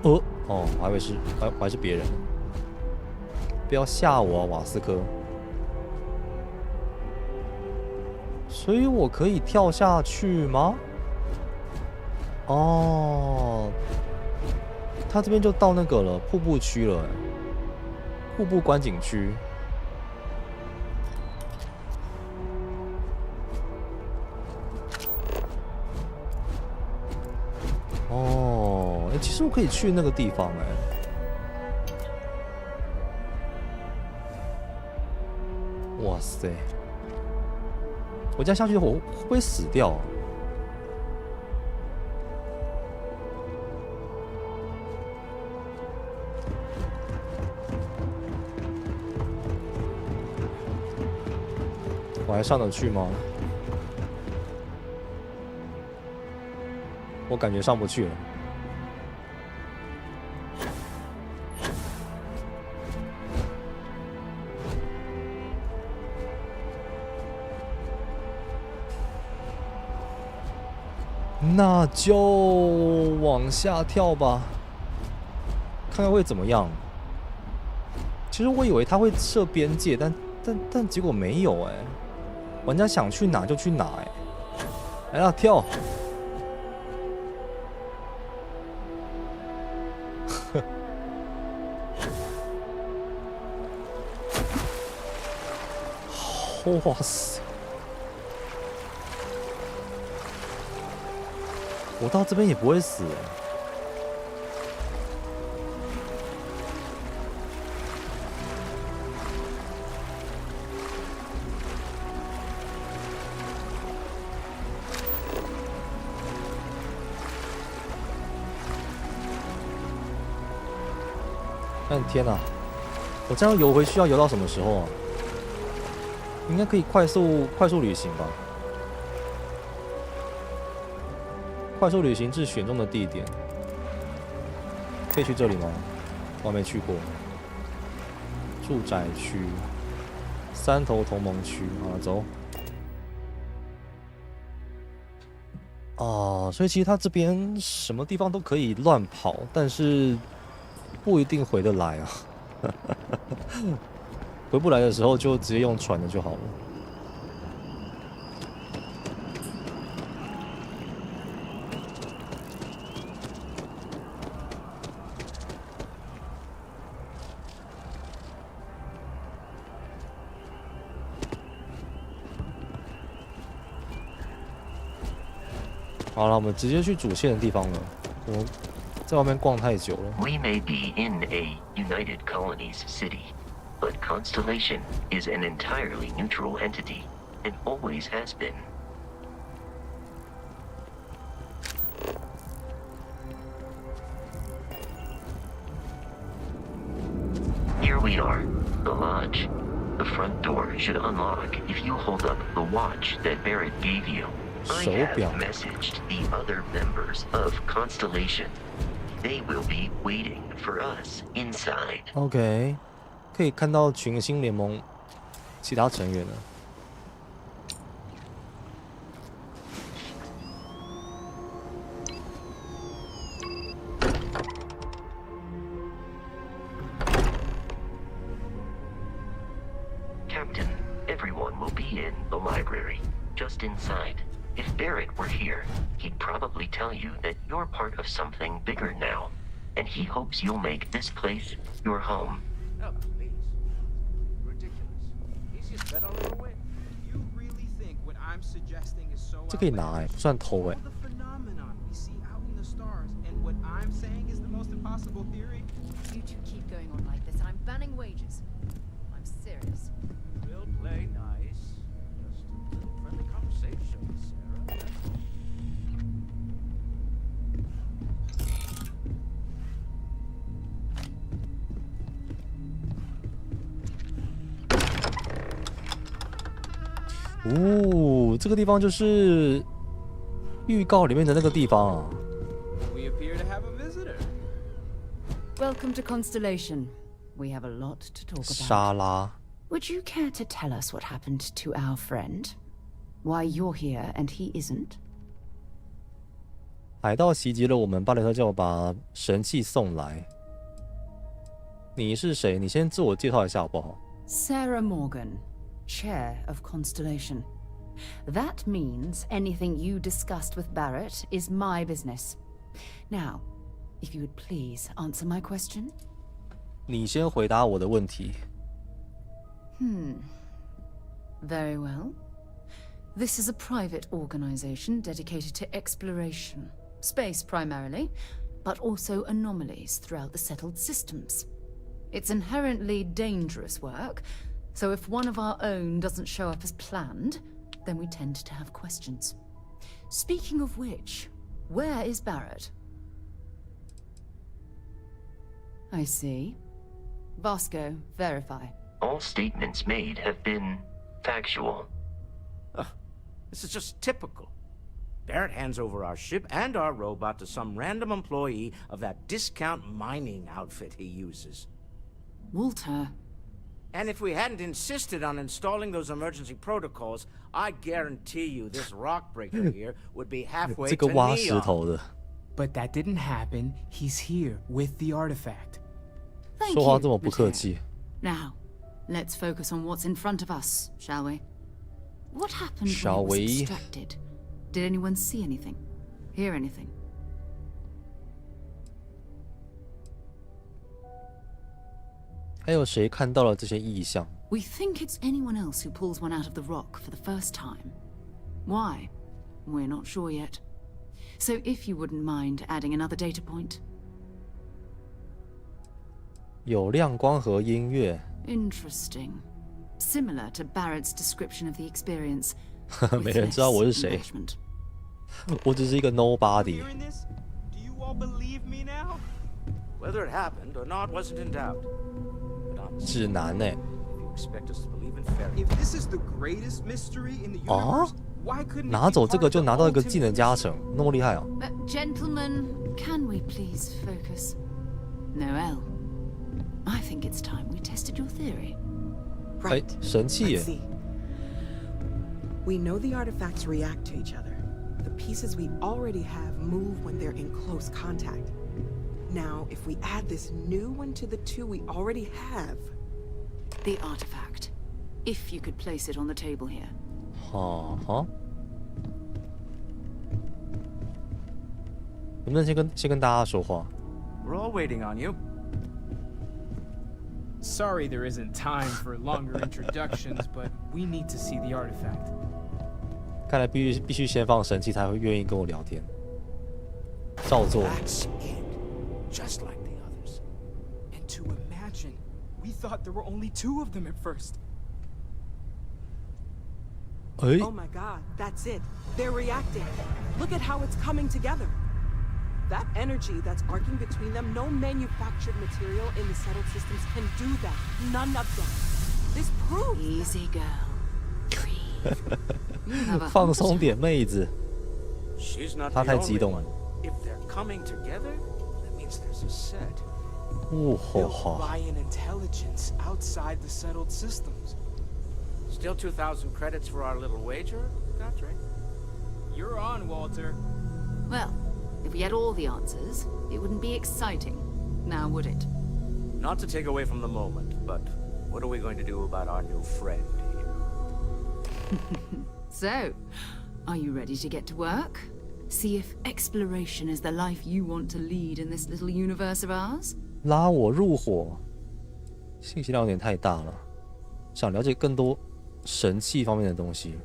哦，我还以为是，我还是别人，不要吓我啊，瓦斯科。所以我可以跳下去吗？哦，他这边就到那个了，瀑布区了，瀑布观景区。哦，其实我可以去那个地方哎。哇塞！我这样下去，我会不会死掉啊？我还上得去吗？我感觉上不去了。那就往下跳吧，看看会怎么样。其实我以为他会设边界，但结果没有哎。玩家想去哪就去哪哎。来了，跳！哇塞！我到这边也不会死。但天哪，我这样游回去要游到什么时候啊？应该可以快速旅行吧？快速旅行至选中的地点，可以去这里吗？我还没去过。住宅区，三头同盟区啊，走。啊，所以其实它这边什么地方都可以乱跑，但是不一定回得来啊。回不来的时候就直接用船的就好了。好了，我们直接去主线的地方了。我在外面逛太久了。We may be in a United Colonies city, But Constellation is an entirely neutral entity, and always has been. Here we are, the lodge. The front door should unlock if you hold up the watch that Barrett gave you. I have messaged the other members of Constellation. They will be waiting for us inside. OK， 可以看到群星联盟其他成员了。Captain, everyone will be in the library, just inside. If Barrett were here, he'd probably tell you that you're part of something bigger now, and he hopes you'll make this place your home. Oh, please. Ridiculous. Easiest bet I'll ever win. You really think what I'm suggesting is so 这可以拿哎，不算偷哎。 the phenomenon we see out in the stars, and what I'm saying is the most impossible theory? You two keep going on like this, and I'm banning wages. I'm serious. We'll play nice. Just a little friendly conversation, Sarah. 哦，这个地方就是预告里面的那个地方啊。 We appear to have a visitor. Welcome to Constellation. We have a lot to talk about. 沙拉。 Would you care to tell us what happened to our friend? Why you're here and he isn't? 海盗袭击了我们，巴雷特叫我把神器送来。你是谁？你先自我介绍一下好不好？ Sarah Morgan, Chair of Constellation. That means anything you discussed with Barrett is my business. Now, if you would please answer my question. 你先回答我的问题。 Very well. This is a private organization dedicated to exploration. Space primarily, but also anomalies throughout the settled systems. It's inherently dangerous work, so if one of our own doesn't show up as planned, then we tend to have questions. Speaking of which, where is Barrett? I see. Vasco, verify. All statements made have been factual. This is just typical. Barrett hands over our ship and our robot to some random employee of that discount mining outfit he uses. Walter. And if we hadn't insisted on installing those emergency protocols, I guarantee you this rock breaker here would be halfway 这个 to 挖石 Neon. 头的。 But that didn't happen. He's here with the artifact. Thank 说话 you, 这么不客气。 Now, let's focus on what's in front of us, shall we? What happened Shall when it was we? extracted? Did anyone see anything? Hear anything? 还有谁看到了这些异象？ We think it's anyone else who pulls one out of the rock for the first time. Why? We're not sure yet. So if you wouldn't mind adding another data point. 有亮光和音乐。 Interesting. Similar to Barrett's description of the experience. 没人知道我是谁。我只是一个 nobody。 Do you all believe me now? Whether it happened or not wasn't in doubt. But honestly, 指南呢？ if you expect us to believe in fairy If this is the greatest mystery in the 啊 universe, why couldn't it 拿 be 走这 part 个 of 就 the 拿到一个 ultimate 技能加成，那么厉害哦！ Gentlemen, can we please focus? Noel, I think it's time we tested your theory. 哎，神器耶！ Let's see. We know the artifacts react to each other. The pieces we already have move when they're in close contact. Now, if we add this new one to the two we already have... The artifact. If you could place it on the table here. 哈哈。能不能先跟大家说话？ We're all waiting on you. Sorry there isn't time for longer introductions, but we need to see the artifact. 看来必须先放神器才会愿意跟我聊天。照做。 That's it. Just like the others. And to imagine, We thought there were only 2 of them at first. Oh my god, that's it. They're reacting. Look at how it's coming together. That energy that's arcing between them, no manufactured material in the settled systems can do that. None of them. This proves. Easy girl. Breathe. 放松点，妹子。她太激动了。If they're coming together, that means there's a set. 哦吼 Built by an intelligence outside the settled systems. Still 2,000 credits for our little wager, Godric? You're on, Walter. Well, if we had all the answers, it wouldn't be exciting, now would it? Not to take away from the moment, but what are we going to do about our new friend here? So, are you ready to get to work? See if exploration is the life you want to lead in this little universe of ours? 拉我入伙，信息量有点太大了，想了解更多神器方面的东西。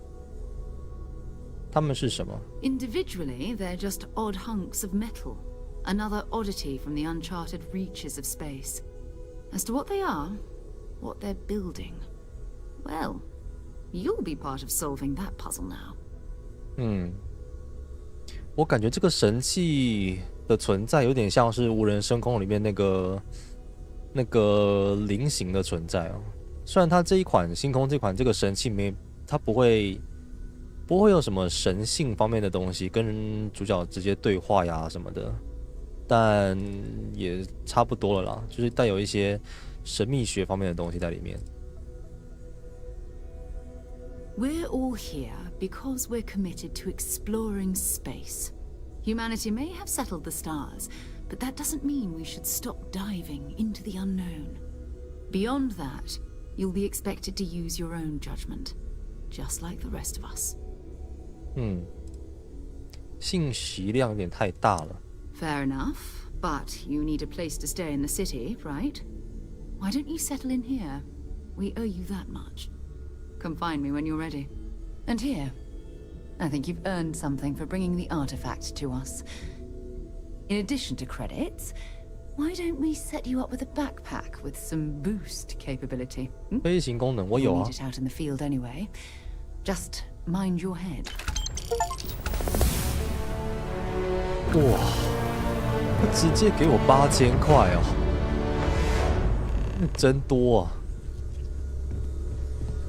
他们是什么？ Individually, they're just odd hunks of metal, another oddity from the uncharted reaches of space. As to what they are, what they're building, well, you'll be part of solving that puzzle now. 我感觉这个神器的存在有点像是无人升空里面那个菱形的存在哦。虽然它这一款星空这款这个神器它不会有什么神性方面的东西，跟主角直接对话呀什么的，但也差不多了啦，就是带有一些神秘学方面的东西在里面。We're all here because we're committed to exploring space. Humanity may have settled the stars, but that doesn't mean we should stop diving into the unknown. Beyond that, you'll be expected to use your own judgment, just like the rest of us. 信息量有点太大了。 Fair enough, but you need a place to stay in the city, right? Why don't you settle in here? We owe you that much. Come find me when you're ready. And here, I think you've earned something for bringing the artifact to us. In addition to credits, why don't we set you up with a backpack with some boost capability? 飞行功能我有啊。 We'll need it out in the field anyway. Just mind your head. 哇，他直接给我8000块哦，那真多啊！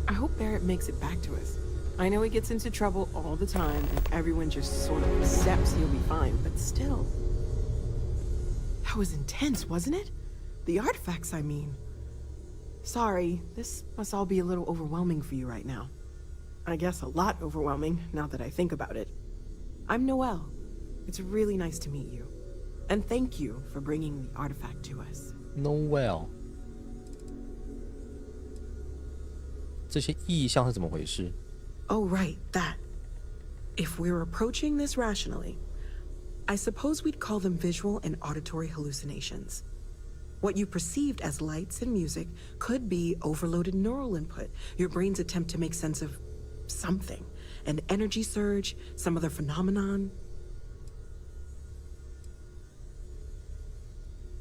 I hope Barrett makes it back to us. I know he gets into trouble all the time, and everyone just sort of accepts he'll be fine, but still. That was intense, wasn't it? The artifacts, I mean. Sorry, this must all be a little overwhelming for you right now. I guess a lot overwhelming, now that I think about it. I'm Noelle. It's really nice to meet you. And thank you for bringing the artifact to us. Noelle. 这些意象是怎么回事？ Oh, right, that. If we're approaching this rationally, I suppose we'd call them visual and auditory hallucinations. What you perceived as lights and music could be overloaded neural input, your brain's attempt to make sense of something. An energy surge, some other phenomenon.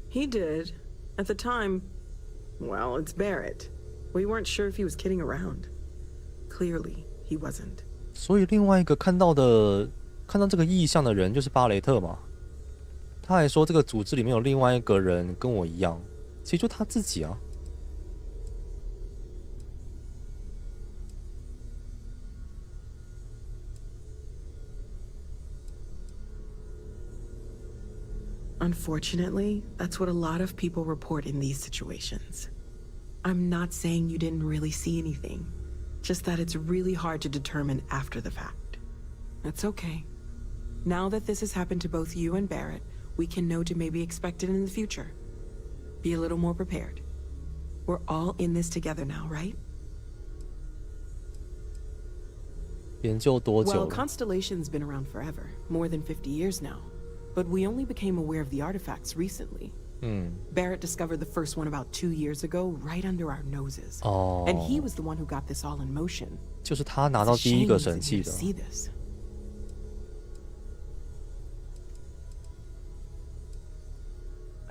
He did. At the time, well, it's Barrett. We weren't sure if he was kidding around. Clearly, he wasn't. 所以另外一个看到这个意象的人就是巴雷特嘛。他还说这个组织里面有另外一个人跟我一样，其实就他自己啊。Unfortunately, that's what a lot of people report in these situations. I'm not saying you didn't really see anything, just that it's really hard to determine after the fact. That's okay. Now that this has happened to both you and Barrett, we can know to maybe expect it in the future. Be a little more prepared. We're all in this together now, right? 研究多久 Well, 了？ Constellation's been around forever, more than 50 years now. But we only became aware of the artifacts recently. Barrett discovered the first one about 2 years ago, right under our noses. Oh. And he was the one who got this all in motion. 就是他拿到第一个神器的。 See this.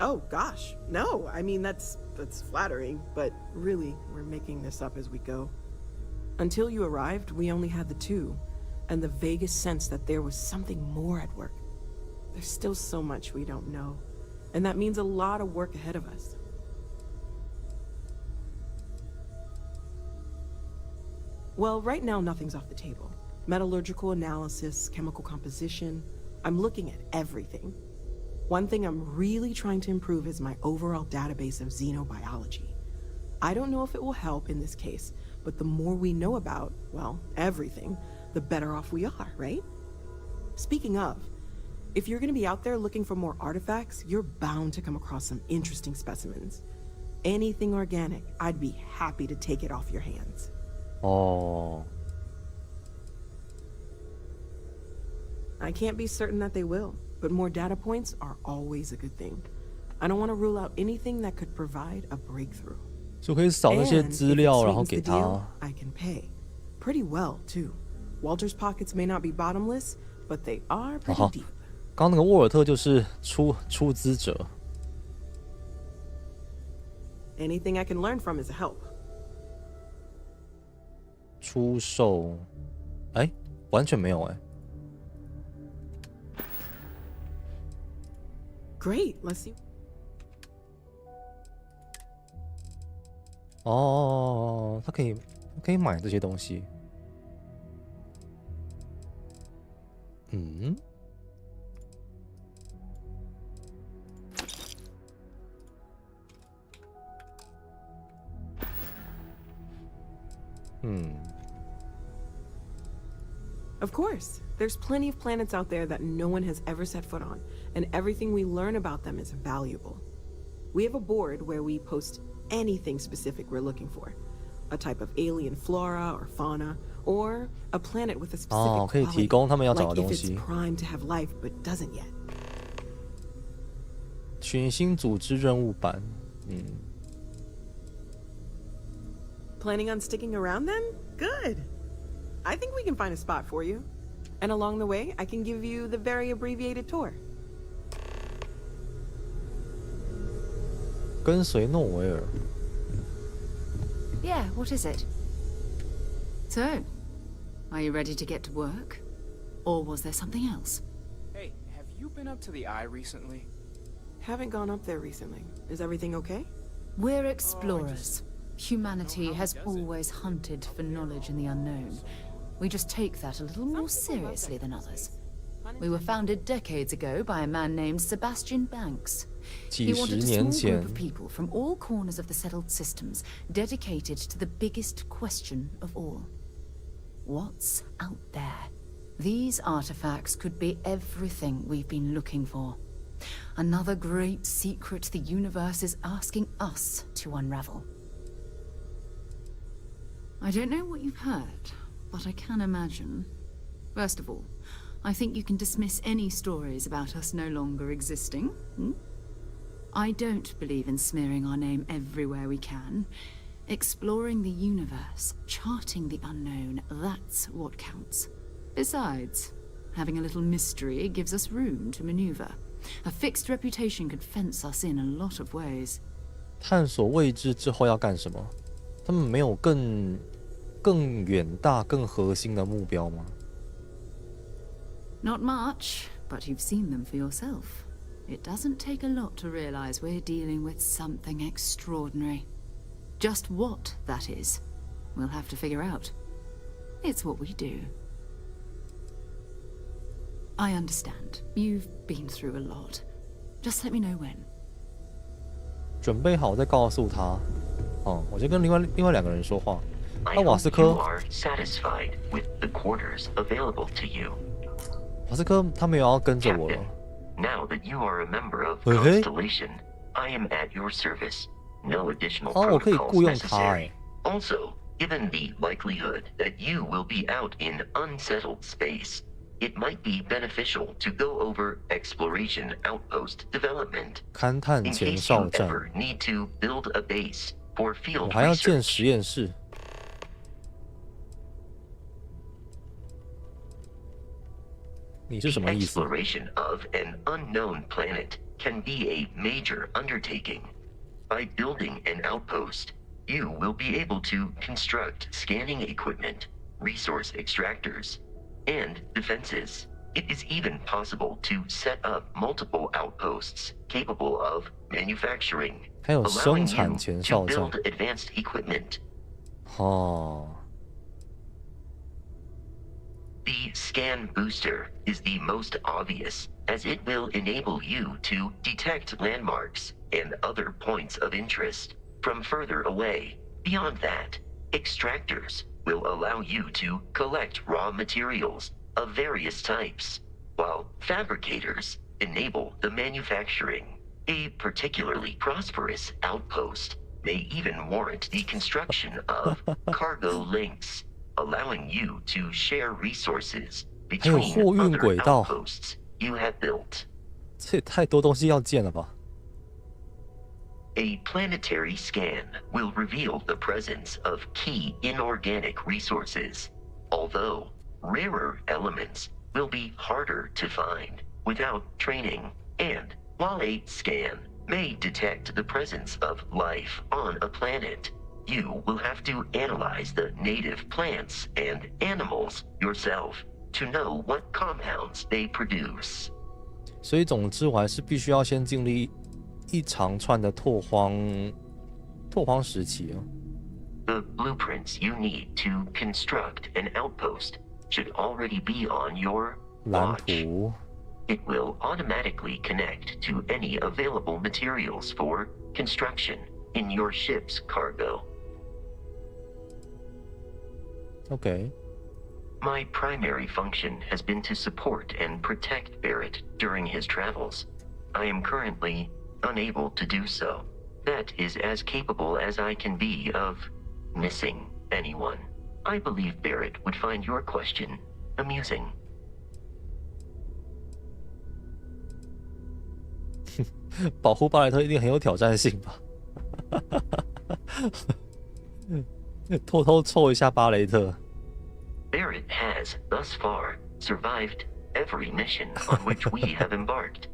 Oh gosh, no. I mean, that's flattering, but really, we're making this up as we go. Until you arrived, we only had the two, and the vaguest sense that there was something more at work. There's still so much we don't know, and that means a lot of work ahead of us. Well, right now, nothing's off the table. Metallurgical analysis, chemical composition. I'm looking at everything. One thing I'm really trying to improve is my overall database of xenobiology. I don't know if it will help in this case, but the more we know about, well, everything, the better off we are, right? Speaking of, if you're gonna be out there looking for more artifacts, you're bound to come across some interesting specimens. Anything organic, I'd be happy to take it off your hands. Oh. I can't be certain that they will, but more data points are always a good thing. I don't want to rule out anything that could provide a breakthrough. 就可以扫那些资料，然后给他。 I can pay pretty well too. Walter's pockets may not be bottomless, but they are pretty deep. 刚那个沃尔特就是出资者。Anything I can learn from is a help. 出售，哎，完全没有哎。 Great, let's see. 哦，他可以买这些东西。嗯。嗯。 Of course, there's plenty of planets out there that no one has ever set foot on, and everything we learn about them is valuable. We have a board where we post anything specific we're looking for. A type of alien flora or fauna, or a planet with a specific quality, 可以提供他们要找的东西。 like if it's primed to have life but doesn't yet. 群星组织任务版，Planning on sticking around then? Good. I think we can find a spot for you. And along the way, I can give you the very abbreviated tour. 跟随诺维尔。 Yeah, what is it? So, are you ready to get to work? Or was there something else? Hey, have you been up to the Eye recently? Haven't gone up there recently. Is everything okay? We're explorers. Humanity has always hunted for knowledge in the unknown. We just take that a little more seriously than others. We were founded decades ago by a man named Sebastian Banks. He wanted a small group of people from all corners of the settled systems, dedicated to the biggest question of all. What's out there? These artifacts could be everything we've been looking for. Another great secret the universe is asking us to unravel. I don't know what you've heard, but I can imagine. First of all, I think you can dismiss any stories about us no longer existing. I don't believe in smearing our name everywhere we can. Exploring the universe, charting the unknown, that's what counts. Besides, having a little mystery gives us room to maneuver. A fixed reputation could fence us in a lot of ways. 探索未知之后要干什么？他们没有更远大、更核心的目标吗？ Not much, but you've seen them for yourself. It doesn't take a lot to realize we're dealing with something extraordinary. Just what that is, we'll have to figure out. It's what we do. I understand. You've been through a lot. Just let me know when. 准备好再告诉他。我就跟另外两个人说话。 I hope you are satisfied with the quarters available to you. 瓦斯科他没有要跟着我了。 Now that you are a member of Constellation, I am at your service. No additional protocols necessary. Also, given the likelihood that you will be out in unsettled space, it might be beneficial to go over exploration outpost development. 勘探前哨站。 In case you ever need to build a base for field 我还要建 research. 实验室。 你是什么意思？ Exploration of an unknown planet can be a major undertaking. By building an outpost, you will be able to construct scanning equipment, resource extractors, and defenses. It is even possible to set up multiple outposts capable of manufacturing, 还有生 allowing 产 you 前 to 哨站。 build advanced equipment. 哦。 The scan booster is the most obvious, as it will enable you to detect landmarks and other points of interest from further away. Beyond that, extractors will allow you to collect raw materials of various types, while fabricators enable the manufacturing. A particularly prosperous outpost may even warrant the construction of cargo links, allowing you to share resources between other outposts you have built. 这也太多东西要建了吧 A planetary scan will reveal the presence of key inorganic resources, although rarer elements will be harder to find without training, and while a scan may detect the presence of life on a planet, you will have to analyze the native plants and animals yourself to know what compounds they produce. 所以总之我还是必须要先经历一长串的拓荒时期哦。 The blueprints you need to construct an outpost should already be on your 蓝 watch. 图 It will automatically connect to any available materials for construction in your ship's cargo. OK My primary function has been to support and protect Barrett during his travels. I am currently unable to do so. That is as capable as I can be of missing anyone. I believe Barrett would find your question amusing. 保护巴雷特一定很有挑战性吧？偷偷凑一下巴雷特。 Barrett has, thus far, survived every mission on which we have embarked.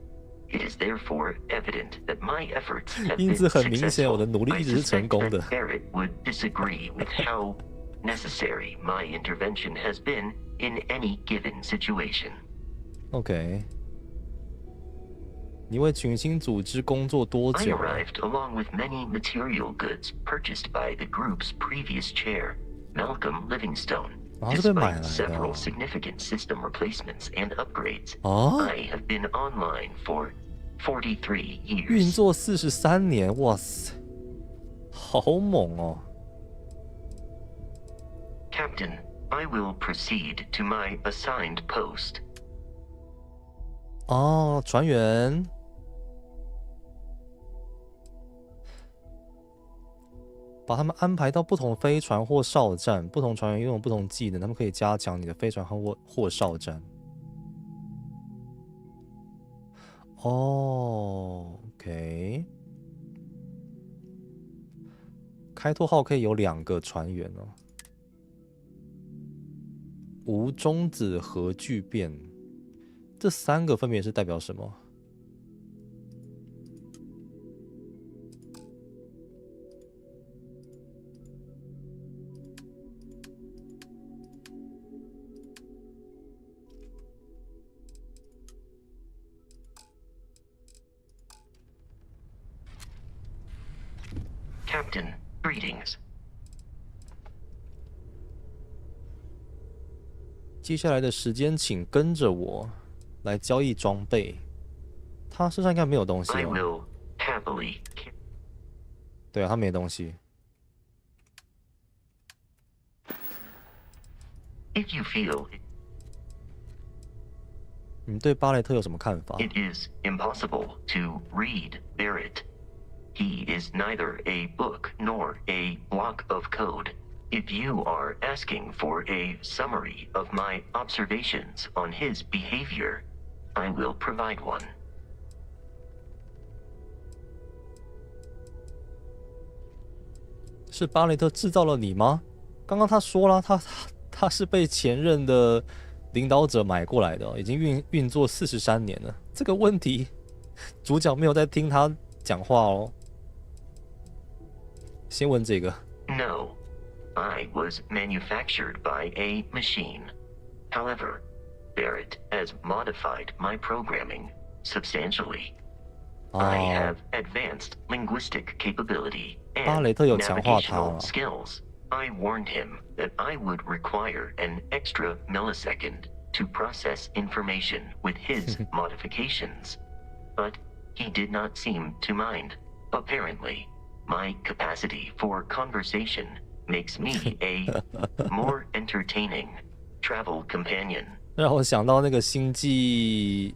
It is therefore evident that my efforts have been 因此很明显，我 successful. 的努力 I 一直是成 suspect 功的 that。Barrett would disagree with how necessary my intervention has been in any given situation. OK， 你为群星组织工作多 I 久？ arrived along with many material goods purchased by the group's previous chair, Malcolm Livingstone. 啊，这被买 Despite 来的 several 哦。 significant system replacements and upgrades, 哦 I have been online for 43 years. 运作43年，哇塞，好猛哦！ Captain, I will proceed to my assigned post. 哦，船员，把他们安排到不同飞船或哨站，不同船员拥有不同技能，他们可以加强你的飞船或哨站。哦 ，OK， 开拓号可以有2个船员哦。无中子核聚变，这3个分别是代表什么？ Captain, greetings. 接下来的时间，请跟着我来交易装备。他身上应该没有东西 I 哦。 will happily. 对啊，他没东西。 If you feel 你们对巴雷特有什么看法？ it is impossible to read Barrett. He is neither a book nor a block of code. If you are asking for a summary of my observations on his behavior, I will provide one. 是巴雷特制造了你吗？刚刚他说了，他是被前任的领导者买过来的哦，已经运作43年了。这个问题主角没有在听他讲话哦。先问这个。No, I was manufactured by a machine. However, Barrett has modified my programming substantially. I have advanced linguistic capability and navigational skills. I warned him that I would require an extra millisecond to process information with his modifications, but he did not seem to mind. Apparently, my capacity for conversation makes me a more entertaining travel companion. 让我想到那个星际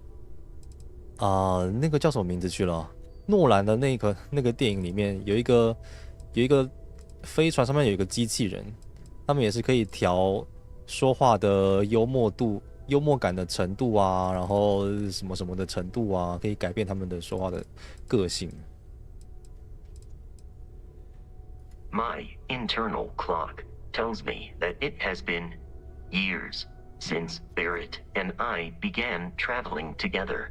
那个叫什么名字去了？诺兰的那个电影里面有一个飞船上面有一个机器人，他们也是可以调说话的幽默感的程度啊，然后什么什么的程度啊，可以改变他们的说话的个性。My internal clock tells me that it has been years since Barrett and I began traveling together.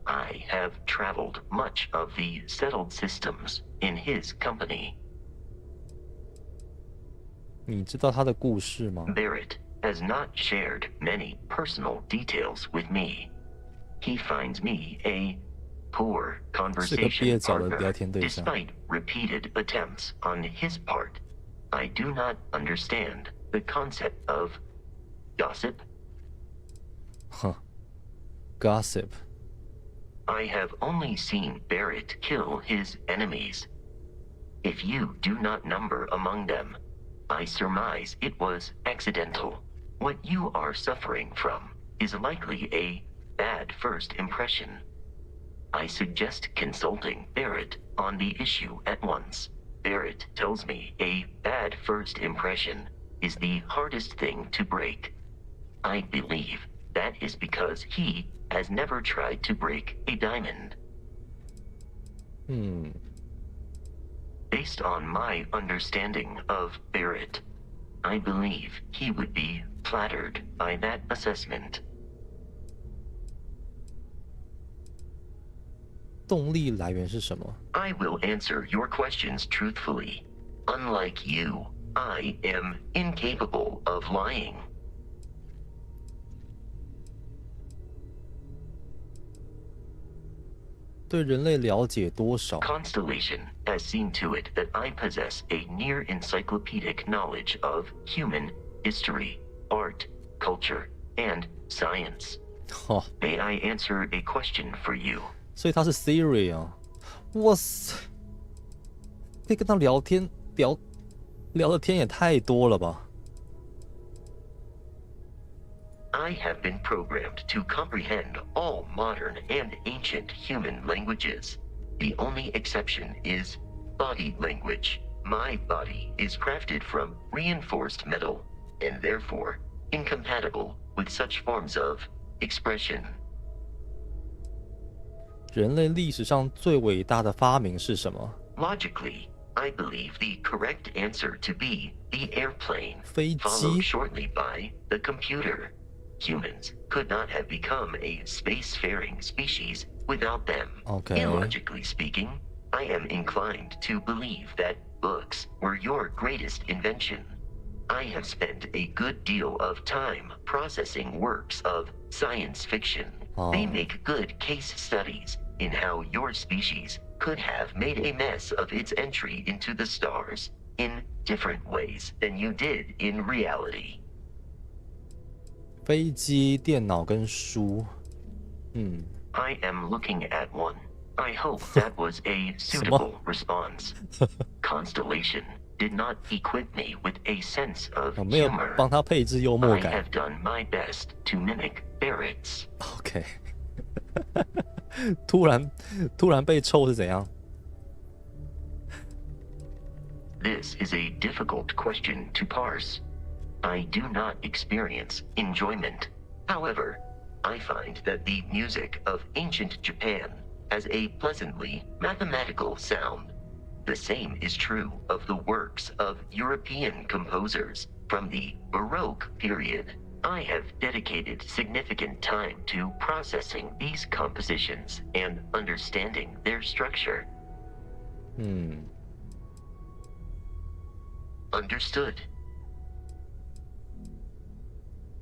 I have traveled much of the settled systems in his company. 你知道他的故事吗？ Barrett has not shared many personal details with me. He finds me a poor conversation partner, despite repeated attempts on his part. I do not understand the concept of gossip. Huh. Gossip. I have only seen Barrett kill his enemies. If you do not number among them, I surmise it was accidental. What you are suffering from is likely a bad first impression. I suggest consulting Barrett on the issue at once. Barrett tells me a bad first impression is the hardest thing to break. I believe that is because he has never tried to break a diamond. Based on my understanding of Barrett, I believe he would be flattered by that assessment. 动力来源是什么？ I will answer your questions truthfully. Unlike you, I am incapable of lying. 对人类了解多少？ Constellation has seen to it that I possess a near encyclopedic knowledge of human history, art, culture, and science. May I answer a question for you? 所以他是 Siri 啊！哇塞，可以跟他聊天聊的天也太多了吧！ I have been programmed to comprehend all modern and ancient human languages. The only exception is body language. My body is crafted from reinforced metal, and therefore incompatible with such forms of expression. 人类历史上最伟大的发明是什么？ Logically, I believe the correct answer to be the airplane, 飞机 followed shortly by the computer. Humans could not have become a spacefaring species without them. Okay. Illogically speaking, I am inclined to believe that books were your greatest invention. I have spent a good deal of time processing works of science fiction. They make good case studies in how your species could have made a mess of its entry into the stars in different ways than you did in reality. 飞机、电脑跟书。I am looking at one. I hope that was a suitable response. Constellation did not equip me with a sense of 没有 humor. 帮他配置幽默 I 感。 have done my best to mimic Barrett's. OK 突然被臭是怎样？ This is a difficult question to parse. I do not experience enjoyment. However, I find that the music of ancient Japan has a pleasantly mathematical sound. The same is true of the works of European composers from the Baroque period. I have dedicated significant time to processing these compositions and understanding their structure. Understood.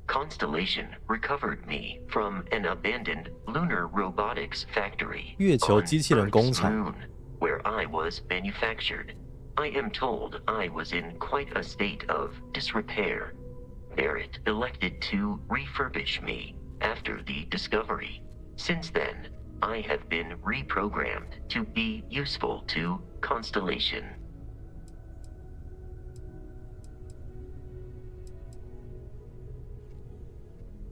Constellation recovered me from an abandoned lunar robotics factory 月球机器人工 on 厂 Earth's moon, where I was manufactured. I am told I was in quite a state of disrepair. Barrett elected to refurbish me after the discovery. Since then, I have been reprogrammed to be useful to Constellation.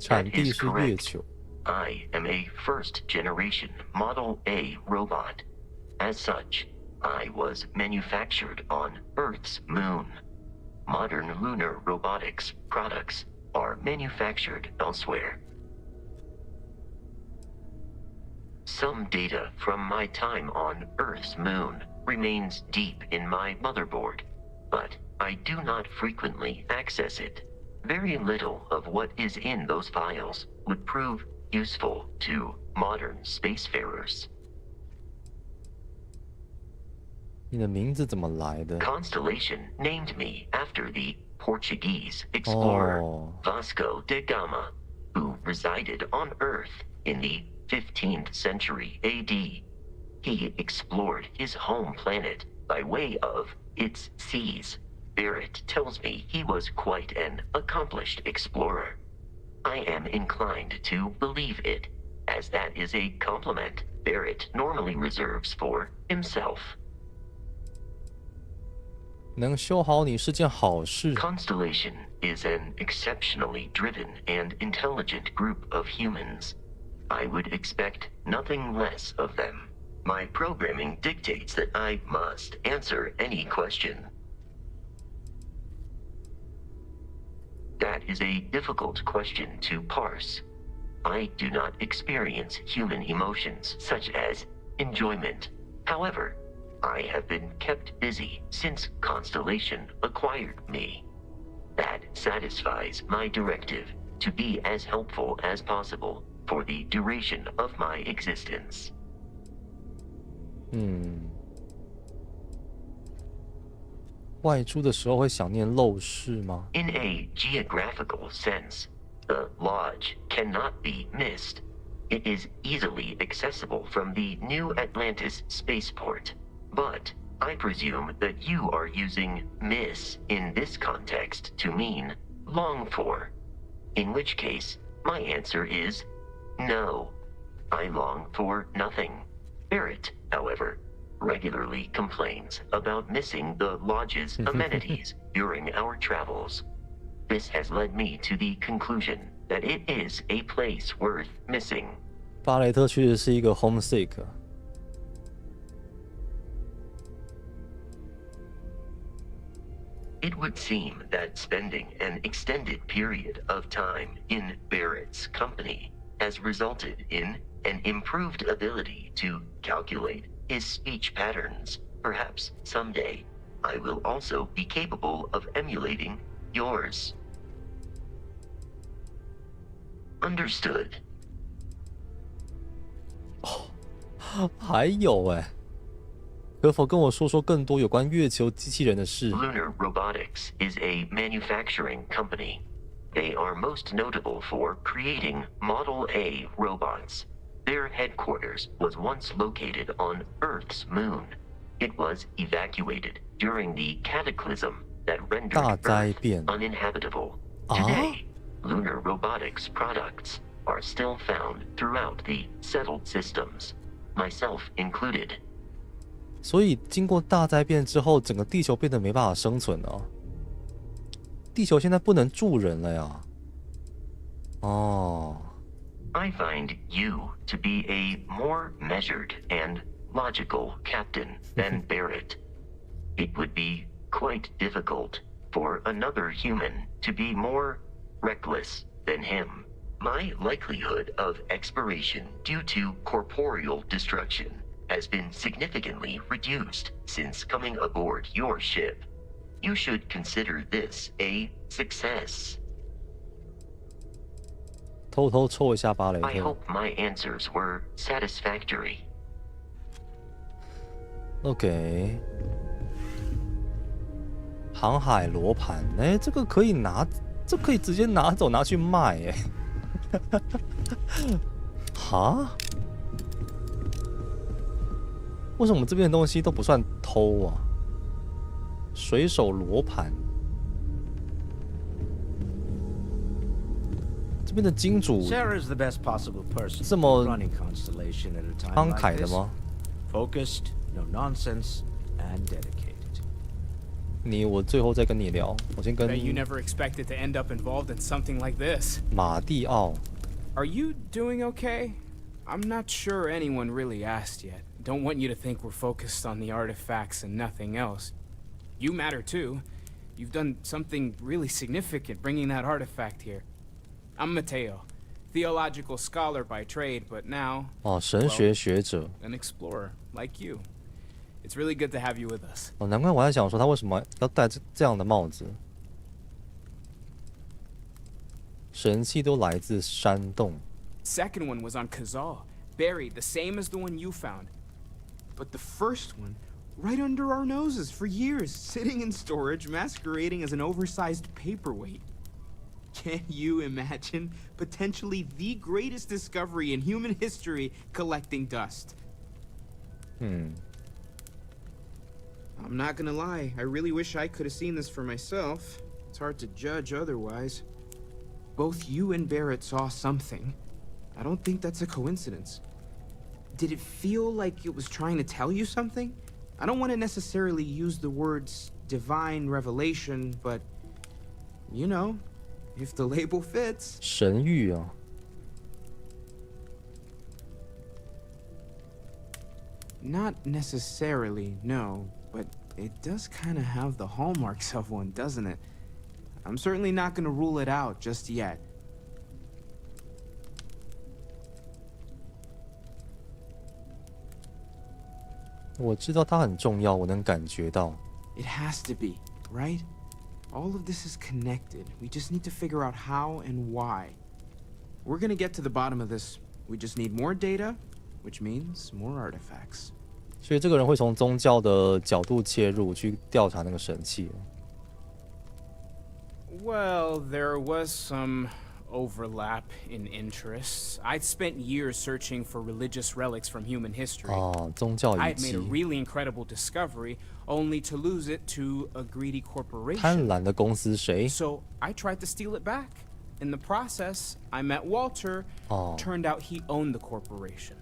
That is correct. I am a first-generation Model A robot. As such, I was manufactured on Earth's moon. Modern lunar robotics products are manufactured elsewhere. Some data from my time on Earth's moon remains deep in my motherboard, but I do not frequently access it. Very little of what is in those files would prove useful to modern spacefarers. 你的名字怎么来的？ Constellation named me after the Portuguese explorer Vasco da Gama, who resided on Earth in the 15th century AD. He explored his home planet by way of its seas. Barrett tells me he was quite an accomplished explorer. I am inclined to believe it, as that is a compliment Barrett normally reserves for himself. 能修好你是件好事。 Constellation is an exceptionally driven and intelligent group of humans. I would expect nothing less of them. My programming dictates that I must answer any question. That is a difficult question to parse. I do not experience human emotions such as enjoyment. However, I have been kept busy since Constellation acquired me. That satisfies my directive to be as helpful as possible for the duration of my existence. 外出的时候会想念陋室吗？ In a geographical sense, the lodge cannot be missed. It is easily accessible from the New Atlantis spaceport. But I presume that you are using miss in this context to mean long for. In which case, my answer is no. I long for nothing. Barrett, however, regularly complains about missing the lodge's amenities during our travels. This has led me to the conclusion that it is a place worth missing. 巴雷特确实是一个 homesick。 It would seem that spending an extended period of time in Barrett's company has resulted in an improved ability to calculate his speech patterns. Perhaps someday I will also be capable of emulating yours. Understood. 还有可否跟我说说更多有关月球机器人的事？ Lunar Robotics is a manufacturing company. They are most notable for creating Model A robots. Their headquarters was once located on Earth's moon. It was evacuated during the cataclysm that rendered Earth uninhabitable. Today, Lunar Robotics products are still found throughout the settled systems, myself included. 所以经过大灾变之后，整个地球变得没办法生存了。地球现在不能住人了呀。I find you to be a more measured and logical captain than Barrett. It would be quite difficult for another human to be more reckless than him. My likelihood of expiration due to corporeal destruction has been significantly reduced since coming aboard your ship. You should consider this a success. 偷偷抽一下巴雷 I 特。 hope my answers were satisfactory. OK， 航海罗盘，哎，这个可以拿，这可以直接拿走拿去卖，哎，哈？为什么这边的东西都不算偷啊？水手罗盘，这边的金主 Sarah's the best possible person 这么 running Constellation at a time 慷 like 慨的 this. 吗？ Focused, no nonsense, and dedicated. 我最后再跟你聊，我先跟 Bet you never expected to end up involved in something like this. 马蒂奥。 Are you doing okay? I'm not sure anyone really asked yet. Don't want you to think we're focused on the artifacts and nothing else. You matter too. You've done something really significant bringing that artifact here. I'm Mateo, theological scholar by trade, but now 神学学者 an explorer like you. It's really good to have you with us. 难怪我在想说他为什么要戴这样的帽子。神器都来自山洞。 Second one was on Kazal, buried the same as the one you found. But the first one, right under our noses for years, sitting in storage, masquerading as an oversized paperweight. Can you imagine potentially the greatest discovery in human history collecting dust? I'm not gonna lie, I really wish I could have seen this for myself. It's hard to judge otherwise. Both you and Barrett saw something. I don't think that's a coincidence. Did it feel like it was trying to tell you something? I don't want to necessarily use the words divine revelation, but you know, if the label fits. 神谕啊。 Not necessarily, no, but it does kind of have the hallmarks of one, doesn't it? I'm certainly not going to rule it out just yet. 我知道它很重要，我能感觉到。 It has to be, right? All of this is connected. We just need to figure out how and why. We're gonna get to the bottom of this. We just need more data, which means more artifacts. 所以这个人会从宗教的角度切入去调查那个神器。 Well, there was some overlap in interests. I'd spent years searching for religious relics from human history. 宗教遗 I'd 迹。 made a really incredible discovery, only to lose it to a greedy corporation. 贪婪的公司谁？ So I tried to steal it back. In the process, I met Walter. Turned out he owned the corporation.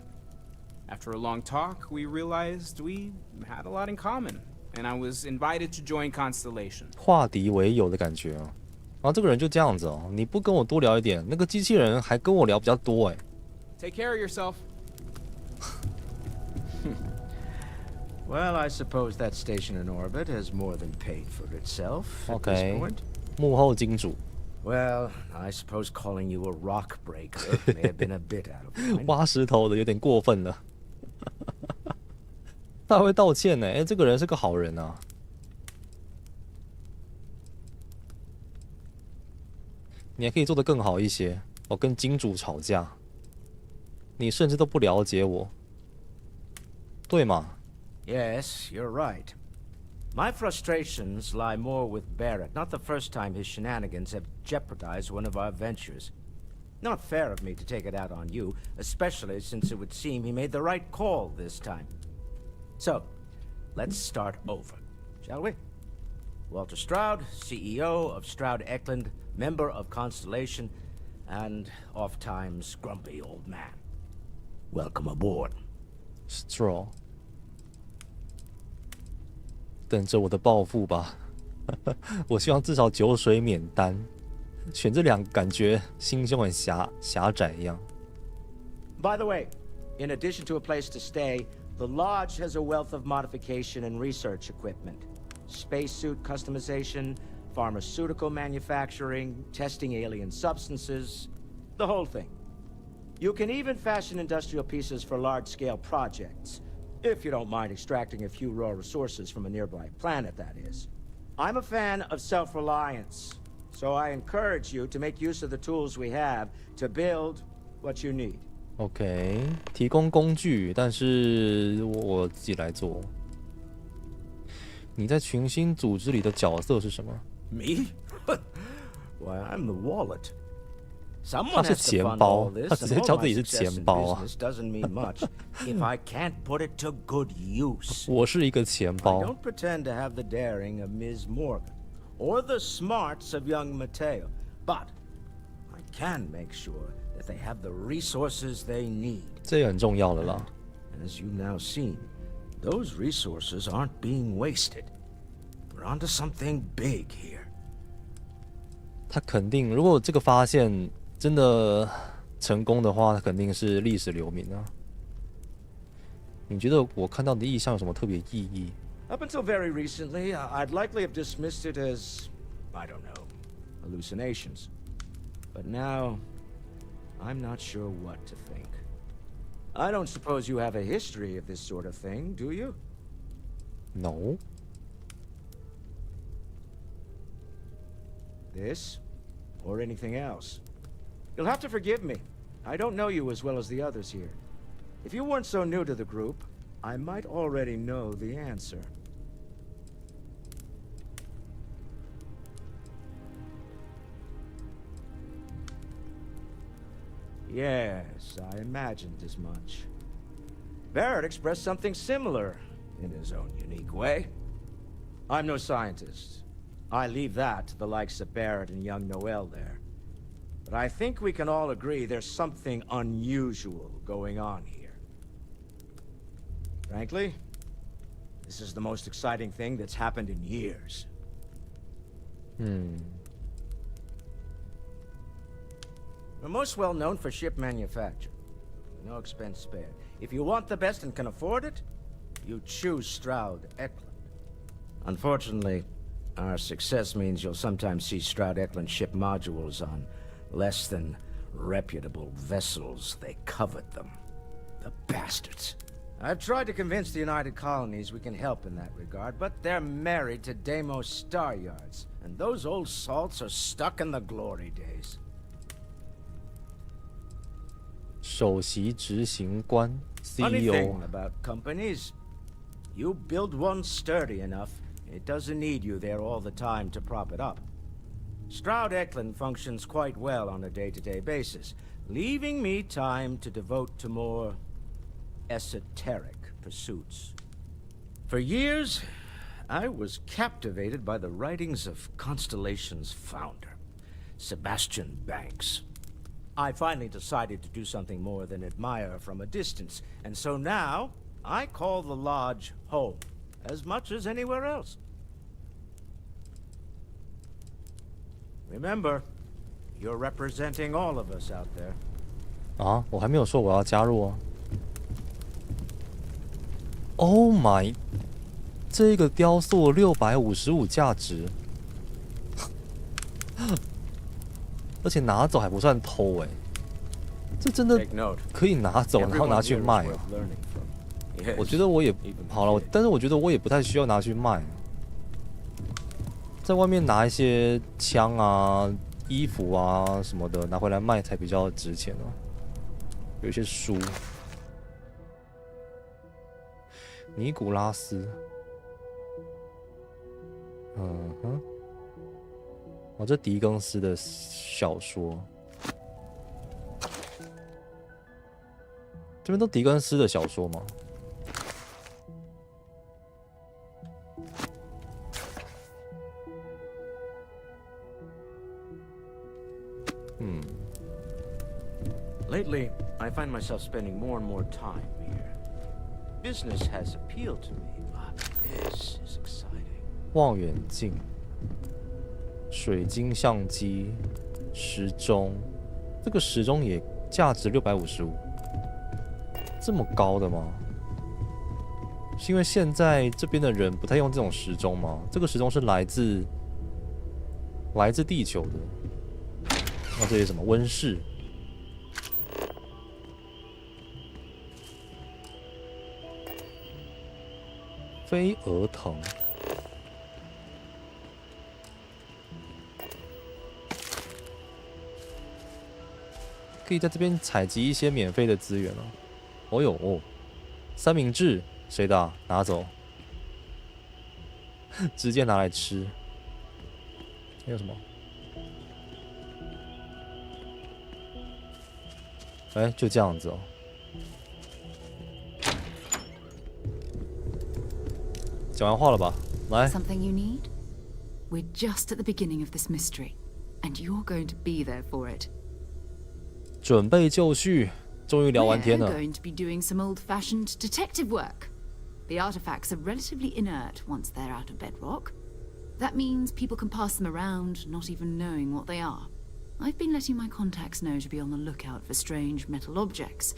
After a long talk, we realized we had a lot in common, and I was invited to join Constellation. 化敌为友的感觉啊。 然后这个人就这样子哦，你不跟我多聊一点，那个机器人还跟我聊比较多哎。 Take care of yourself. Well, I suppose that station in orbit has more than paid for itself at this OK， point. 幕后金主。 Well, I suppose calling you a rock breaker may have been a bit out of line. 挖石头的有点过分了。他还会道歉呢，哎，这个人是个好人啊。 你还可以做得更好一些。我跟金主吵架，你甚至都不了解我，对吗？ Yes, you're right. My frustrations lie more with Barrett, not the first time his shenanigans have jeopardized one of our ventures. Not fair of me to take it out on you, especially since it would seem he made the right call this time. So, let's start over, shall we? Walter Stroud, CEO of Stroud Eklund, member of Constellation, and oft-times grumpy old man. Welcome aboard. Straw. 等着我的报复吧。我希望至少酒水免单。选这两个感觉心胸很狭窄一样。 By the way, in addition to a place to stay, the lodge has a wealth of modification and research equipment. Spacesuit customization, pharmaceutical manufacturing, testing alien substances, the whole thing. You can even fashion industrial pieces for large-scale projects, if you don't mind extracting a few raw resources from a nearby planet, that is. I'm a fan of self-reliance, So I encourage you to make use of the tools we have to build what you need. OK， 提供工具，但是我自己来做。你在群星组织里的角色是什么 Me? Why, I'm the wallet. 他是钱包，他直接叫自己是钱包啊。If I can't put it to good use. 我是一个钱包。I don't pretend to have the daring of Ms. Morgan or the smarts of young Mateo, but I can make sure that they have the resources they need. 这也很重要了啦。As you've now seen, those resources aren't being wasted. We're onto something big here. 他肯定，如果这个发现真的成功的话，他肯定是历史留名啊。你觉得我看到的意象有什么特别意义？ Up until very recently, I'd likely have dismissed it as, I don't know, hallucinations. But now, I'm not sure what to think. I don't suppose you have a history of this sort of thing, do you? No. This, or anything else? You'll have to forgive me. I don't know you as well as the others here. If you weren't so new to the group, I might already know the answer. Yes, I imagined as much. Barrett expressed something similar, in his own unique way. I'm no scientist. I leave that to the likes of Barrett and young Noel there. But I think we can all agree there's something unusual going on here. Frankly, this is the most exciting thing that's happened in years. We're most well known for ship manufacture. No expense spared. If you want the best and can afford it, you choose Stroud-Eklund. Unfortunately, our success means you'll sometimes see Stroud-Eklund ship modules on less than reputable vessels. They covet them. The bastards. I've tried to convince the United Colonies we can help in that regard, but they're married to Deimos Star Yards, and those old salts are stuck in the glory days. 首席执行官 Funny CEO thing about companies, you build one sturdy enough, it doesn't need you there all the time to prop it up. Stroud-Eklund functions quite well on a day-to-day basis, leaving me time to devote to more esoteric pursuits. For years, I was captivated by the writings of Constellation's founder, Sebastian Banks. I finally decided to do something more than admire from a distance, and so now I call the lodge home, as much as anywhere else. Remember, you're representing all of us out there. 啊，我还没有说我要加入啊。Oh my， 这个雕塑655价值，而且拿走还不算偷哎，这真的可以拿走，然后拿去卖啊。我觉得我也好了，但是我觉得我也不太需要拿去卖。在外面拿一些枪啊、衣服啊什么的拿回来卖才比较值钱哦。有一些书，尼古拉斯，哦，这狄更斯的小说，这边都狄更斯的小说吗？Lately, I find myself spending more and more time here. Business has appealed to me, but this is exciting. 望远镜、水晶相机、时钟，这个时钟也价值655，这么高的吗？是因为现在这边的人不太用这种时钟吗？这个时钟是来自地球的。那这些什么温室？飞蛾藤，可以在这边采集一些免费的资源了。哦呦哦，三明治谁的啊？拿走，直接拿来吃。还有什么？哎，就这样子哦。讲完话了吧？来。Something you need? We're just at the beginning of this mystery, and you're going to be there for it. 准备就绪，终于聊完天了。We're going to be doing some old-fashioned detective work. The artifacts are relatively inert once they're out of bedrock. That means people can pass them around, not even knowing what they are. I've been letting my contacts know to be on the lookout for strange metal objects.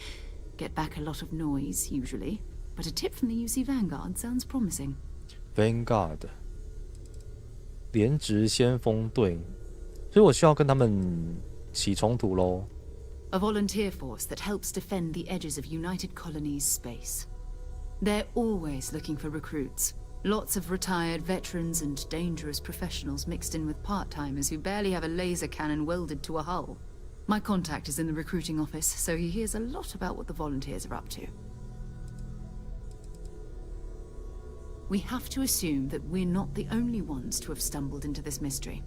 Get back a lot of noise, usually, but a tip from the UC Vanguard sounds promising. Vanguard 联职先锋队，所以我需要跟他们起冲突咯。A volunteer force that helps defend the edges of United Colonies space. They're always looking for recruits. Lots of retired veterans and dangerous professionals mixed in with part-timers who barely have a laser cannon welded to a hull. My contact is in the recruiting office, so he hears a lot about what the volunteers are up to. We have to assume that we're not the only ones to have stumbled into this mystery.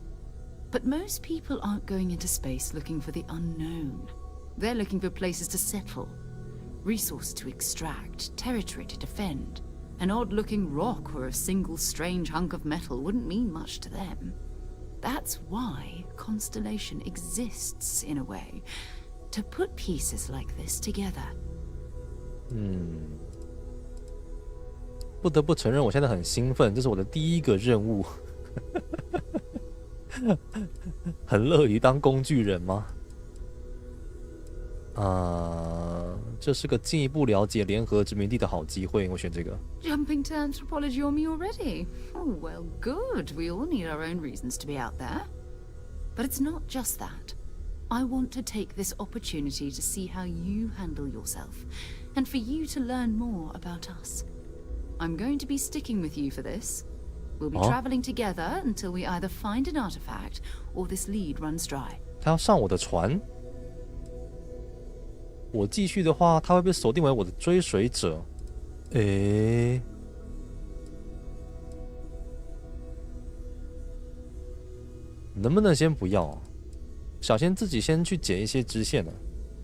But most people aren't going into space looking for the unknown. They're looking for places to settle, resources to extract, territory to defend. An odd-looking rock or a single strange hunk of metal wouldn't mean much to them. That's why Constellation exists, in a way, to put pieces like this together. 不得不承认，我现在很兴奋，这是我的第一个任务。很乐于当工具人吗？这是个进一步了解联合殖民地的好机会，我选这个。Jumping to anthropology on me already? Oh, well, good. We all need our own reasons to be out there. But it's not just that. I want to take this opportunity to see how you handle yourself, and for you to learn more about us. I'm going to be sticking with you for this. We'll be traveling together until we either find an artifact or this lead runs dry. 他要上我的船？我继续的话，他会被锁定为我的追随者。能不能先不要？小仙自己先去解一些支线呢。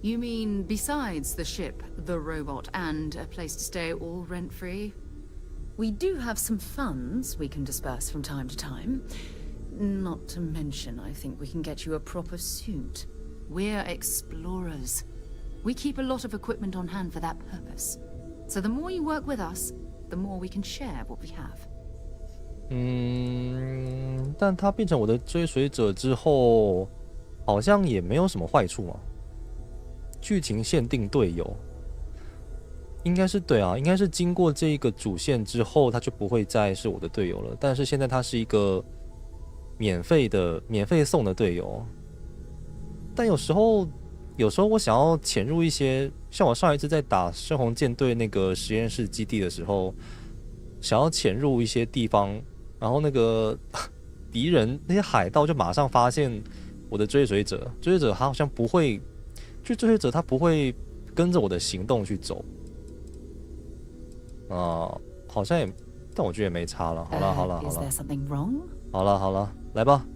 You mean besides the ship, the robot, and a place to stay all rent-free? We do have some funds we can disperse from time to time. Not to mention, I think we can get you a proper suit. We're explorers. We keep a lot of equipment on hand for that purpose. So the more you work with us, the more we can share what we have. 但他变成我的追随者之后，好像也没有什么坏处啊。剧情限定队友，应该是对啊，应该是经过这个主线之后，他就不会再是我的队友了。但是现在他是一个免费送的队友。但有时候我想要潜入一些，像我上一次在打深红舰队那个实验室基地的时候，想要潜入一些地方，然后那个敌人那些海盗就马上发现我的追随者，他好像不会，追随者他不会跟着我的行动去走，好像也，但我觉得也没差了。好了，好了，来吧，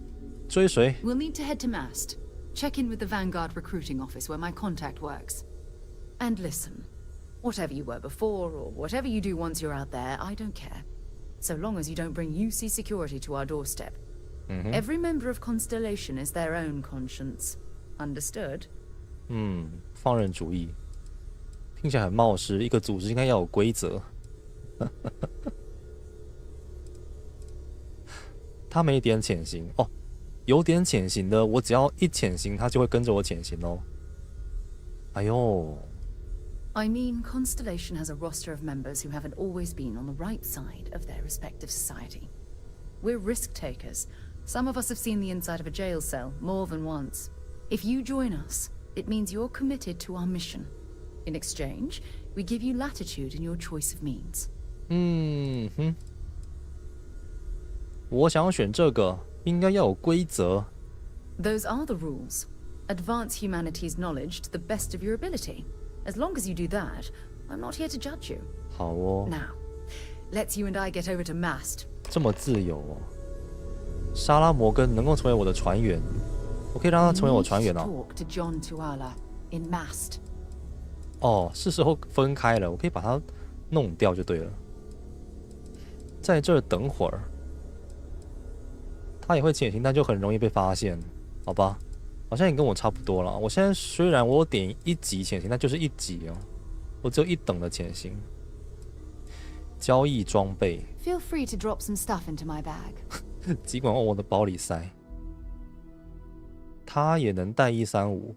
追随。We'll need to head to Mast. Check in with the Vanguard recruiting office where my contact works. And listen, whatever you were before or whatever you do once you're out there, I don't care. So long as you don't bring UC security to our doorstep. Every member of Constellation is their own conscience. Understood? 放任主义，听起来很冒失。一个组织应该要有规则。他没点潜行哦。有点潜行的，我只要一潜行，他就会跟着我潜行哦。哎呦 I mean, Constellation has a roster of members who haven't always been on the right side of their respective society. We're risk takers. Some of us have seen the inside of a jail cell more than once. If you join us, it means you're committed to our mission. In exchange, we give you latitude in your choice of means. 我想要选这个，应该要有规则。 Those are the rules. Advance humanity's knowledge to the best of your ability. As long as you do that, I'm not here to judge you. 好哦。Now, let's you and I get over to Mast. 这么自由哦。莎拉摩根能够成为我的船员，我可以让他成为我船员哦。Talk to John Tuala in Mast. 哦，是时候分开了，我可以把它弄掉就对了。在这儿等会儿，他也会潜行，但就很容易被发现，好吧？好像也跟我差不多了。我现在虽然我有点1级潜行，但就是1级哦，我只有1等的潜行。交易装备。Feel free to drop some stuff into my bag. 尽管往我的包里塞。他也能带135。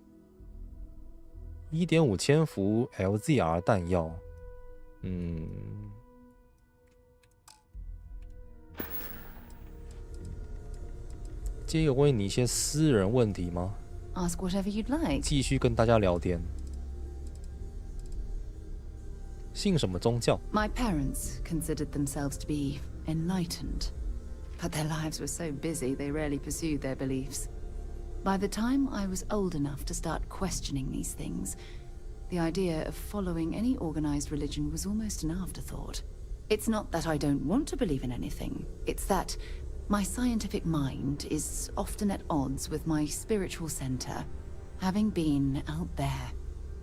1.5千伏 LZR 弹药。接有问你一些私人问题吗？ Ask whatever you'd like. 继续跟大家聊天。信什么宗教？ My parents considered themselves to be enlightened, but their lives were so busy they rarely pursued their beliefs. By the time I was old enough to start questioning these things, the idea of following any organized religion was almost an afterthought. It's not that I don't want to believe in anything, it's that my scientific mind is often at odds with my spiritual center. Having been out there,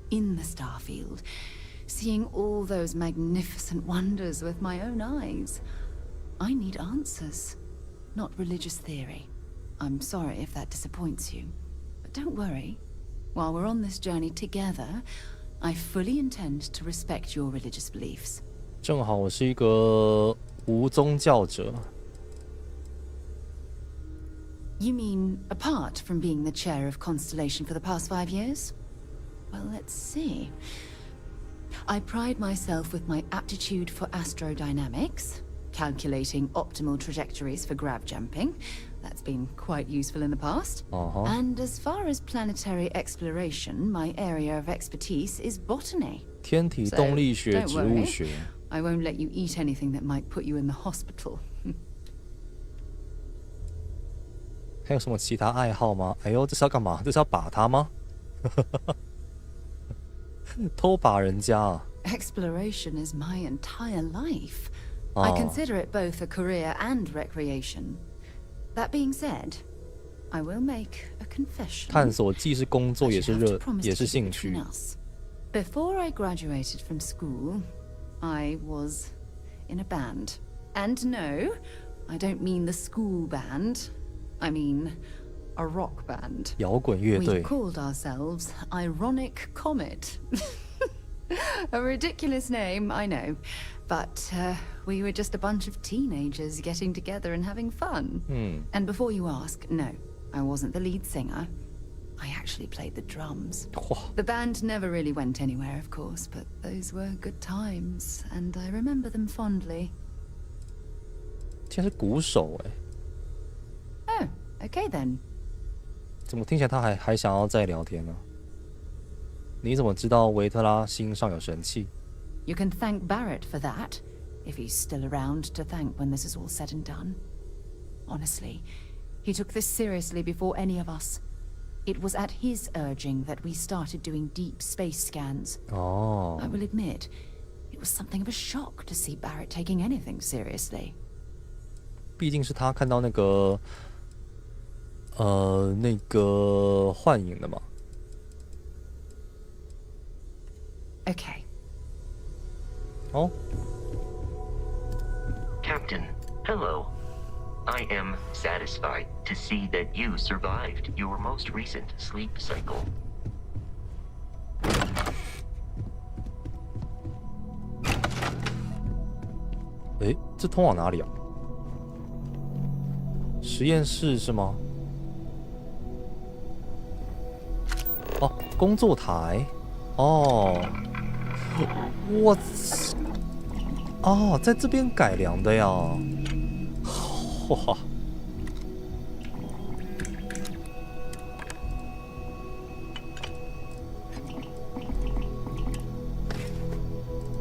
in the Starfield, seeing all those magnificent wonders with my own eyes, I need answers, not religious theory. I'm sorry if that disappoints you, but don't worry. While we're on this journey together, I fully intend to respect your religious beliefs. 正好我是一个无宗教者。You mean apart from being the chair of Constellation for the past 5 years? Well, let's see. I pride myself with my aptitude for astrodynamics, calculating optimal trajectories for grav jumping. That's been quite useful in the past. And as far as planetary exploration, my area of expertise is botany. 天体动力学、 So, 植物学。 I won't let you eat anything that might put you in the hospital. 还有什么其他爱好吗？哎呦，这是要干嘛？这是要把他吗？偷把人家啊 Exploration is my entire life. I consider it both a career and recreation. That being said, I will make a confession. 探索既是工作，也是兴趣。 Before I graduated from school, I was in a band. And no, I don't mean the school band. I mean a rock band. 摇滚乐队。 We called ourselves Ironic Comet. A ridiculous name, I know. But we were just a bunch of teenagers getting together and having fun. And before you ask, no, I wasn't the lead singer. I actually played the drums. The band never really went anywhere, of course, but those were good times, and I remember them fondly. 竟然是鼓手哎。 Oh, okay then. 怎么听起来他还想要再聊天呢？你怎么知道维特拉心上有神器？ You can thank Barrett for that, if he's still around to thank when this is all said and done. Honestly, he took this seriously before any of us. It was at his urging that we started doing deep space scans. I will admit, it was something of a shock to see Barrett taking anything seriously. 毕竟是他看到那个幻影的嘛。 Okay. Oh. Captain, hello. I am satisfied to see that you survived your most recent sleep cycle. 诶，这通往哪里啊？实验室是吗？哦，工作台。哦，我哦，在这边改良的呀。哇！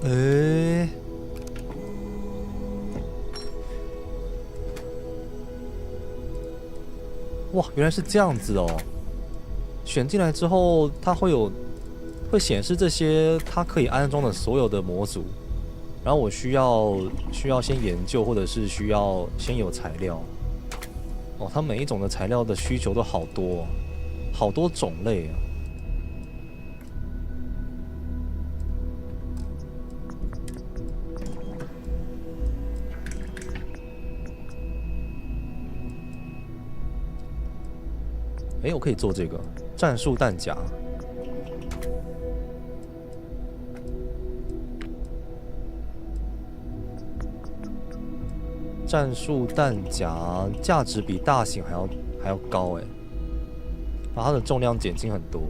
诶。 哇，原来是这样子哦！选进来之后，它会显示这些它可以安装的所有的模组，然后我需要先研究，或者是需要先有材料。哦，它每一种的材料的需求都好多，好多种类啊。我可以做这个战术弹夹。战术弹夹价值比大型还要高把它的重量减轻很多。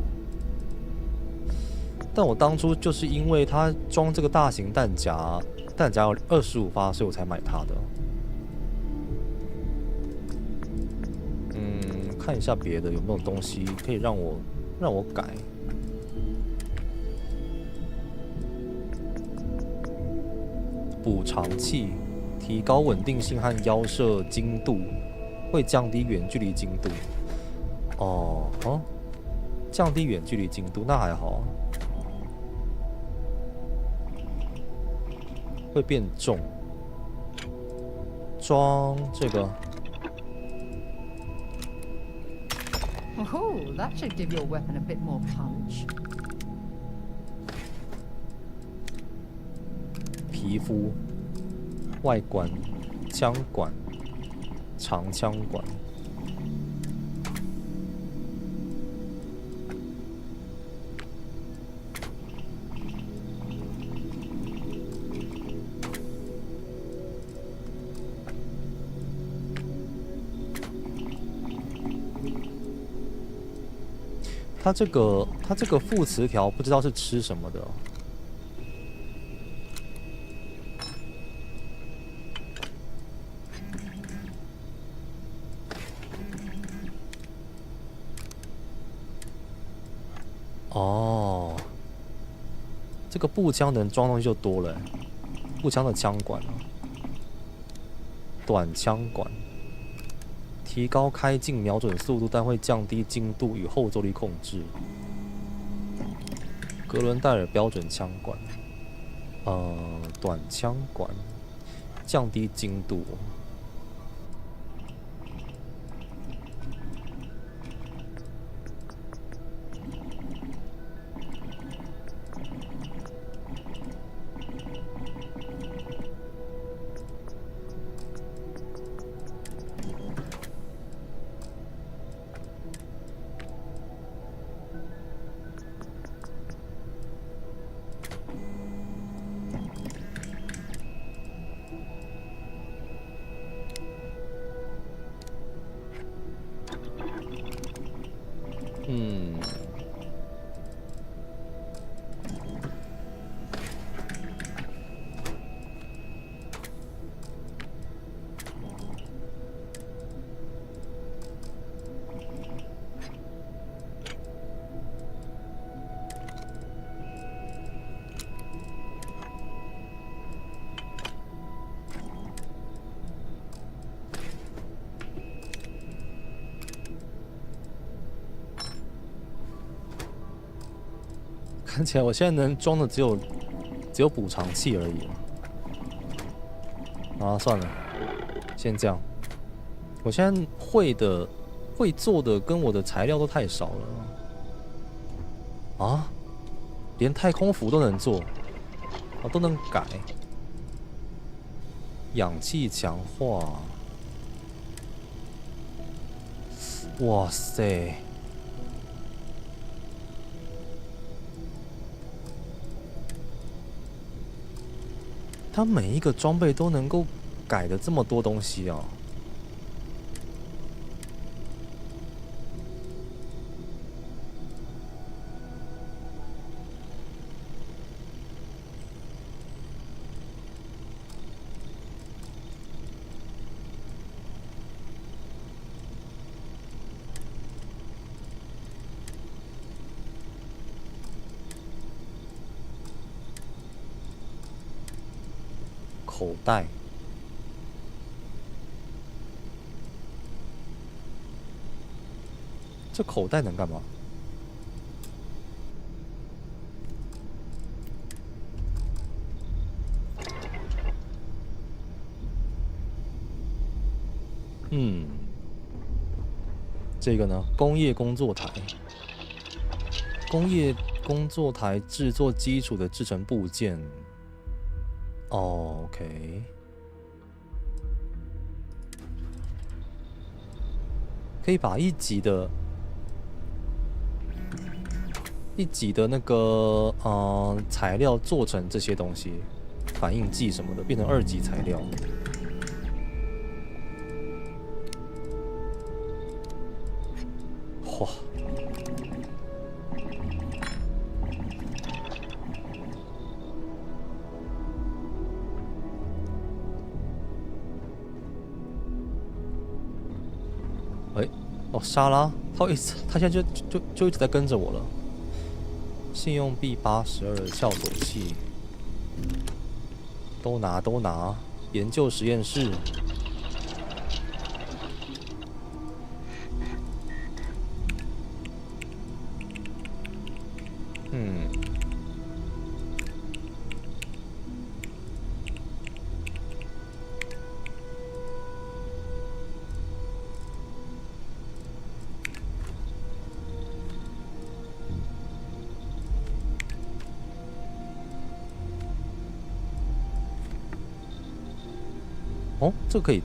但我当初就是因为它装这个大型弹夹有25发，所以我才买它的。看一下别的有没有东西可以让我改。补偿器提高稳定性和腰射精度，会降低远距离精度。降低远距离精度那还好。会变重。装这个。Oh, that should give your weapon a bit more punch. 皮肤、外观、枪管、长枪管。它这个副词条不知道是吃什么的。这个步枪能装东西就多了。步枪的枪管短枪管。提高开镜瞄准速度，但会降低精度与后坐力控制。格伦戴尔标准枪管，短枪管，降低精度。看起来我现在能装的只有补偿器而已。算了，先这样。我现在会做的跟我的材料都太少了。连太空服都能做，都能改。氧气强化，哇塞！它每一个装备都能够改的这么多东西啊！口袋，这口袋能干嘛？这个呢，工业工作台。工业工作台制作基础的制成部件。OK。可以把一级的那个材料做成这些东西，反应剂什么的，变成2级材料。哇！莎拉，他现在就一直在跟着我了。信用币82，校佐器，都拿。研究实验室，哦，这个可以，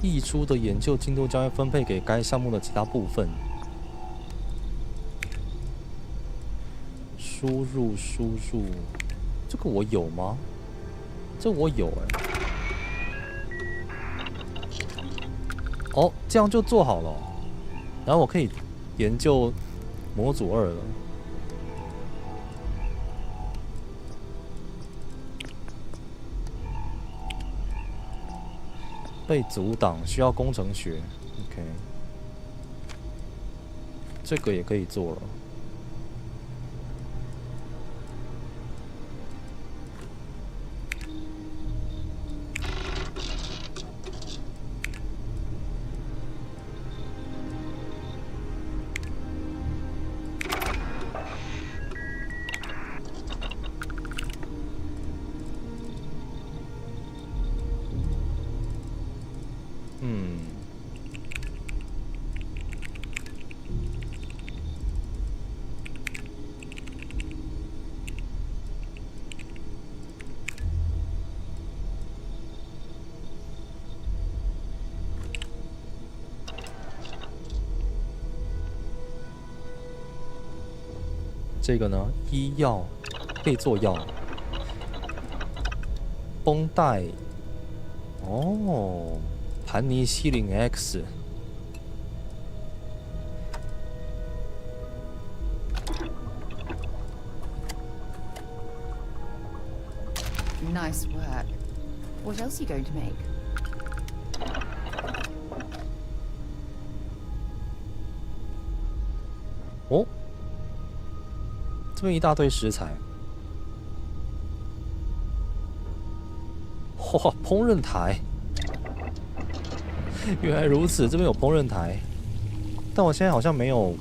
溢出的研究进度将会分配给该项目的其他部分。输入，这个我有吗？这我有哦，这样就做好了。然后我可以研究模组2了。被阻挡，需要工程学。OK， 这个也可以做了。这个呢，医药可以做药，绷带，哦，盘尼西林 X， Nice work. What else are you going to make? 哦。这边一大堆食材，哇，烹饪台，原来如此，这边有烹饪台，但我现在好像没有，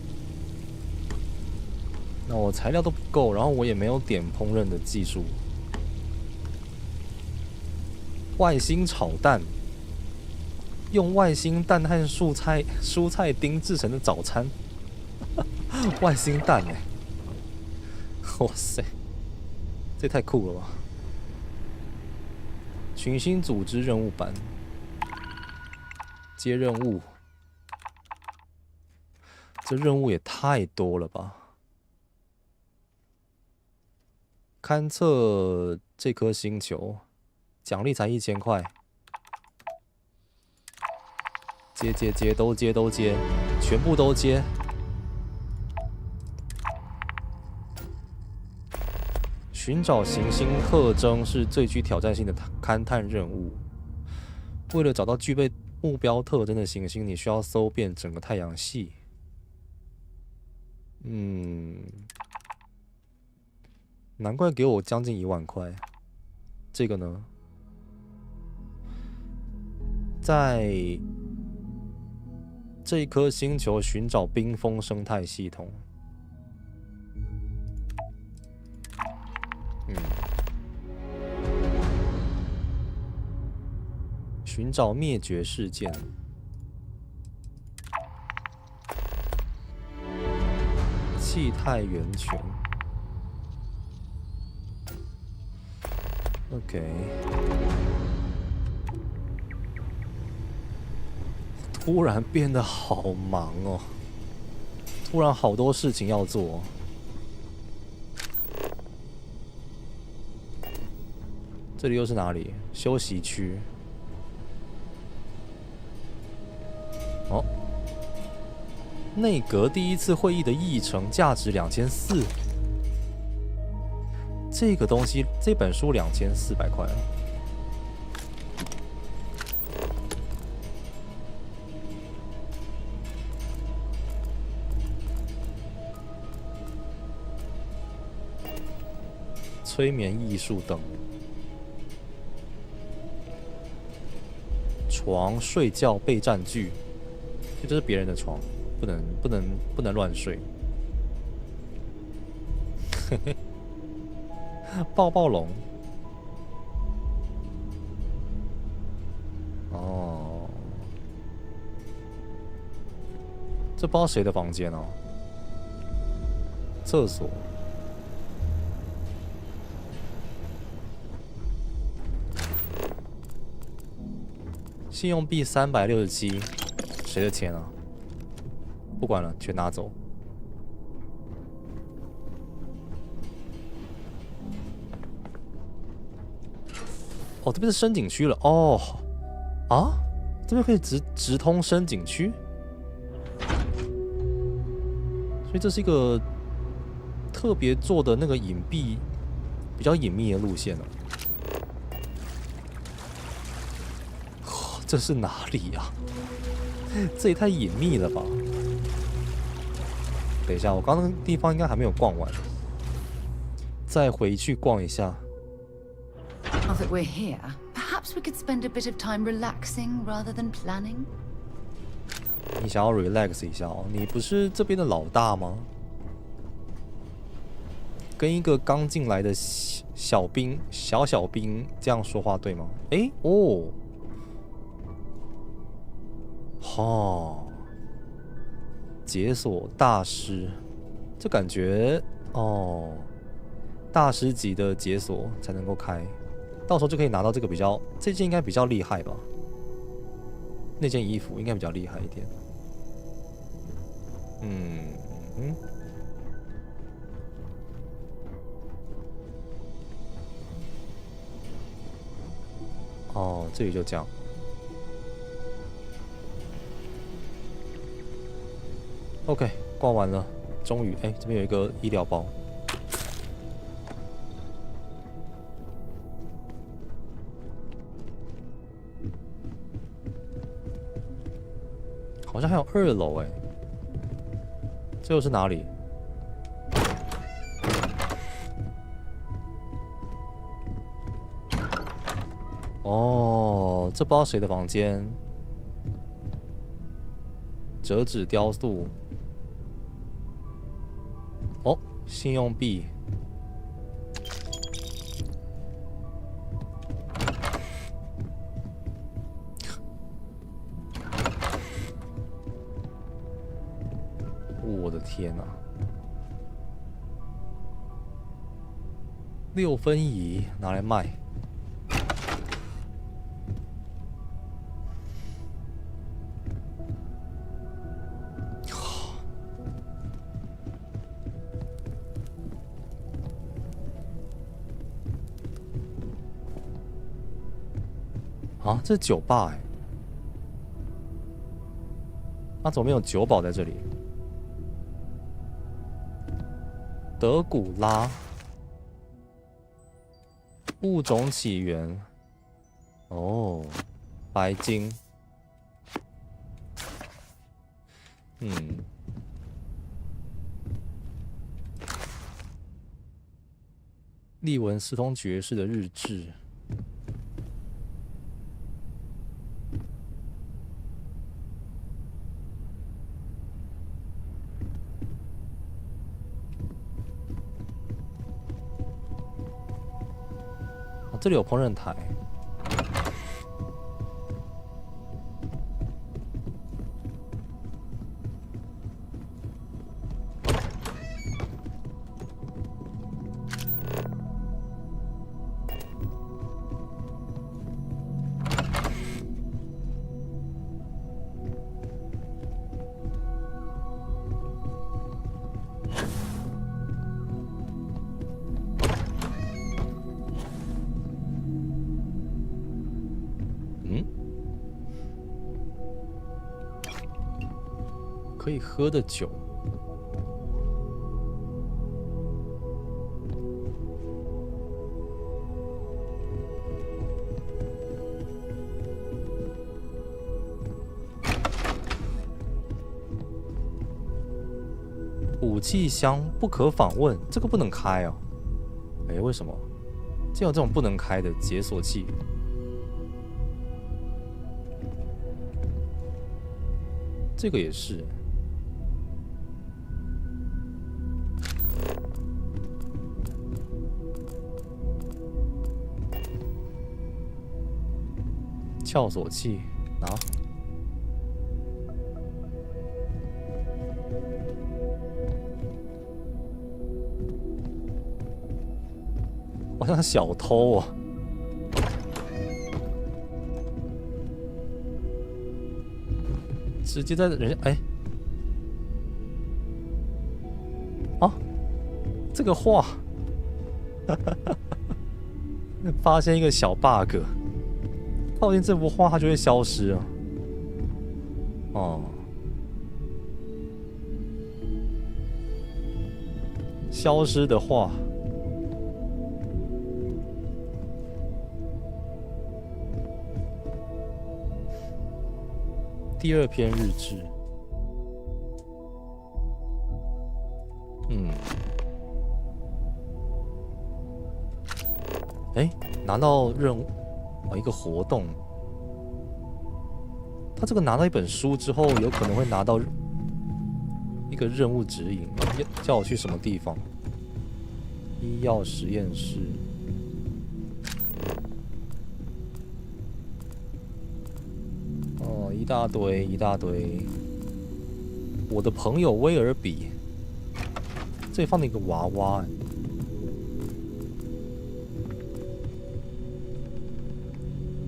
那我材料都不够，然后我也没有点烹饪的技术。外星炒蛋，用外星蛋和蔬菜丁制成的早餐，外星蛋哎。哇塞，这也太酷了吧！群星组织任务版，接任务，这任务也太多了吧！勘测这颗星球，奖励才1000块。接，都接，全部都接。寻找行星特征是最具挑战性的勘探任务。为了找到具备目标特征的行星，你需要搜遍整个太阳系。难怪给我将近1万块。这个呢，在这一颗星球寻找冰封生态系统。寻找灭绝事件。气态源泉。OK。突然变得好忙哦，突然好多事情要做。这里又是哪里？休息区。哦，内阁第一次会议的议程价值2400，这个东西，这本书2400块。催眠艺术等。床睡觉被占据，这是别人的床，不能乱睡。抱抱龙。哦，这不知道谁的房间哦。厕所。信用币367，谁的钱啊？不管了，全拿走。哦，这边是深景区了哦。啊，这边可以直通深景区，所以这是一个特别做的那个隐蔽、比较隐秘的路线了。这是哪里呀？这也太隐秘了吧！等一下，我刚刚那个地方应该还没有逛完，再回去逛一下。Now that we're here, perhaps we could spend a bit of time relaxing rather than planning. 你想要 relax 一下哦？你不是这边的老大吗？跟一个刚进来的小兵这样说话对吗？哎哦。哦，解锁大师，这感觉哦，大师级的解锁才能够开，到时候就可以拿到这个这件应该比较厉害吧？那件衣服应该比较厉害一点。哦，这里就这样。OK， 逛完了，终于，这边有一个医疗包。好像还有2楼这又是哪里？哦，这不知道谁的房间。折纸雕塑。哦，信用币。我的天哪！6分仪拿来卖。啊，这是酒吧那怎么没有酒保在这里？德古拉物种起源，哦，白金，利文斯通爵士的日志。这里有烹饪台，可以喝的酒。武器箱不可访问，这个不能开哦。哎，为什么？竟有这种不能开的解锁器？这个也是。撬锁器拿。好像小偷哦。直接在人家哎，啊，这个画，发现一个小 bug， 靠近这幅画它就会消失啊。哦，消失的画。第二篇日志，哎，拿到任务，一个活动。他这个拿到一本书之后，有可能会拿到一个任务指引，叫我去什么地方？医药实验室。一大堆一大堆。我的朋友威尔比，这里放了一个娃娃，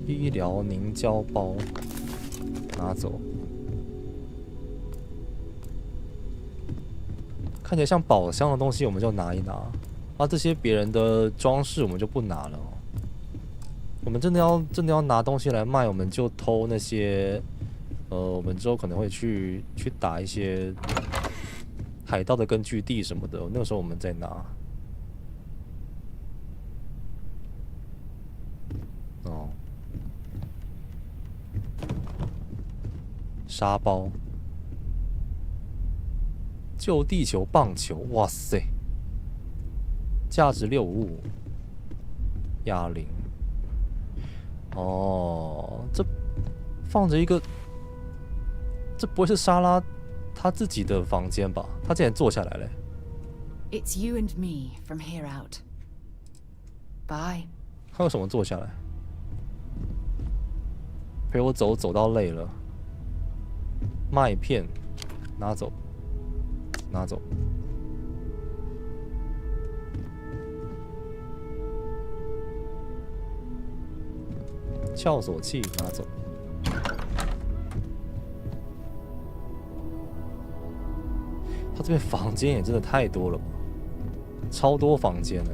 医疗凝胶包，拿走。看起来像宝箱的东西，我们就拿一拿。啊，这些别人的装饰我们就不拿了。我们真的要拿东西来卖，我们就偷那些。我们之后可能会去打一些海盗的根据地什么的，那个时候我们再拿。哦，沙包，救地球棒球，哇塞，价值655，哑铃。哦，这放着一个。这不会是莎拉她自己的房间吧？她竟然坐下来了。It's you and me from here out. Bye. 她为什么坐下来？陪我走到累了。麦片，拿走，拿走。撬锁器，拿走。他这边房间也真的太多了吧，超多房间了。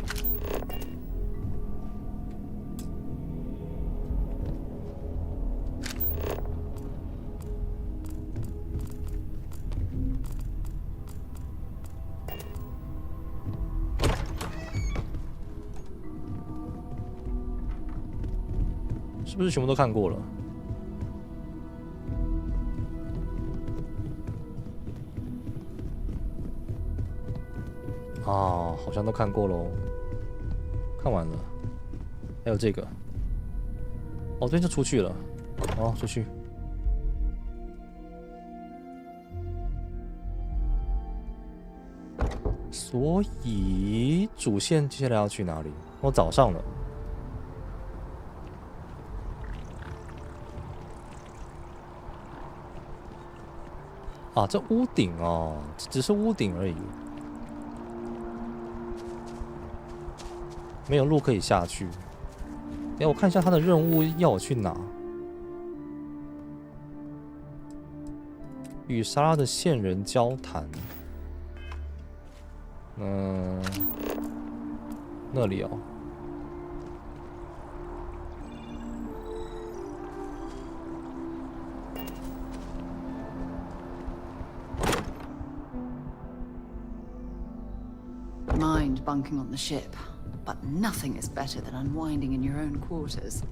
是不是全部都看过了？啊，好像都看过喽，看完了。还有这个，哦，这就出去了，哦，出去。所以主线接下来要去哪里？哦，早上了。啊，这屋顶哦，只是屋顶而已。没有路可以下去。哎，我看一下他的任务要我去哪？与莎拉的线人交谈。那里哦。mind bunking on the ship, but nothing is better than unwinding in your own quarters.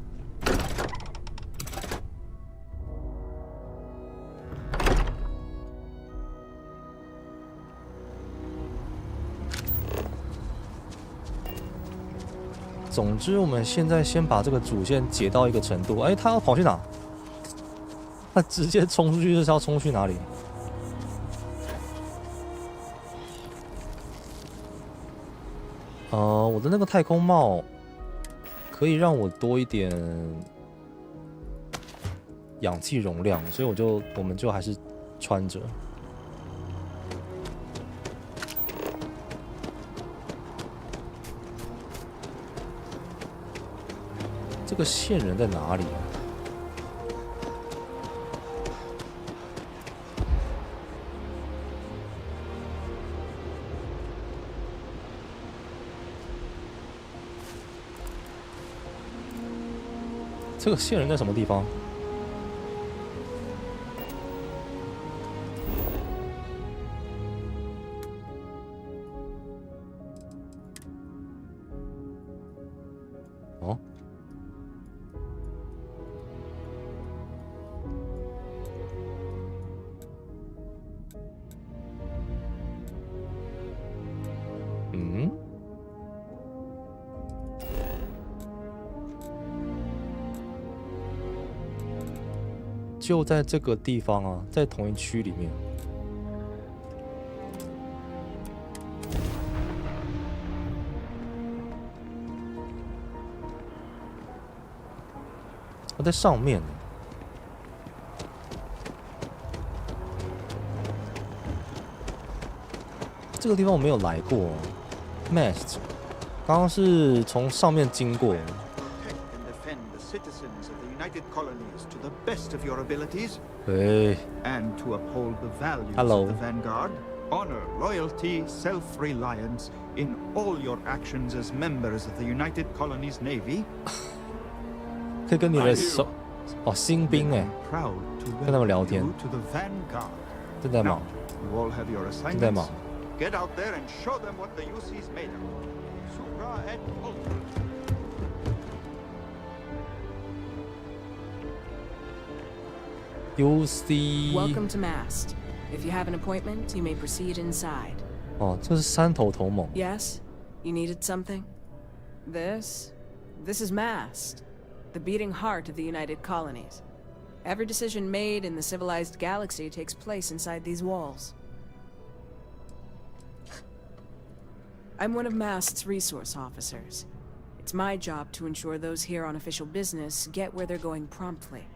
总之，我们现在先把这个主线解到一个程度。哎，他要跑去哪？他直接冲出去，这是要冲去哪里？我的那个太空帽可以让我多一点氧气容量，所以我们就还是穿着。这个线人在哪里啊？这个线人在什么地方？哦。嗯。就在这个地方啊，在同一区里面。我在上面。这个地方我没有来过 ，Mast， 刚刚是从上面经过。United colonies to the best of your abilities, hey. and to uphold the values Hello. of the Vanguard, honor, loyalty, self-reliance in all your actions as members of the United Colonies Navy. 可以跟你的新兵哎，跟他们聊天。正在忙。正在忙。 Get out there and show them what the UC's made of. Supra et ultra. UC. Welcome to Mast. If you have an appointment, you may proceed inside. 哦，这是三头头猛。Yes, you needed something. This is Mast, the beating heart of the United Colonies. Every decision made in the civilized galaxy takes place inside these walls. I'm one of Mast's resource officers. It's my job to ensure those here on official business get where they're going promptly.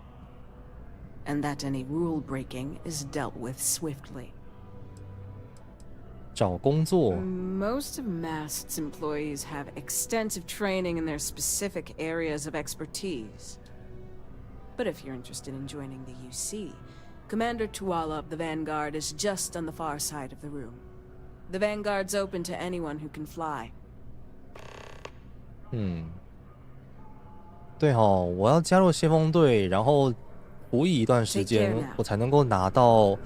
And that any rule breaking is dealt with swiftly. 找工作。 Most of Mast's employees have extensive training in their specific areas of expertise. But if you're interested in joining the UC, Commander Tuala of the Vanguard is just on the far side of the room. The Vanguard's open to anyone who can fly. 对哦，我要加入先锋队，然后服役一段时间，我才能够拿到，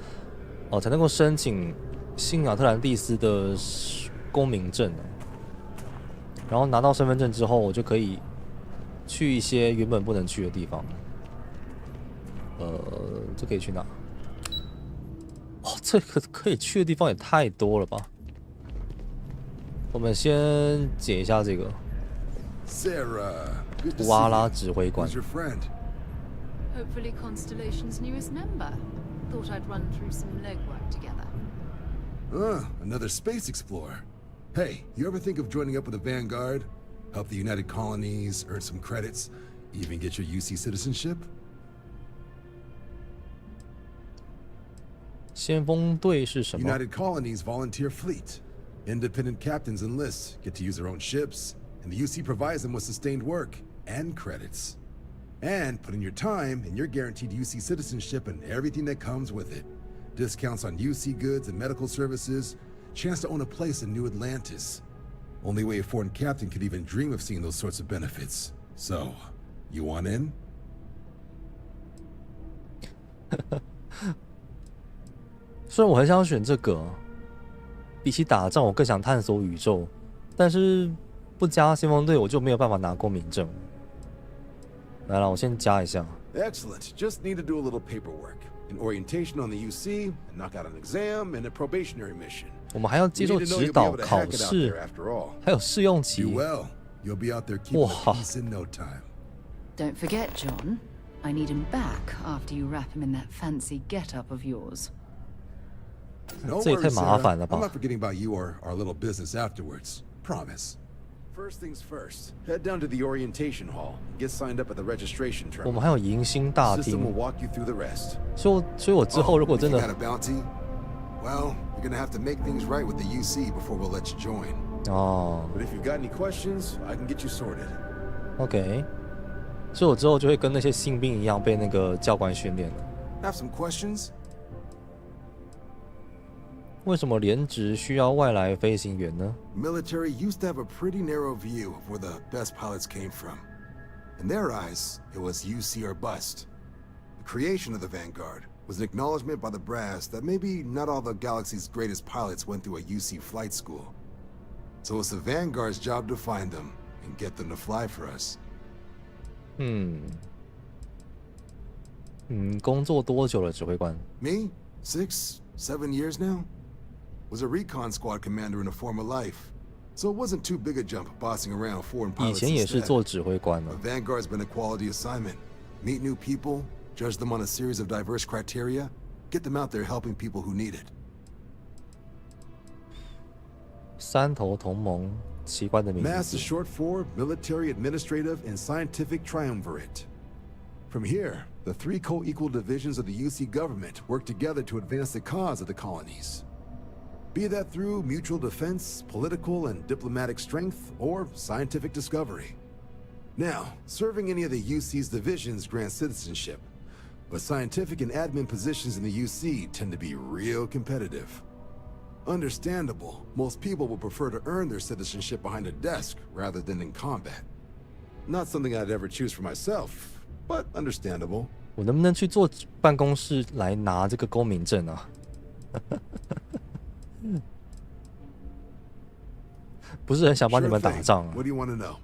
才能够申请新亚特兰蒂斯的公民证。然后拿到身份证之后，我就可以去一些原本不能去的地方。这可以去哪？哦，这个可以去的地方也太多了吧！我们先解一下这个。瓦拉指挥官。 Hopefully Constellation's newest member. Thought I'd run through some legwork together. Another space explorer. Hey, you ever think of joining up with the Vanguard? Help the United Colonies, earn some credits, even get your UC citizenship? 先锋队是什么 United Colonies volunteer fleet. Independent captains enlist, get to use their own ships, and the UC provides them with sustained work and credits. And put in your time, and you're guaranteed UC citizenship and everything that comes with it. Discounts on UC goods and medical services, chance to own a place in New Atlantis. Only way a foreign captain could even dream of seeing those sorts of benefits. So, you want in? 虽然我很想选这个，比起打仗，我更想探索宇宙，但是不加先锋队，我就没有办法拿公民证。来了，我先加一下。Excellent. Just need to do a little paperwork, an orientation on the UC, and knock out an exam, and a probationary mission. 我们还要接受指导、考试，还有试用期。Well, you'll be out there keeping the peace in no time. Don't forget, John. I need him back after you wrap him in that fancy get-up of yours. 这也太麻烦了吧 I'm not forgetting about you or our little business afterwards. Promise. First things first, head down to the orientation hall. Get signed up at the registration terminal. 我们还有迎新大 System 厅 will walk you through the rest. 所以我之后如果真的 If you got a bounty, well, you're gonna have to make things right with the UC before we'll let you join. 哦 But if you've got any questions, I can get you sorted. OK， 所以我之后就会跟那些新兵一样被那个教官训练了。 Have some questions? 为什么连职需要外来飞行员呢？ Military used to have a pretty narrow view of where the best pilots came from. In their eyes, it was UC or bust. The creation of the Vanguard was an acknowledgement by the brass that maybe not all the galaxy's greatest pilots went through a UC flight school. So it's the Vanguard's job to find them and get them to fly for us. 工作多久了，指挥官？ Me? 6, 7 years now? Was a recon squad commander in a former life. So it wasn't too big a jump bossing around foreign 以 pilots 前也是 instead. 做指挥官 The 了。 Vanguard's been a quality assignment. Meet new people, judge them on a series of diverse criteria, get them out there helping people who need it. 三头同盟，奇怪的名 MASS 字 is。short for Military, Administrative, and Scientific Triumvirate. From here, the 3 co-equal divisions of the UC government work together to advance the cause of the colonies. Be that through mutual defense, political and diplomatic strength, or scientific discovery. Now, serving any of the UC's divisions grants citizenship, but scientific and admin positions in the UC tend to be real competitive. Understandable, most people would prefer to earn their citizenship behind a desk rather than in combat. Not something I'd ever choose for myself, but understandable. 我能不能去做办公室来拿这个公民证啊？不是很想帮你们打仗啊。 What do you want to know?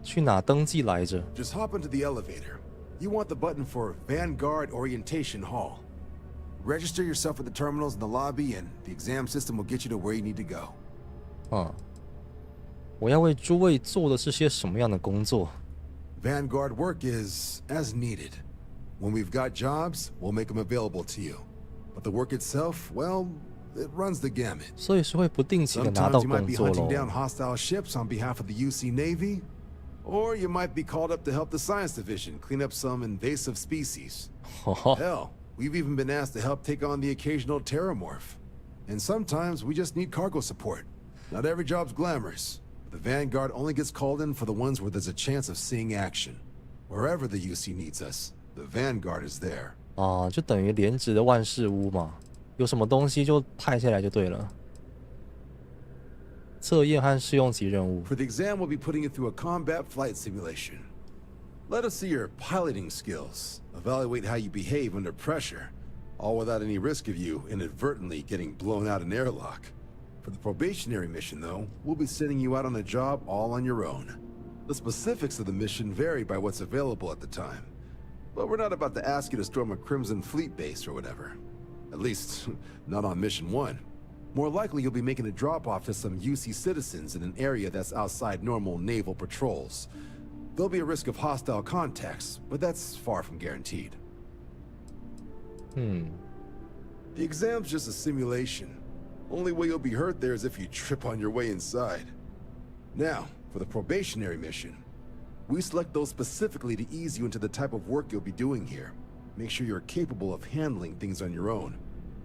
去哪登记来着？ Just hop into the elevator. You want the button for Vanguard Orientation Hall. Register yourself at the terminals in the lobby, and the exam system will get you to where you need to go. 我要为诸位做的是些什么样的工作？ Vanguard work is as needed. When we've got jobs, we'll make them available to you. But the work itself, well, it runs the gamut. 所以是会不定期的拿到 Sometimes you might 工 be 作 hunting 咯。 down hostile ships on behalf of the UC Navy, or you might be called up to help the Science Division clean up some invasive species. Hell, we've even been asked to help take on the occasional terramorph. And sometimes we just need cargo support. Not every job's glamorous. The Vanguard only gets called in for the ones where there's a chance of seeing action. Wherever the UC needs us, the Vanguard is there. 就等于连职的万事屋嘛，有什么东西就派下来就对了。测验和试用期任务。 For the exam, we'll be putting you through a combat flight simulation. Let us see your piloting skills, evaluate how you behave under pressure, all without any risk of you inadvertently getting blown out an airlock. For the probationary mission, though, we'll be sending you out on a job all on your own. The specifics of the mission vary by what's available at the time. But we're not about to ask you to storm a Crimson Fleet base or whatever. At least, not on Mission 1. More likely, you'll be making a drop-off to some UC citizens in an area that's outside normal naval patrols. There'll be a risk of hostile contacts, but that's far from guaranteed. The exam's just a simulation. Only way you'll be hurt there is if you trip on your way inside. Now, for the probationary mission, we select those specifically to ease you into the type of work you'll be doing here. Make sure you're capable of handling things on your own.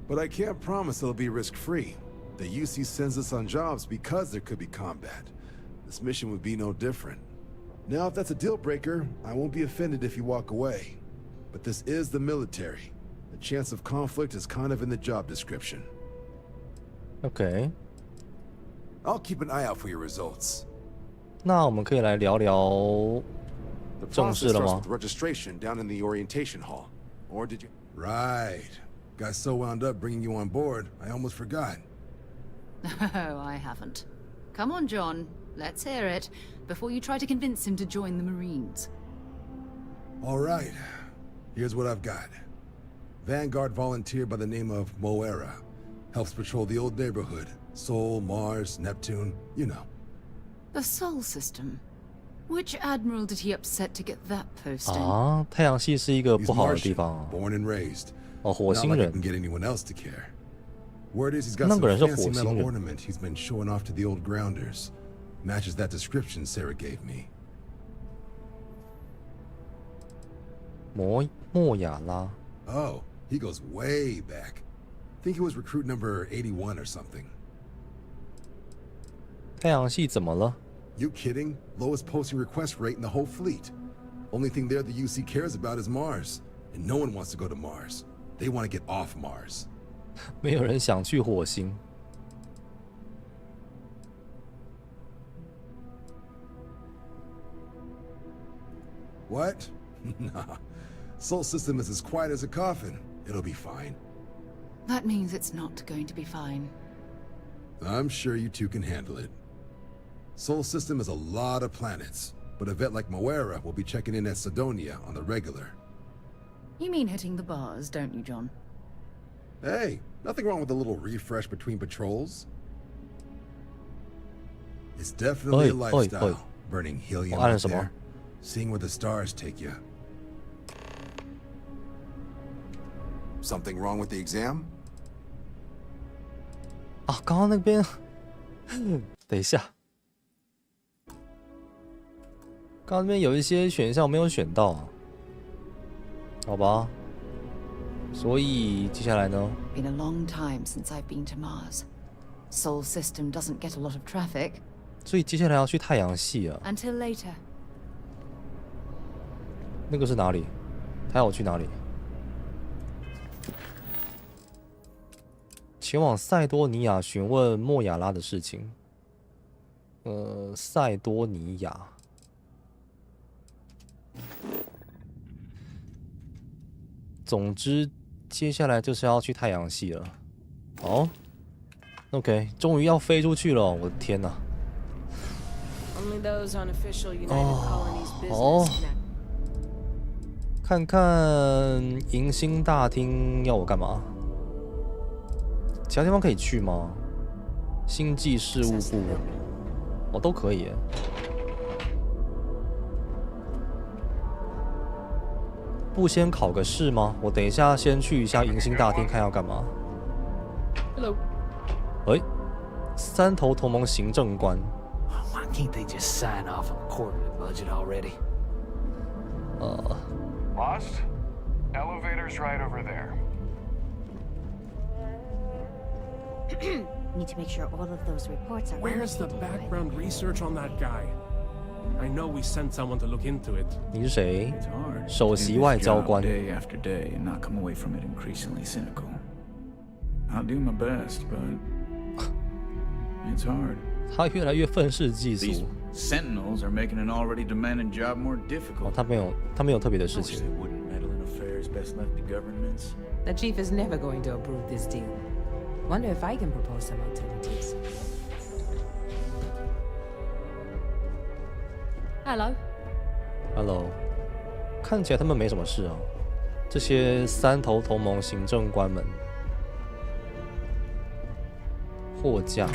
But I can't promise it'll be risk-free. The UC sends us on jobs because there could be combat. This mission would be no different. Now, if that's a deal-breaker, I won't be offended if you walk away. But this is the military. The chance of conflict is kind of in the job description. OK， I'll keep an eye out for your results. 那我们可以来聊聊 The 正 process 式了 starts 吗 with？registration down in the orientation hall. Or did you? Right. Got so wound up bringing you on board, I almost forgot. Oh, I haven't. Come on, John. Let's hear it, before you try to convince him to join the Marines. All right. Here's what I've got. Vanguard volunteer by the name of Moera. Helps patrol the old neighborhood. Sol, Mars, Neptune, you know. The Sol system? Which admiral did he upset to get that posting? 啊，太阳系是一个不好的地方。Born and raised. 哦，火星人。 Not like I can get anyone else to care. Word is he's got some fancy metal ornament he's been showing off to the old grounders. Matches that description Sarah gave me. 莫亚拉。 Oh, he goes way back. Think he was recruit number 81 or something. 太阳系怎么了？ You kidding? Lowest posting request rate in the whole fleet. Only thing there the UC cares about is Mars. And no one wants to go to Mars. They want to get off Mars. 没有人想去火星。What? Nah. Sol system is as quiet as a coffin. It'll be fine. That means it's not going to be fine. I'm sure you two can handle it. Sol system is a lot of planets, but a vet like Moera will be checking in at Sidonia on the regular. You mean hitting the bars, don't you, John? Hey, nothing wrong with a little refresh between patrols. It's definitely a lifestyle, burning helium out there, seeing where the stars take you. Something wrong with the exam? 啊，刚刚那边，等一下，刚刚那边有一些选项没有选到啊，好吧，所以接下来呢 ？Been a long time since I've been to Mars. Sol system doesn't get a lot of traffic. 所以接下来要去太阳系啊。Until later. 那个是哪里？他要我去哪里？前往塞多尼亚询问莫亚拉的事情。塞多尼亚。总之，接下来就是要去太阳系了。好 ，OK， 终于要飞出去了！我的天哪！哦，看看迎新大厅要我干嘛？其他地方可以去吗？星际事务部，哦，都可以耶。不先考个试吗？我等一下先去一下迎新大厅，看要干嘛。Hello。哎，三头同盟行政官。Why can't they just sign off on the quarterly budget already? Lost? Elevator's right over there. Need to make sure all of those reports are. Where's the background research on that guy? I know we sent someone to look into it. 你是谁？首席外交官。 Day after day and not come away from it increasingly cynical. I'll do my best, but it's hard. 他越来越愤世嫉俗。 These sentinels are making an already demanding job more difficult. 哦，他没有特别的事情。 They wouldn't meddle in affairs best left to governments. The chief is never going to approve this deal. Wonder if I can propose some alternatives. Hello. 看起来他们没什么事啊。这些三头同盟行政官们。货架。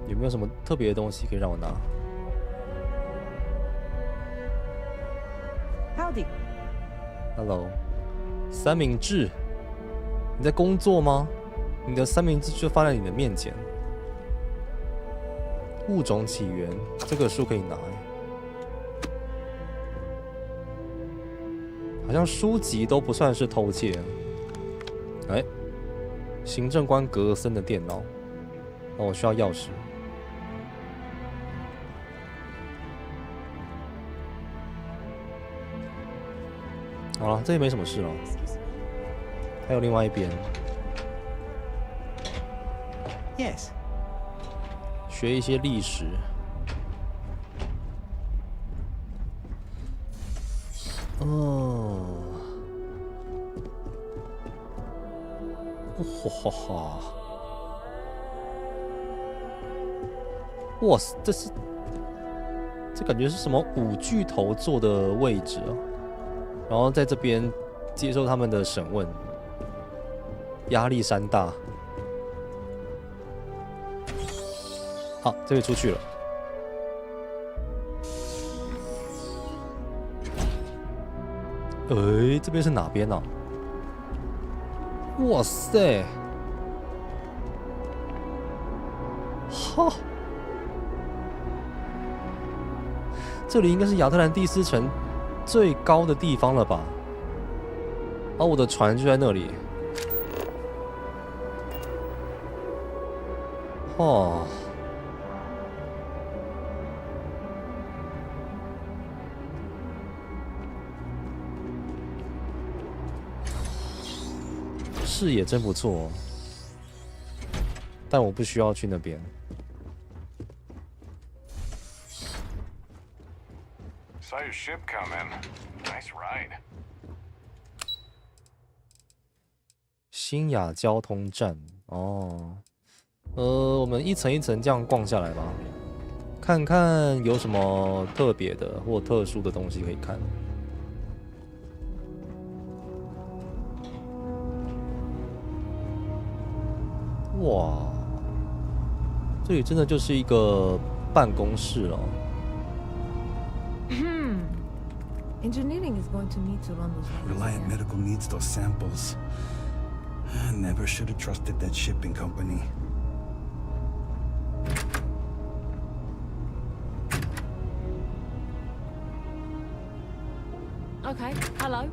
有没有什么特别的东西可以让我拿 ？Howdy. Hello. 三明治，你在工作吗？你的三明治就放在你的面前。物种起源，这个书可以拿。好像书籍都不算是偷窃。哎，行政官格森的电脑，哦，我需要钥匙。好了，这也没什么事了。还有另外一边。Yes. 学一些历史。哦，哇哈！哇塞，这感觉是什么五巨头坐的位置啊？然后在这边接受他们的审问，压力山大。好，这边出去了。这边是哪边啊？哇塞！哈，这里应该是亚特兰蒂斯城最高的地方了吧？啊，我的船就在那里。哦。视野真不错哦，但我不需要去那边。Saw your ship come in. Nice ride. 新雅交通站哦，我们一层一层这样逛下来吧，看看有什么特别的或特殊的东西可以看。哇，这里真的就是一个办公室哦。Engineering is going to need to run those Reliant Medical needs those samples. I never should have trusted that shipping company. Okay, hello.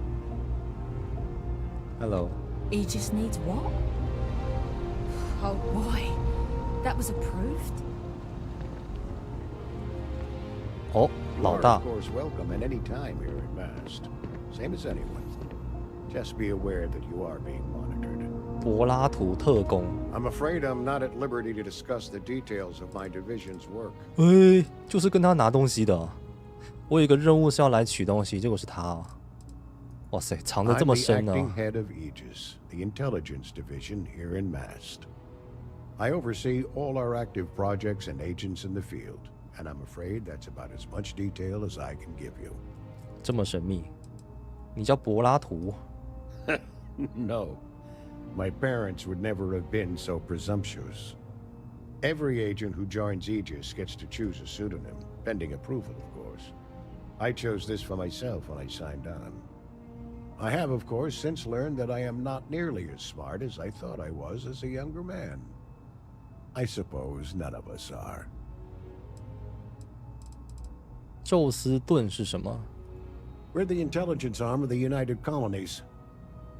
Hello. He just needs what? Oh boy, that was approved? 哦，老大。 Of course, welcome at any time here at Mast. Same as anyone. Just be aware that you are being monitored. 柏拉图特工。I'm afraid I'm not at liberty to discuss the details of my division's work. 就是跟他拿东西的。我有一个任务是要来取东西，结果是他。哇塞，藏得这么深呢。 I'm the acting head of Aegis, the intelligence division here in Mast. I oversee all our active projects and agents in the field, and I'm afraid that's about as much detail as I can give you. 这么神秘，你叫柏拉图？ No, my parents would never have been so presumptuous. Every agent who joins Aegis gets to choose a pseudonym, pending approval, of course. I chose this for myself when I signed on. I have, of course, since learned that I am not nearly as smart as I thought I was as a younger man. I suppose none of us are. 宙斯盾是什么？ We're the intelligence arm of the United Colonies.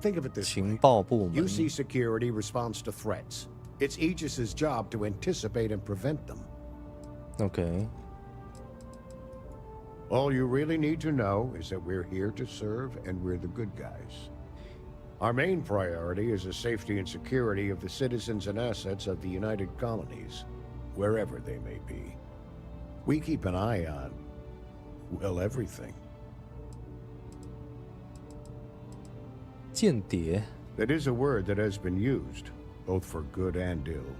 Think of it this way. 情报部门。 UC security responds to threats. It's Aegis's job to anticipate and prevent them. Okay. All you really need to know is that we're here to serve and we're the good guys. Our main priority is the safety and security of the citizens and assets of the United Colonies, wherever they may be. We keep an eye on, well, everything. 间谍。 That is a word that has been used, both for good and ill,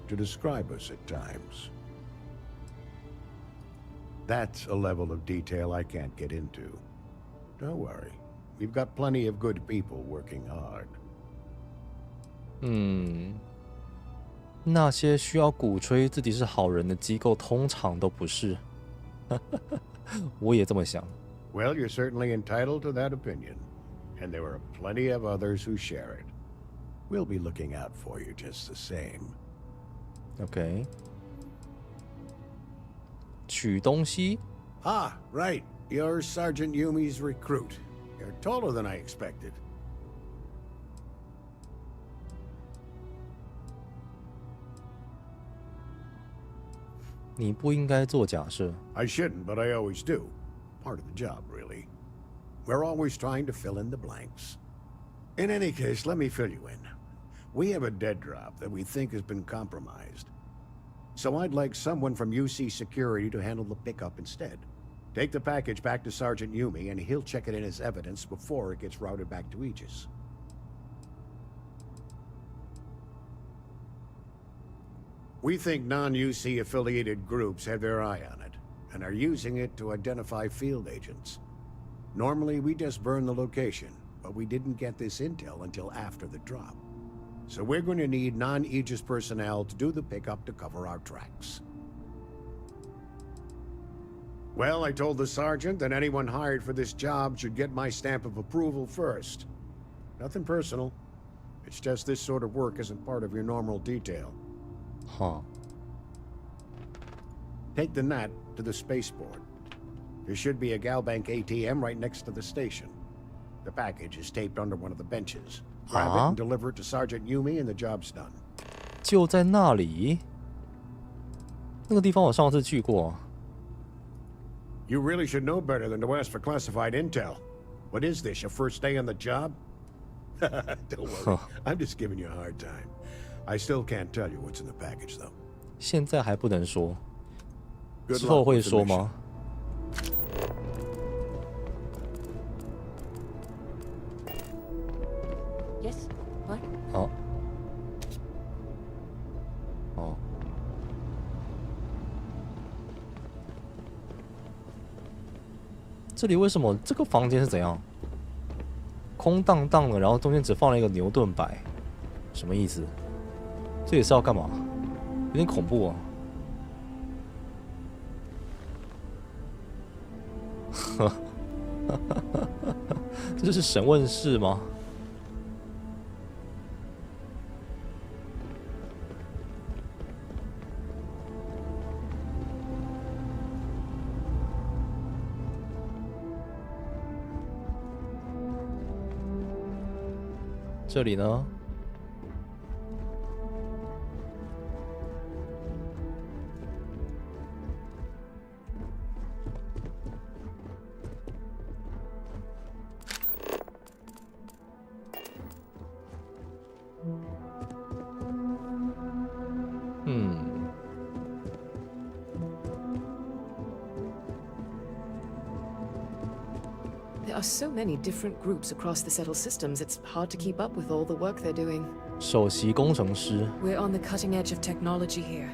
to describe us at times. That's a level of detail I can't get into. Don't worry. We've got plenty of good people working hard. 那些需要鼓吹自己是好人的机构，通常都不是。我也这么想。 Well, you're certainly entitled to that opinion, and there are plenty of others who share it. We'll be looking out for you just the same. Okay. 取东西。 Ah, right. You're Sergeant Yumi's recruit. You're taller than I expected. 你不应该做假设。 I shouldn't, but I always do. Part of the job, really. We're always trying to fill in the blanks. In any case, let me fill you in. We have a dead drop that we think has been compromised. So I'd like someone from UC Security to handle the pickup instead. Take the package back to Sergeant Yumi, and he'll check it in as evidence before it gets routed back to Aegis. We think non-UC affiliated groups have their eye on it, and are using it to identify field agents. Normally, we just burn the location, but we didn't get this intel until after the drop. So we're going to need non-Aegis personnel to do the pickup to cover our tracks. Well, I told the sergeant that anyone hired for this job should get my stamp of approval first. Nothing personal. It's just this sort of work isn't part of your normal detail. Huh. Take the NAT to the spaceport. There should be a Galbank ATM right next to the station. The package is taped under one of the benches. Grab it and deliver it to Sergeant Yumi and the job's done. 就在那里，那个地方我上次去过。You really should know better than to ask for classified intel. What is this, your first day on the job? Don't worry, I'm just giving you a hard time. I still can't tell you what's in the package, though. 现在还不能说，之后会说吗？ Yes. What? 好。哦。这里为什么这个房间是怎样？空荡荡的，然后中间只放了一个牛顿摆，什么意思？这也是要干嘛？有点恐怖啊！这是审问室吗？这里呢？There are so many different groups across the settled systems, it's hard to keep up with all the work they're doing. 首席工程师。 We're on the cutting edge of technology here.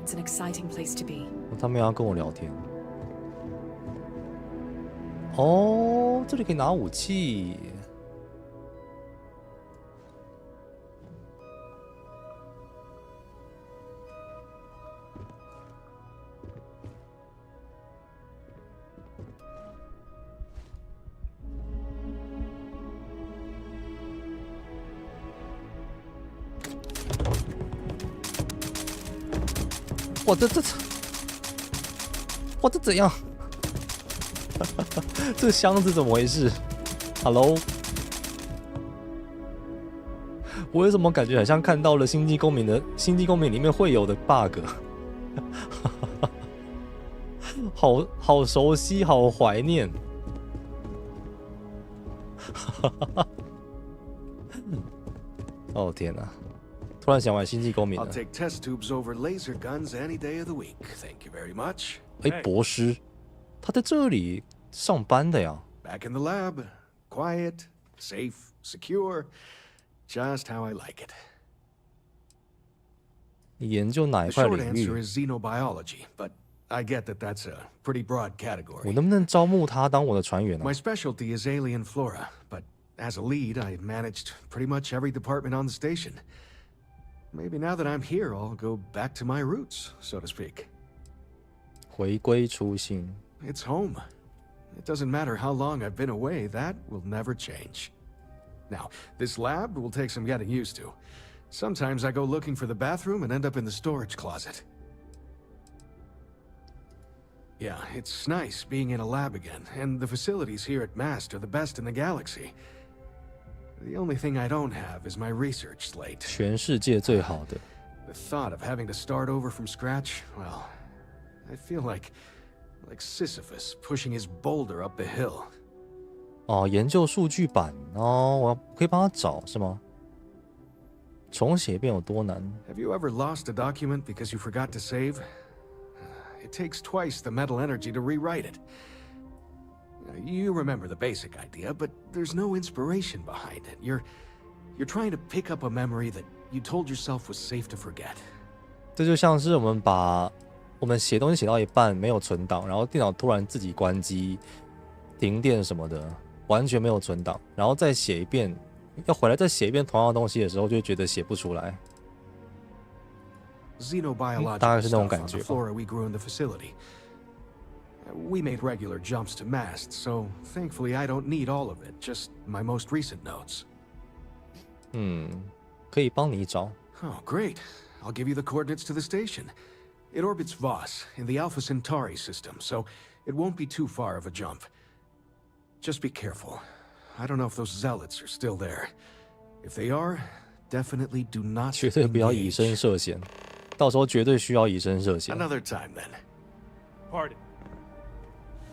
It's an exciting place to be. 他们要跟我聊天。哦，这里可以拿武器。哇，哇，这怎样？这箱子怎么回事 ？Hello， 我为什么感觉好像看到了《星际公民》里面会有的 bug？ 好熟悉，好怀念。哦天哪！ 突然想玩《星际公民》了。 I'll take test tubes over laser guns any day of the week. Thank you very much. 哎，博士，他在这里上班的呀。Back in the lab, quiet, safe, secure, just how I like it. 你研究哪一 The 块 short 领 answer 域？ is xenobiology, but I get that that's a pretty broad category. 我能不能招募他当我的船员呢？ My specialty is alien flora, but as a lead, I managed pretty much every department on the station. Maybe now that I'm here, I'll go back to my roots, so to speak. 回归初心。 It's home. It doesn't matter how long I've been away, that will never change. Now, this lab will take some getting used to. Sometimes I go looking for the bathroom and end up in the storage closet. Yeah, it's nice being in a lab again, and the facilities here at MAST are the best in the galaxy. The only thing I don't have is my research slate. 全世界最好的。 The thought of having to start over from scratch, well, I feel like Sisyphus pushing his boulder up the hill. 哦，研究数据版哦，我可以帮他找是吗？重写一遍有多难？ Have you ever lost a document because you forgot to save? It takes twice the mental energy to rewrite it. You remember the basic idea, but there's no inspiration behind it. You're trying to pick up a memory that you told yourself was safe to forget. 这就像是我们写东西写到一半没有存档，然后电脑突然自己关机、停电什么的，完全没有存档，然后再写一遍，要回来再写一遍同样的东西的时候，就觉得写不出来。大概是那种感觉吧。We made regular jumps to masts, so thankfully I don't need all of it, just my most recent notes. 可以帮你找。Oh, great. I'll give you the coordinates to the station. It orbits Voss in the Alpha Centauri system, so it won't be too far of a jump. Just be careful. I don't know if those zealots are still there. If they are, definitely do not 绝对不要以身涉险，到时候绝对需要以身涉险。 Another time then. Pardon.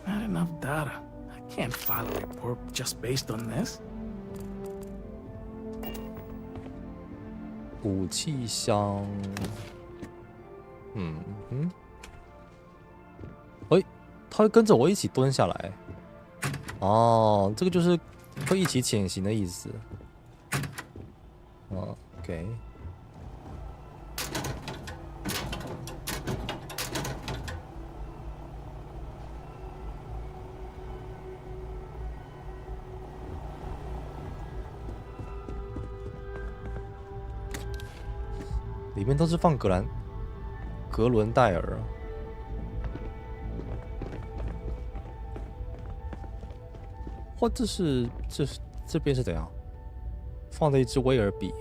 Not enough data. I can't file a report just based on this. 武器箱，他会跟着我一起蹲下来。哦，这个就是会一起潜行的意思。OK。里面都是放格伦戴尔。哇，这边是怎样？放了一支威尔比。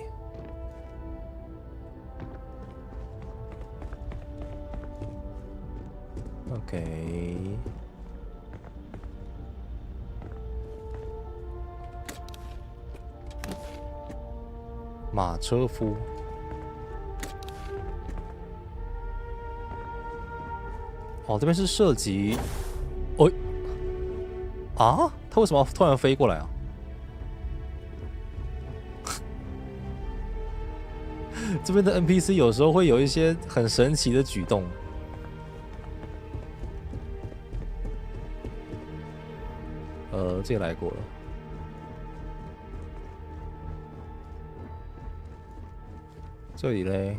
OK。马车夫。哦，这边是射击。他为什么要突然飞过来啊？这边的 NPC 有时候会有一些很神奇的举动。这个来过了。这里嘞？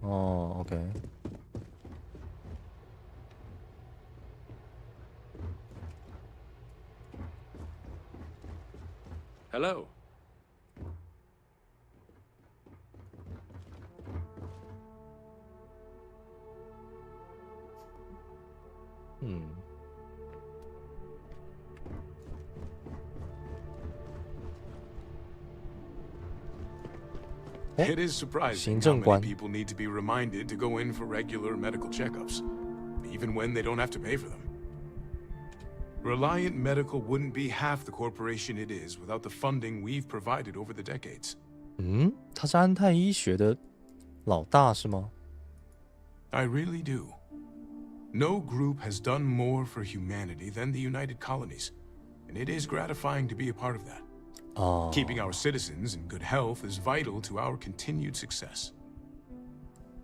哦 ，OK。Hello. It is surprising how many people need to be reminded to go in for regular medical checkups, even when they don't have to pay for them. Reliant Medical wouldn't be half the corporation it is without the funding we've provided over the decades. 他是安泰医学的老大是吗？ I really do. No group has done more for humanity than the United Colonies, and it is gratifying to be a part of that. Keeping our citizens in good health is vital to our continued success.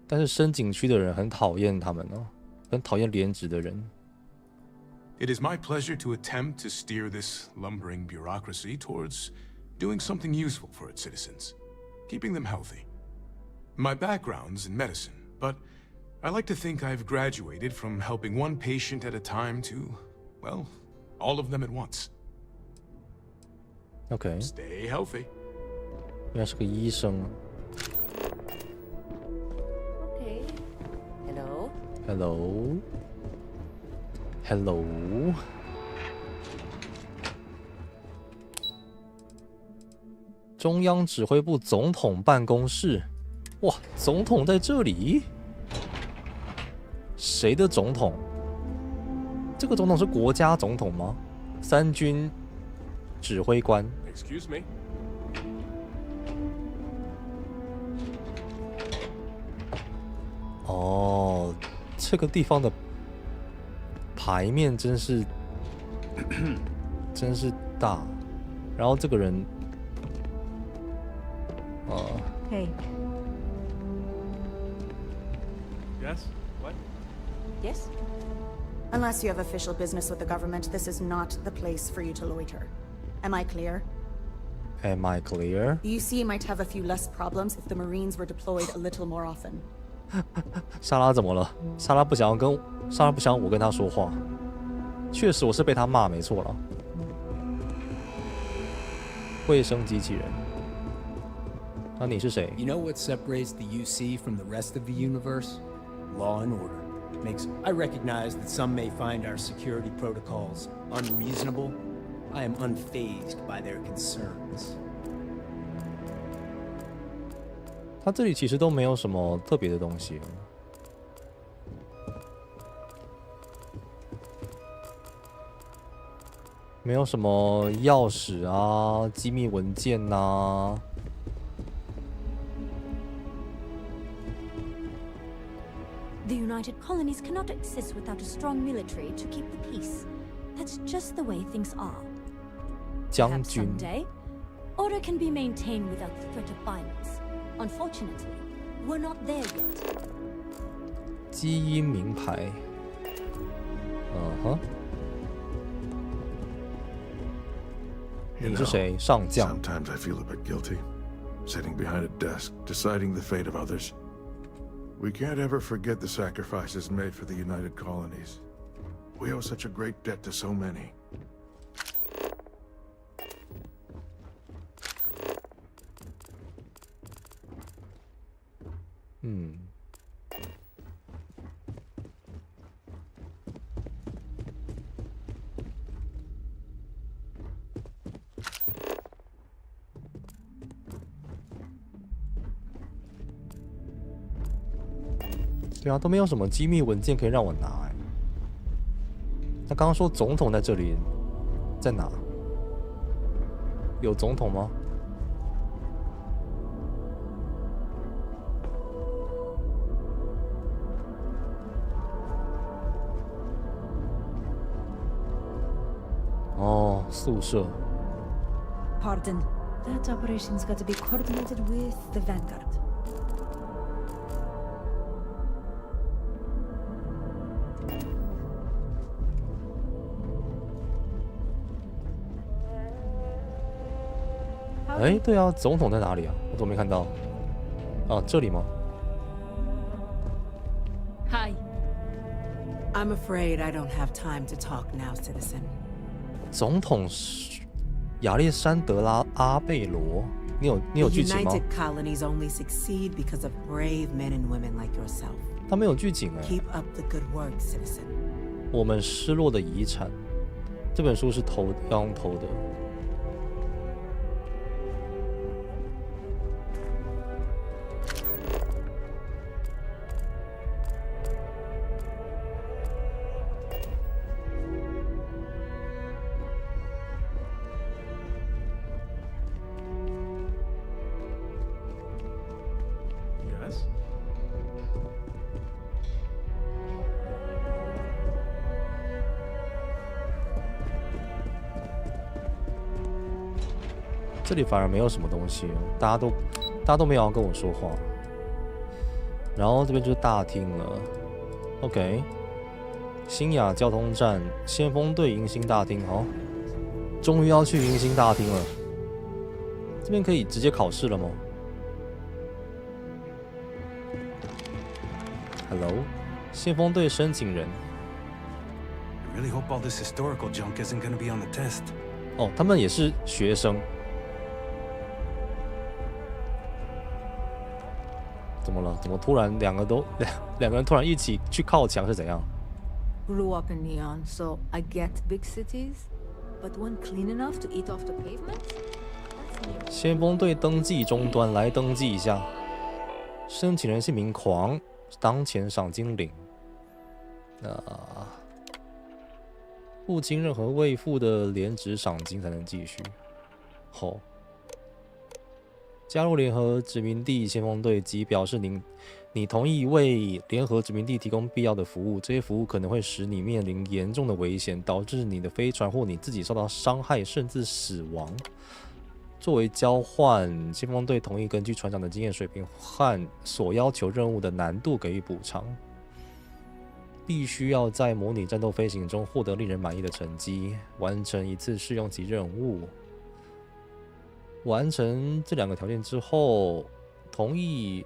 但是深景区的人很讨厌他们哦，很讨厌连职的人。It is my pleasure to attempt to steer this lumbering bureaucracy towards doing something useful for its citizens, keeping them healthy. My background's in medicine, but I like to think I've graduated from helping one patient at a time to, well, all of them at once. OK. Stay healthy. 原来是个医生。Okay. Hello. Hello. Hello. 中央指挥部总统办公室。哇，总统在这里？谁的总统？这个总统是国家总统吗？三军指挥官。Excuse me. 哦，这个地方的牌面真是大。然后这个人，Hey. Yes? What? Yes? Unless you have official business with the government, this is not the place for you to loiter. Am I clear? Am I clear? The UC might have a few less problems if the Marines were deployed a little more often. 莎拉怎么了？莎拉不想要我跟她说话。确实我是被她骂没错了。卫生机器人。那你是谁？ You know what separates the UC from the rest of the universe? Law and order. I recognize that some may find our security protocols unreasonable. I am unfazed by their concerns. 它这里其实都没有什么特别的东西，没有什么钥匙啊、机密文件呐。The United Colonies cannot exist without a strong military to keep the peace. That's just the way things are. 将军。 Someday, order can be maintained without the threat of violence. Unfortunately, we're not there yet. 基因名牌。你是谁？上将。 Sometimes I feel a bit guilty, sitting behind a desk, deciding the fate of others. We can't ever forget the sacrifices made for the United Colonies. We owe such a great debt to so many. Hmm. 对啊，都没有什么机密文件可以让我拿哎。他刚刚说总统在这里，在哪？有总统吗？哦，宿舍。 Pardon. That operation's got to be coordinated with the Vanguard. 哎，对啊，总统在哪里啊？我怎么没看到？啊，这里吗？ Hi. I'm afraid I don't have time to talk now, citizen. 总统是亚历山德拉·阿贝罗，你有剧情吗？ The United Colonies only succeed because of brave men and women like yourself. 他没有剧情哎。 Keep up the good work, citizen. 我们失落的遗产，这本书是要用偷的。 这里反而没有什么东西，大家都没有要跟我说话。然后这边就是大厅了 ，OK。新雅交通站先锋队迎新大厅，好，终于要去迎新大厅了。这边可以直接考试了吗 ？Hello， 先锋队申请人。 I really hope all this historical junk isn't going to be on the test. 哦，他们也是学生。 怎么了？怎么突然两个人突然一起去靠墙是怎样？ Grew up in Neon, so I get big cities, but one clean enough to eat off the pavement? 先锋队登记终端，来登记一下。申请人姓名狂，当前赏金领。付清任何未付的连职赏金才能继续。好。 加入联合殖民地先锋队，即表示你同意为联合殖民地提供必要的服务。这些服务可能会使你面临严重的危险，导致你的飞船或你自己受到伤害，甚至死亡。作为交换，先锋队同意根据船长的经验水平和所要求任务的难度给予补偿。必须要在模拟战斗飞行中获得令人满意的成绩，完成一次试用级任务。完成这2个条件之后，同意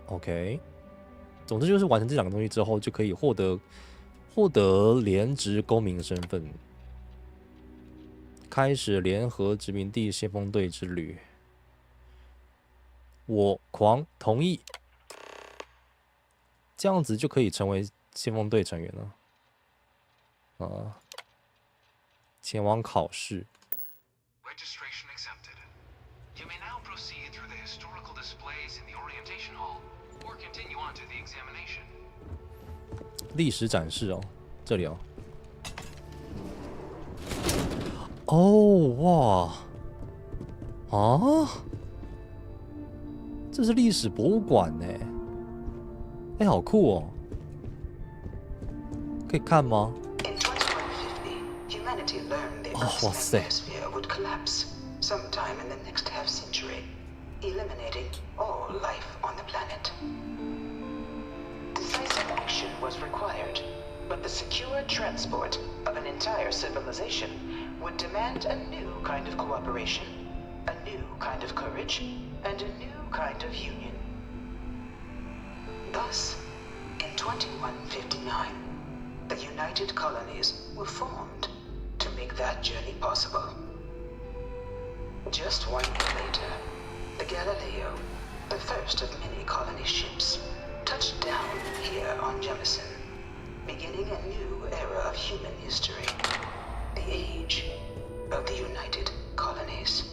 OK。总之就是完成这2个东西之后，就可以获得联职公民身份，开始联合殖民地先锋队之旅。我狂同意，这样子就可以成为先锋队成员了。前往考试。Registration accepted. You may now proceed through the historical displays in the orientation hall, or continue on to the examination. 历史展示哦，这里哦。哇！这是历史博物馆呢。好酷哦！可以看吗？哇塞！ would collapse sometime in the next half century, eliminating all life on the planet. Decisive action was required, but the secure transport of an entire civilization would demand a new kind of cooperation, a new kind of courage, and a new kind of union. Thus, in 2159, the United Colonies were formed to make that journey possible. Just 1 year later, the Galileo, the first of many colony ships, touched down here on Jemison, beginning a new era of human history, the age of the United Colonies.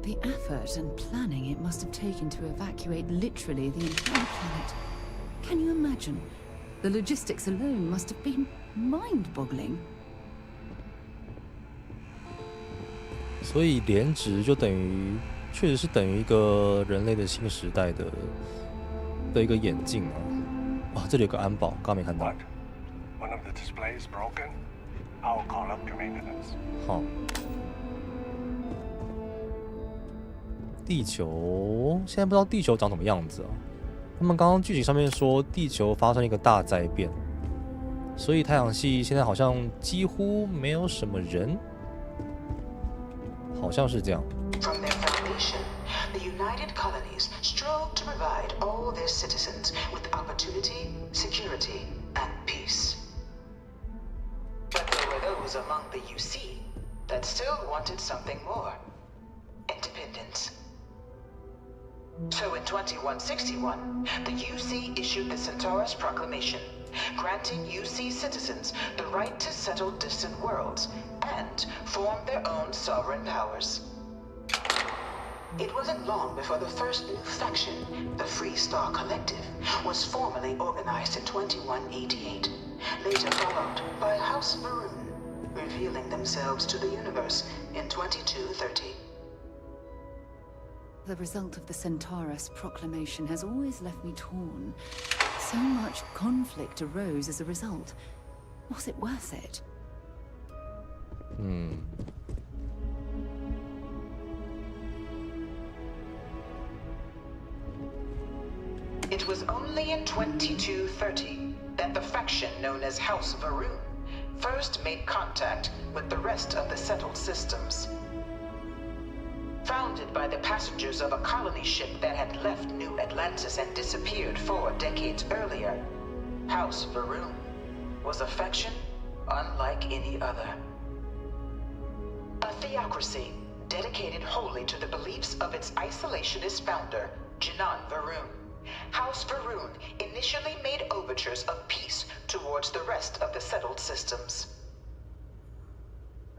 The effort and planning it must have taken to evacuate literally the entire planet. Can you imagine? The logistics alone must have been mind-boggling. 所以联职就等于，确实是等于一个人类的新时代的一个演进啊！这里有个安保，刚没看到。One of the displays broken. I'll call up your maintenance. 好。地球现在不知道地球长什么样子啊？他们刚刚剧情上面说地球发生一个大灾变，所以太阳系现在好像几乎没有什么人。 好像是这样。 From their foundation, the United Colonies strove to provide all their citizens with opportunity, security, and peace. But there were those among the UC that still wanted something more: independence. So in 2161, the UC issued the Centaurus Proclamation, granting UC citizens the right to settle distant worlds and form their own sovereign powers. It wasn't long before the first new faction, the Free Star Collective, was formally organized in 2188, later followed by House Maroon, revealing themselves to the universe in 2230. The result of the Centaurus Proclamation has always left me torn. So much conflict arose as a result. Was it worth it? It was only in 2230 that the faction known as House Varoon first made contact with the rest of the settled systems. Founded by the passengers of a colony ship that had left New Atlantis and disappeared 4 decades earlier, House Varoon was a faction unlike any other. A theocracy dedicated wholly to the beliefs of its isolationist founder, Jinan Varoon. House Varoon initially made overtures of peace towards the rest of the settled systems.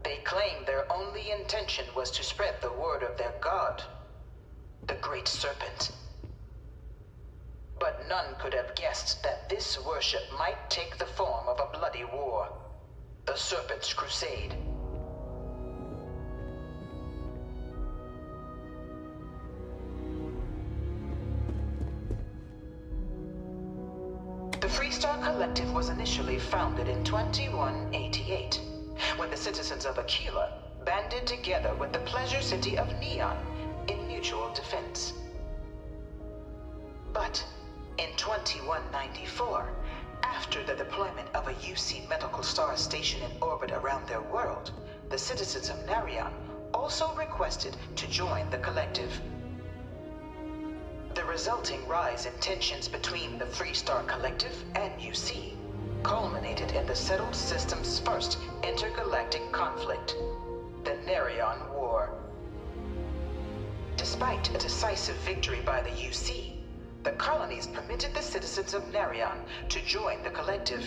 They claimed their only intention was to spread the word of their god, the Great Serpent. But none could have guessed that this worship might take the form of a bloody war, the Serpent's Crusade. The Freestar Collective was initially founded in 2188, when the citizens of Aquila banded together with the pleasure city of Neon in mutual defense. But in 2194, after the deployment of a UC medical star station in orbit around their world, the citizens of Narion also requested to join the collective. The resulting rise in tensions between the Freestar Collective and UC culminated in the settled system's first intergalactic conflict, the Narion War. Despite a decisive victory by the UC, the colonies permitted the citizens of Narion to join the collective,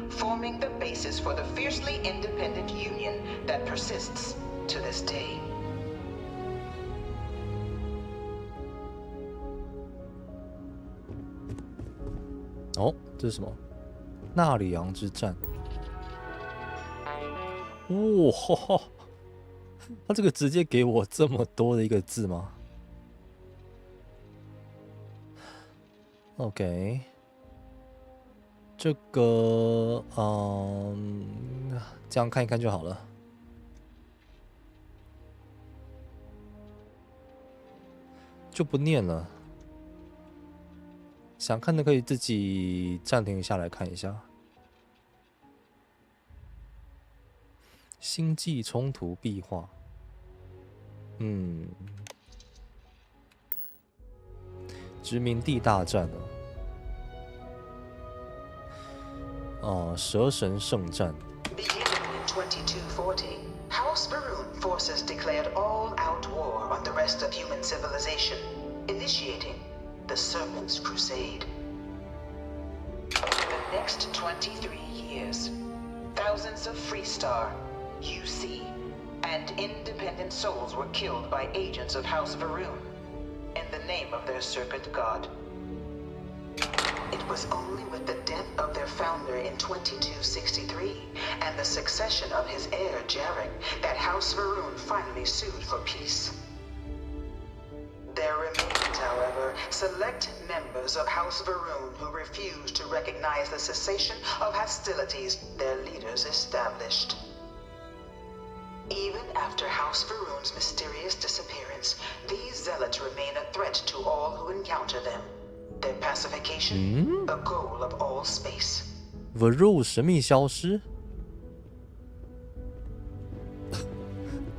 forming the basis for the fiercely independent union that persists to this day. 哦，这是什么？纳里昂之战。哇，他这个直接给我这么多的一个字吗 ？OK， 这个这样看一看就好了。就不念了。想看的可以自己暂停下来看一下。星际冲突壁画，殖民地大战蛇神圣战。Beginning in 2240, House Varun forces declared all-out war on the rest of human civilization, initiating the Serpent's Crusade. Over the next 23 years, thousands of Freestar, UC, and independent souls were killed by agents of House Varun in the name of their serpent god. It was only with the death of their founder in 2263 and the succession of his heir Jarek that House Varun finally sued for peace. There remained, however, select members of House Varun who refused to recognize the cessation of hostilities their leaders established. Even after House Varun's mysterious disappearance, these zealots remain a threat to all who encounter them. Their pacification, a goal of all space. Varun 神秘消失？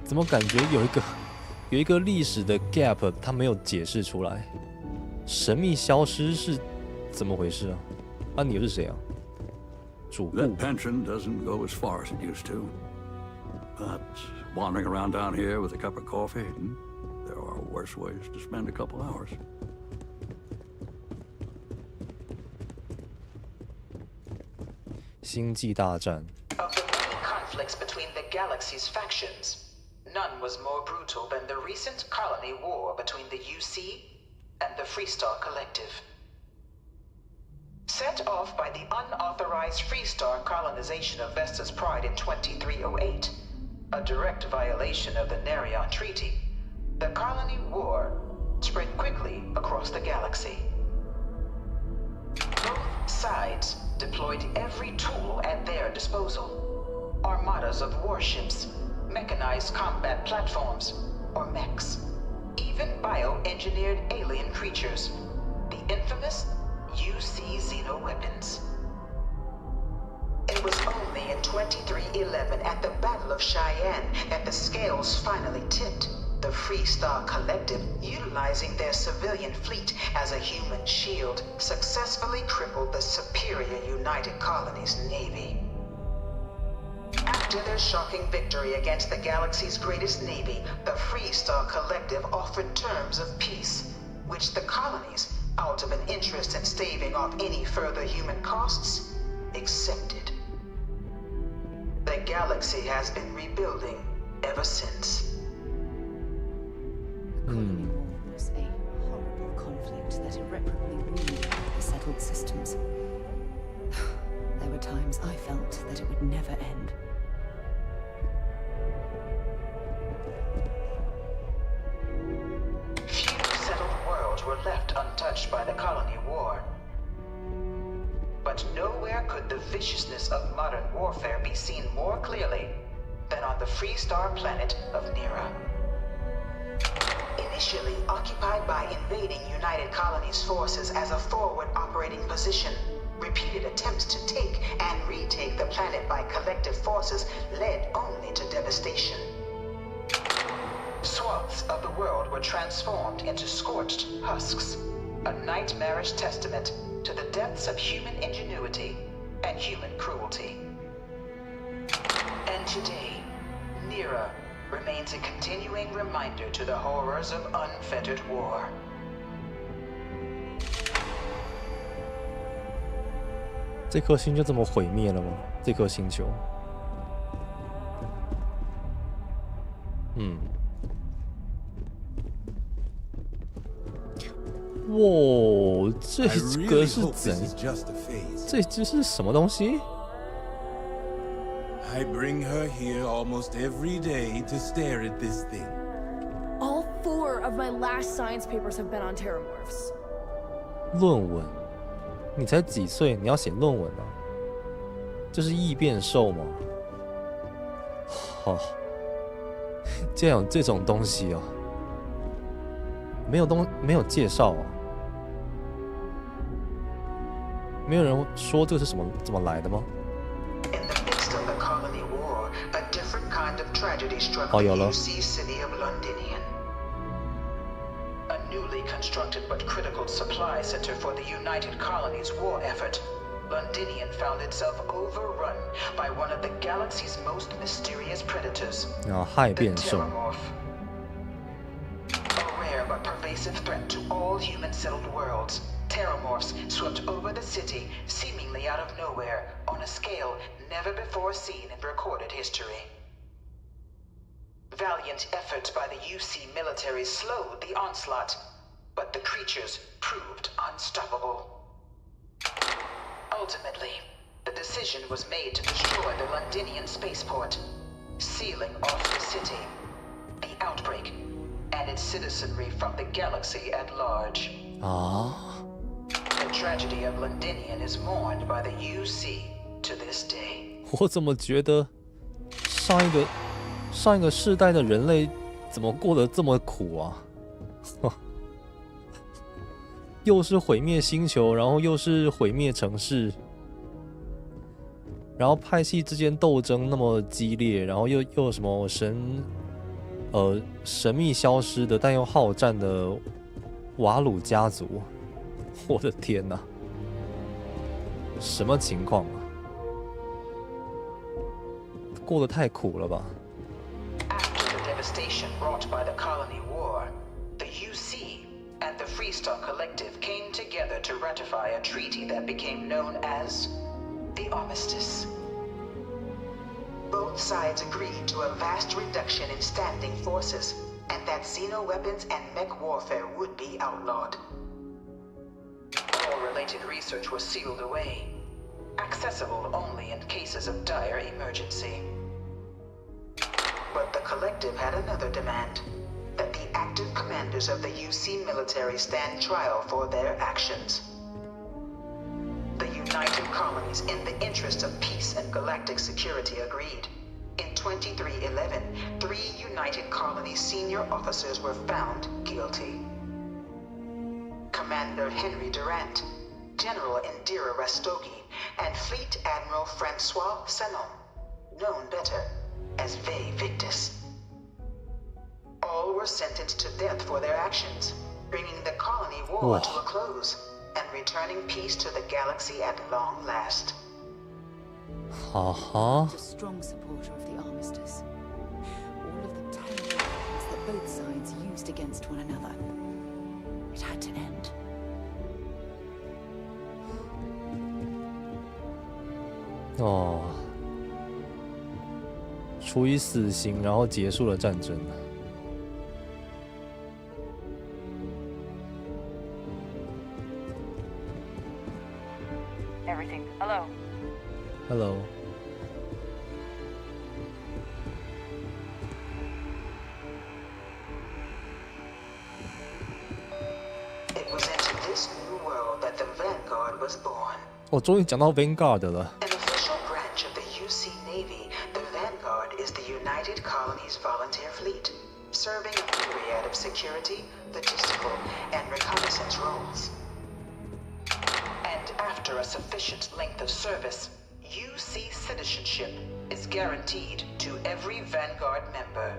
怎么感觉有一个历史的 gap， 它没有解释出来？神秘消失是怎么回事啊？啊，你又是谁啊？主顾。That pension doesn't go as far as it used to. But wandering around down here with a cup of coffee, there are worse ways to spend a couple hours. 星际大战。 Of the many conflicts between the galaxy's factions, none was more brutal than the recent colony war between the UC and the Freestar Collective. Set off by the unauthorized Freestar colonization of Vesta's Pride in 2308, a direct violation of the Narion Treaty, the colony war spread quickly across the galaxy. Both sides deployed every tool at their disposal. Armadas of warships, mechanized combat platforms, or mechs, even bioengineered alien creatures, the infamous UC xenoweapons. It was only in 2311 at the Battle of Cheyenne that the scales finally tipped. The Freestar Collective, utilizing their civilian fleet as a human shield, successfully crippled the superior United Colonies Navy. After their shocking victory against the galaxy's greatest navy, the Freestar Collective offered terms of peace, which the colonies, out of an interest in staving off any further human costs, accepted. The galaxy has been rebuilding ever since. The colony war was a horrible conflict that irreparably ruined the settled systems. There were times I felt that it would never end. Few settled worlds were left untouched by the colony war. But nowhere could the viciousness of modern warfare be seen more clearly than on the Freestar planet of Nira. In Initially occupied by invading United Colonies forces as a forward operating position, repeated attempts to take and retake the planet by collective forces led only to devastation. Swaths of the world were transformed into scorched husks, a nightmarish testament to the depths of human ingenuity and human cruelty. And today, Nira remains a continuing reminder to the horrors of unfettered war. 这颗星就这么毁灭了吗？这颗星球？哇，这个是这是什么东西？ I bring her here almost every day to stare at this thing. All 4 of my last science papers have been on terramorphs. 论文？你才几岁？你要写论文啊？这是异变兽吗？好，竟然有这种东西啊！没有介绍啊？没有人说这是什么怎么来的吗？ Tragedy struck the UC city of Londinian. A newly constructed but critical supply center for the United Colonies' war effort, Londinian found itself overrun by one of the galaxy's most mysterious predators, the Terramorph. A rare but pervasive threat to all human-settled worlds, Terramorphs swept over the city seemingly out of nowhere on a scale never before seen in recorded history. Valiant efforts by the UC military slowed the onslaught, but the creatures proved unstoppable. Ultimately, the decision was made to destroy the Londinian spaceport, sealing off the city, the outbreak, and its citizenry from the galaxy at large. The tragedy of Londinian is mourned by the UC to this day. 我怎么觉得上一个世代的人类怎么过得这么苦啊？又是毁灭星球，然后又是毁灭城市，然后派系之间斗争那么激烈，然后又有什么神秘消失的但又好战的瓦鲁家族，我的天哪，什么情况啊？过得太苦了吧？ Devastation wrought by the colony war, the UC and the Freestock Collective came together to ratify a treaty that became known as the Armistice. Both sides agreed to a vast reduction in standing forces, and that xeno-weapons and mech warfare would be outlawed. All related research was sealed away, accessible only in cases of dire emergency. But the Collective had another demand, that the active commanders of the UC military stand trial for their actions. The United Colonies, in the interest of peace and galactic security, agreed. In 2311, 3 United Colonies senior officers were found guilty. Commander Henry Durant, General Indira Rastogi, and Fleet Admiral Francois Sanon, known better as Ve Victus. All were sentenced to death for their actions, bringing the colony war to a close and returning peace to the galaxy at long last. A strong supporter of the armistice. All of the terrible weapons that both sides used against one another. It had to end. 处以死刑，然后结束了战争。Everything. Hello. Hello. It was into this new world that the Vanguard was born. 我终于讲到 Vanguard 了。An official branch of the UC Navy, the Vanguard is the United Colonies Volunteer Fleet, serving a myriad of security, logistical, and reconnaissance roles. And after a sufficient length of service, UC citizenship is guaranteed to every Vanguard member.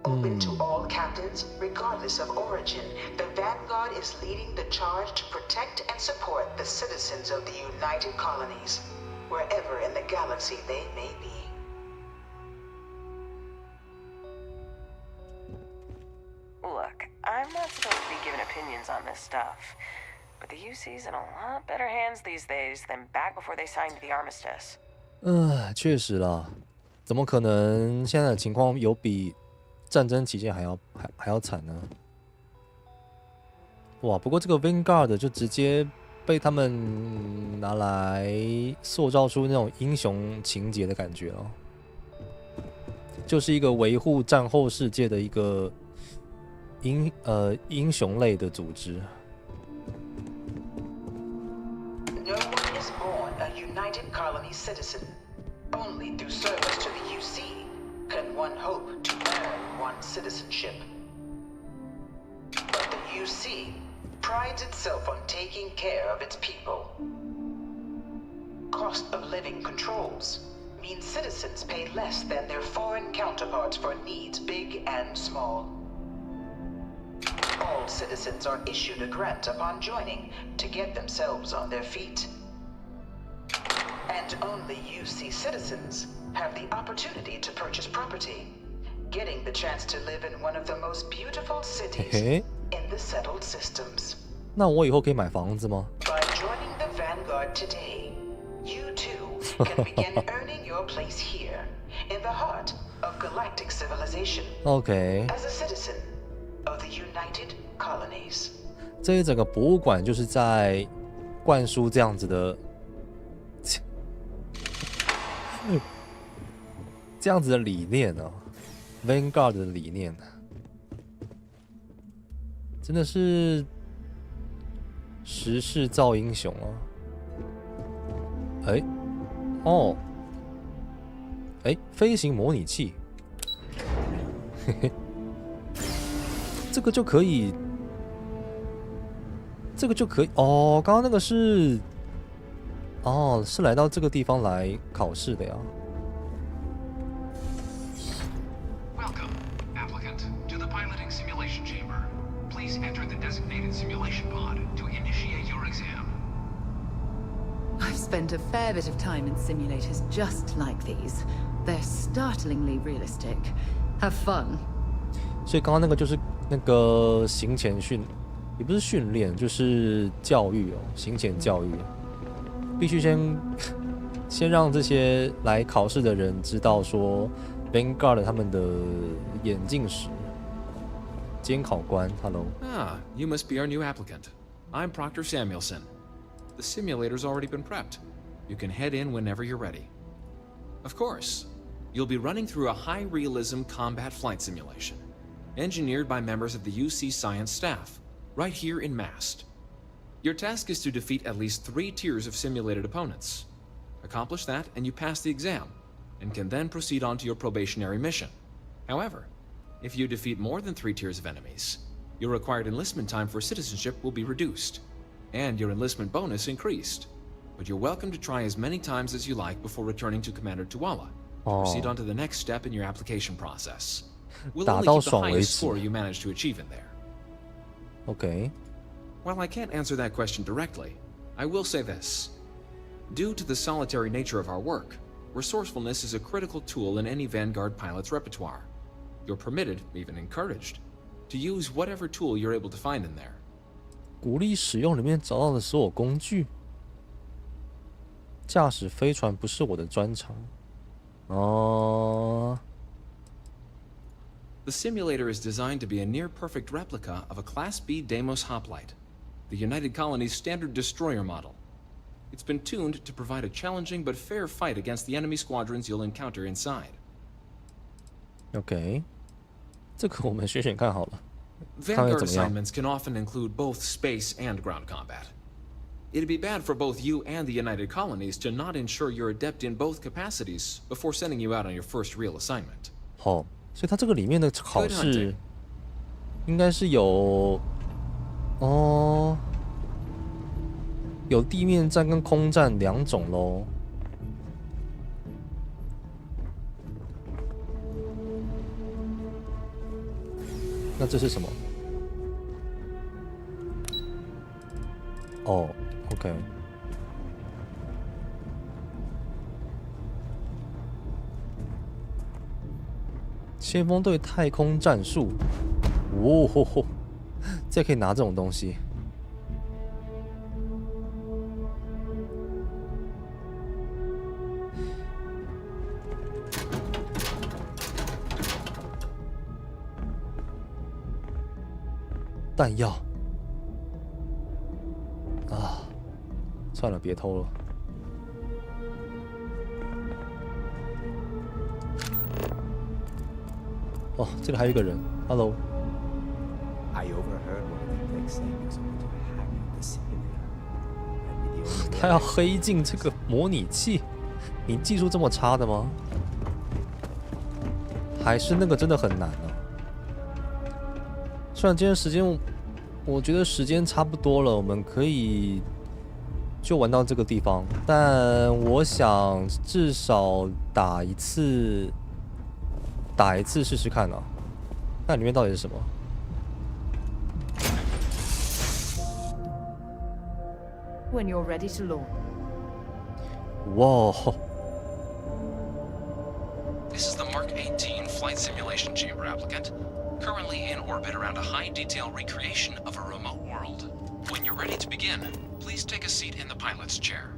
Open to all captains, regardless of origin, the Vanguard is leading the charge to protect and support the citizens of the United Colonies, wherever in the galaxy they may be. Look, I'm not supposed to be giving opinions on this stuff, but the UC's in a lot better hands these days than back before they signed the armistice. 确实啦，怎么可能现在的情况有比战争期间还要惨呢？哇！不过这个 Vanguard 就直接被他们拿来塑造出那种英雄情节的感觉了，就是一个维护战后世界的一个英雄类的组织。No one is born a United Colony citizen. Only through service to the UC can one hope to earn one's citizenship. But the UC prides itself on taking care of its people. Cost of living controls mean citizens pay less than their foreign counterparts for needs big and small. All citizens are issued a grant upon joining to get themselves on their feet. And only UC citizens have the opportunity to purchase property, getting the chance to live in one of the most beautiful cities in the settled systems. 那我以后可以买房子吗？ By joining the Vanguard today, you too can begin earning your place here, in the heart of galactic civilization. OK. As a citizen of the United Colonies. 这一整个博物馆就是在灌输这样子的。这样子的理念呢、Vanguard 的理念，真的是时势造英雄啊！飞行模拟器，嘿嘿，这个就可以哦。刚刚那个是来到这个地方来考试的呀。Welcome, applicant, to the piloting simulation chamber. Please enter the designated simulation pod to initiate your exam. I've spent a fair bit of time in simulators just like these. They're startlingly realistic. Have fun. 所以刚刚那个就是那个行前训，也不是训练，就是教育哦，行前教育。必须先让这些来考试的人知道说 Vanguard 他们的演进史。监考官 ，Hello。You must be our new applicant. I'm Proctor Samuelson. The simulator's already been prepped. You can head in whenever you're ready. Of course, you'll be running through a high-realism combat flight simulation, engineered by members of the UC science staff, right here in Mast. Your task is to defeat at least 3 tiers of simulated opponents. Accomplish that, and you pass the exam, and can then proceed on to your probationary mission. However, if you defeat more than 3 tiers of enemies, your required enlistment time for citizenship will be reduced, and your enlistment bonus increased. But you're welcome to try as many times as you like before returning to Commander Tuala. Proceed on to the next step in your application process. We'll only keep the highest score you manage to achieve in there. Okay. While I can't answer that question directly, I will say this. Due to the solitary nature of our work, resourcefulness is a critical tool in any Vanguard pilot's repertoire. You're permitted, even encouraged, to use whatever tool you're able to find in there. 鼓励使用里面找到的所有工具。驾驶飞船不是我的专长。The simulator is designed to be a near-perfect replica of a Class B Deimos hoplite, the United Colony's standard destroyer model. It's been tuned to provide a challenging but fair fight against the enemy squadrons you'll encounter inside. OK， 这个我们选选看好了。 Vanguard assignments can often include both space and ground combat. It'd be bad for both you and the United Colonies to not ensure you're adept in both capacities before sending you out on your first real assignment. 好，所以它这个里面的考试应该是有有地面战跟空战2种咯。那这是什么？哦 ，OK。先锋队太空战术，哦吼吼，这可以拿这种东西。弹药啊，算了，别偷了。哦，这里还有一个人 ，Hello。他要黑进这个模拟器，你技术这么差的吗？还是那个真的很难啊？虽然今天时间，我觉得时间差不多了，我们可以就玩到这个地方，但我想至少打一次试试看啊，看里面到底是什么。When you're ready to launch. 哇！ This is the Mark 18 flight simulation chamber applicant, currently in orbit around a high-detail recreation of a remote world. When you're ready to begin, please take a seat in the pilot's chair.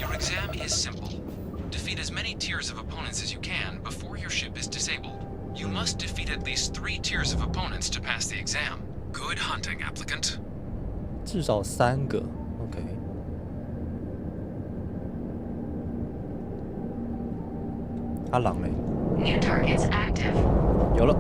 Your exam is simple. Defeat as many tiers of opponents as you can before your ship is disabled. You must defeat at least 3 tiers of opponents to pass the exam. Good hunting, applicant. 至少3个 ，OK。阿郎嘞？ New targets active. 有了。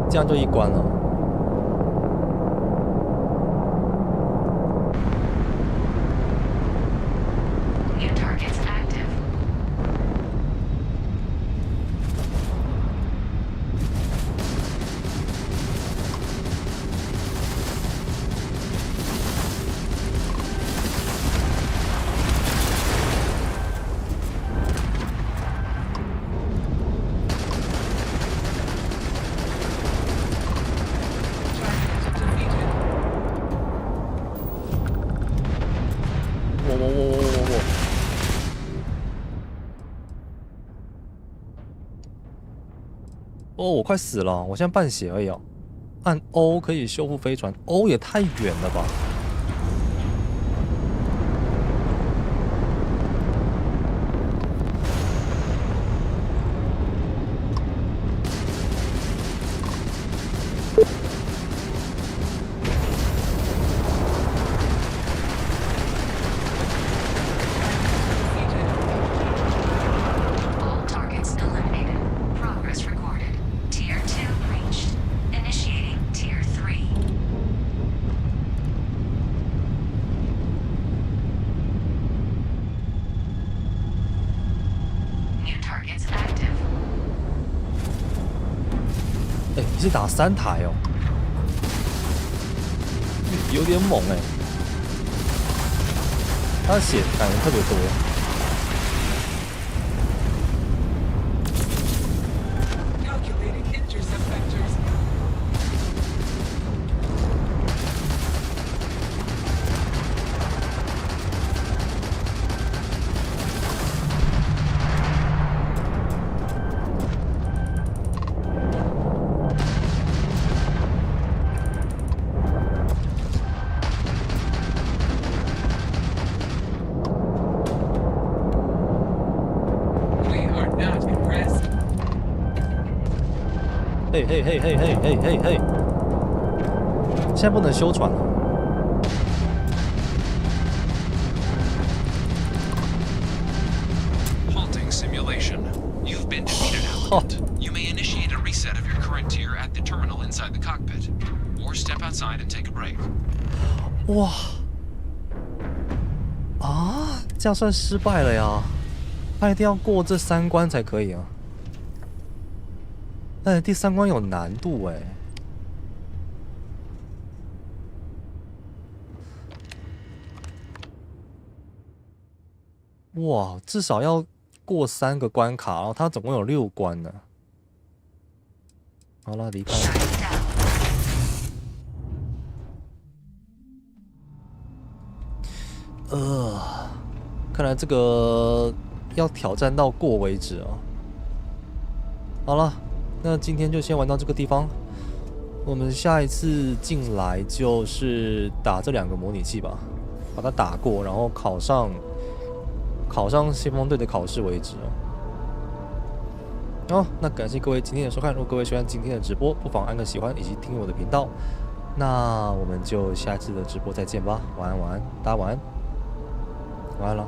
这样就一关了。New targets active. 哦，我快死了，我现在半血而已哦。按 O 可以修复飞船 ，O 也太远了吧？你是打3台哦，有点猛哎，他的血感觉特别多。嘿嘿嘿嘿嘿嘿嘿嘿，现在不能修船了。 Simulation. You've been defeated, applicant. You may initiate a reset of your current tier at the terminal inside the cockpit, or step outside and take a break. 哇！啊，这样算失败了呀！他一定要过这3关才可以啊。但第3关有难度哎。哇，至少要 过3个关卡，然后它总共有6关呢。好了，离开。看来这个要挑战到过为止啊。好了，那今天就先玩到这个地方。我们下一次进来就是打这2个模拟器吧，把它打过，然后考上先锋队的考试为止哦。好，那感谢各位今天的收看。如果各位喜欢今天的直播，不妨按个喜欢以及订阅我的频道。那我们就下一次的直播再见吧。晚安，晚安，大家晚安，晚安了。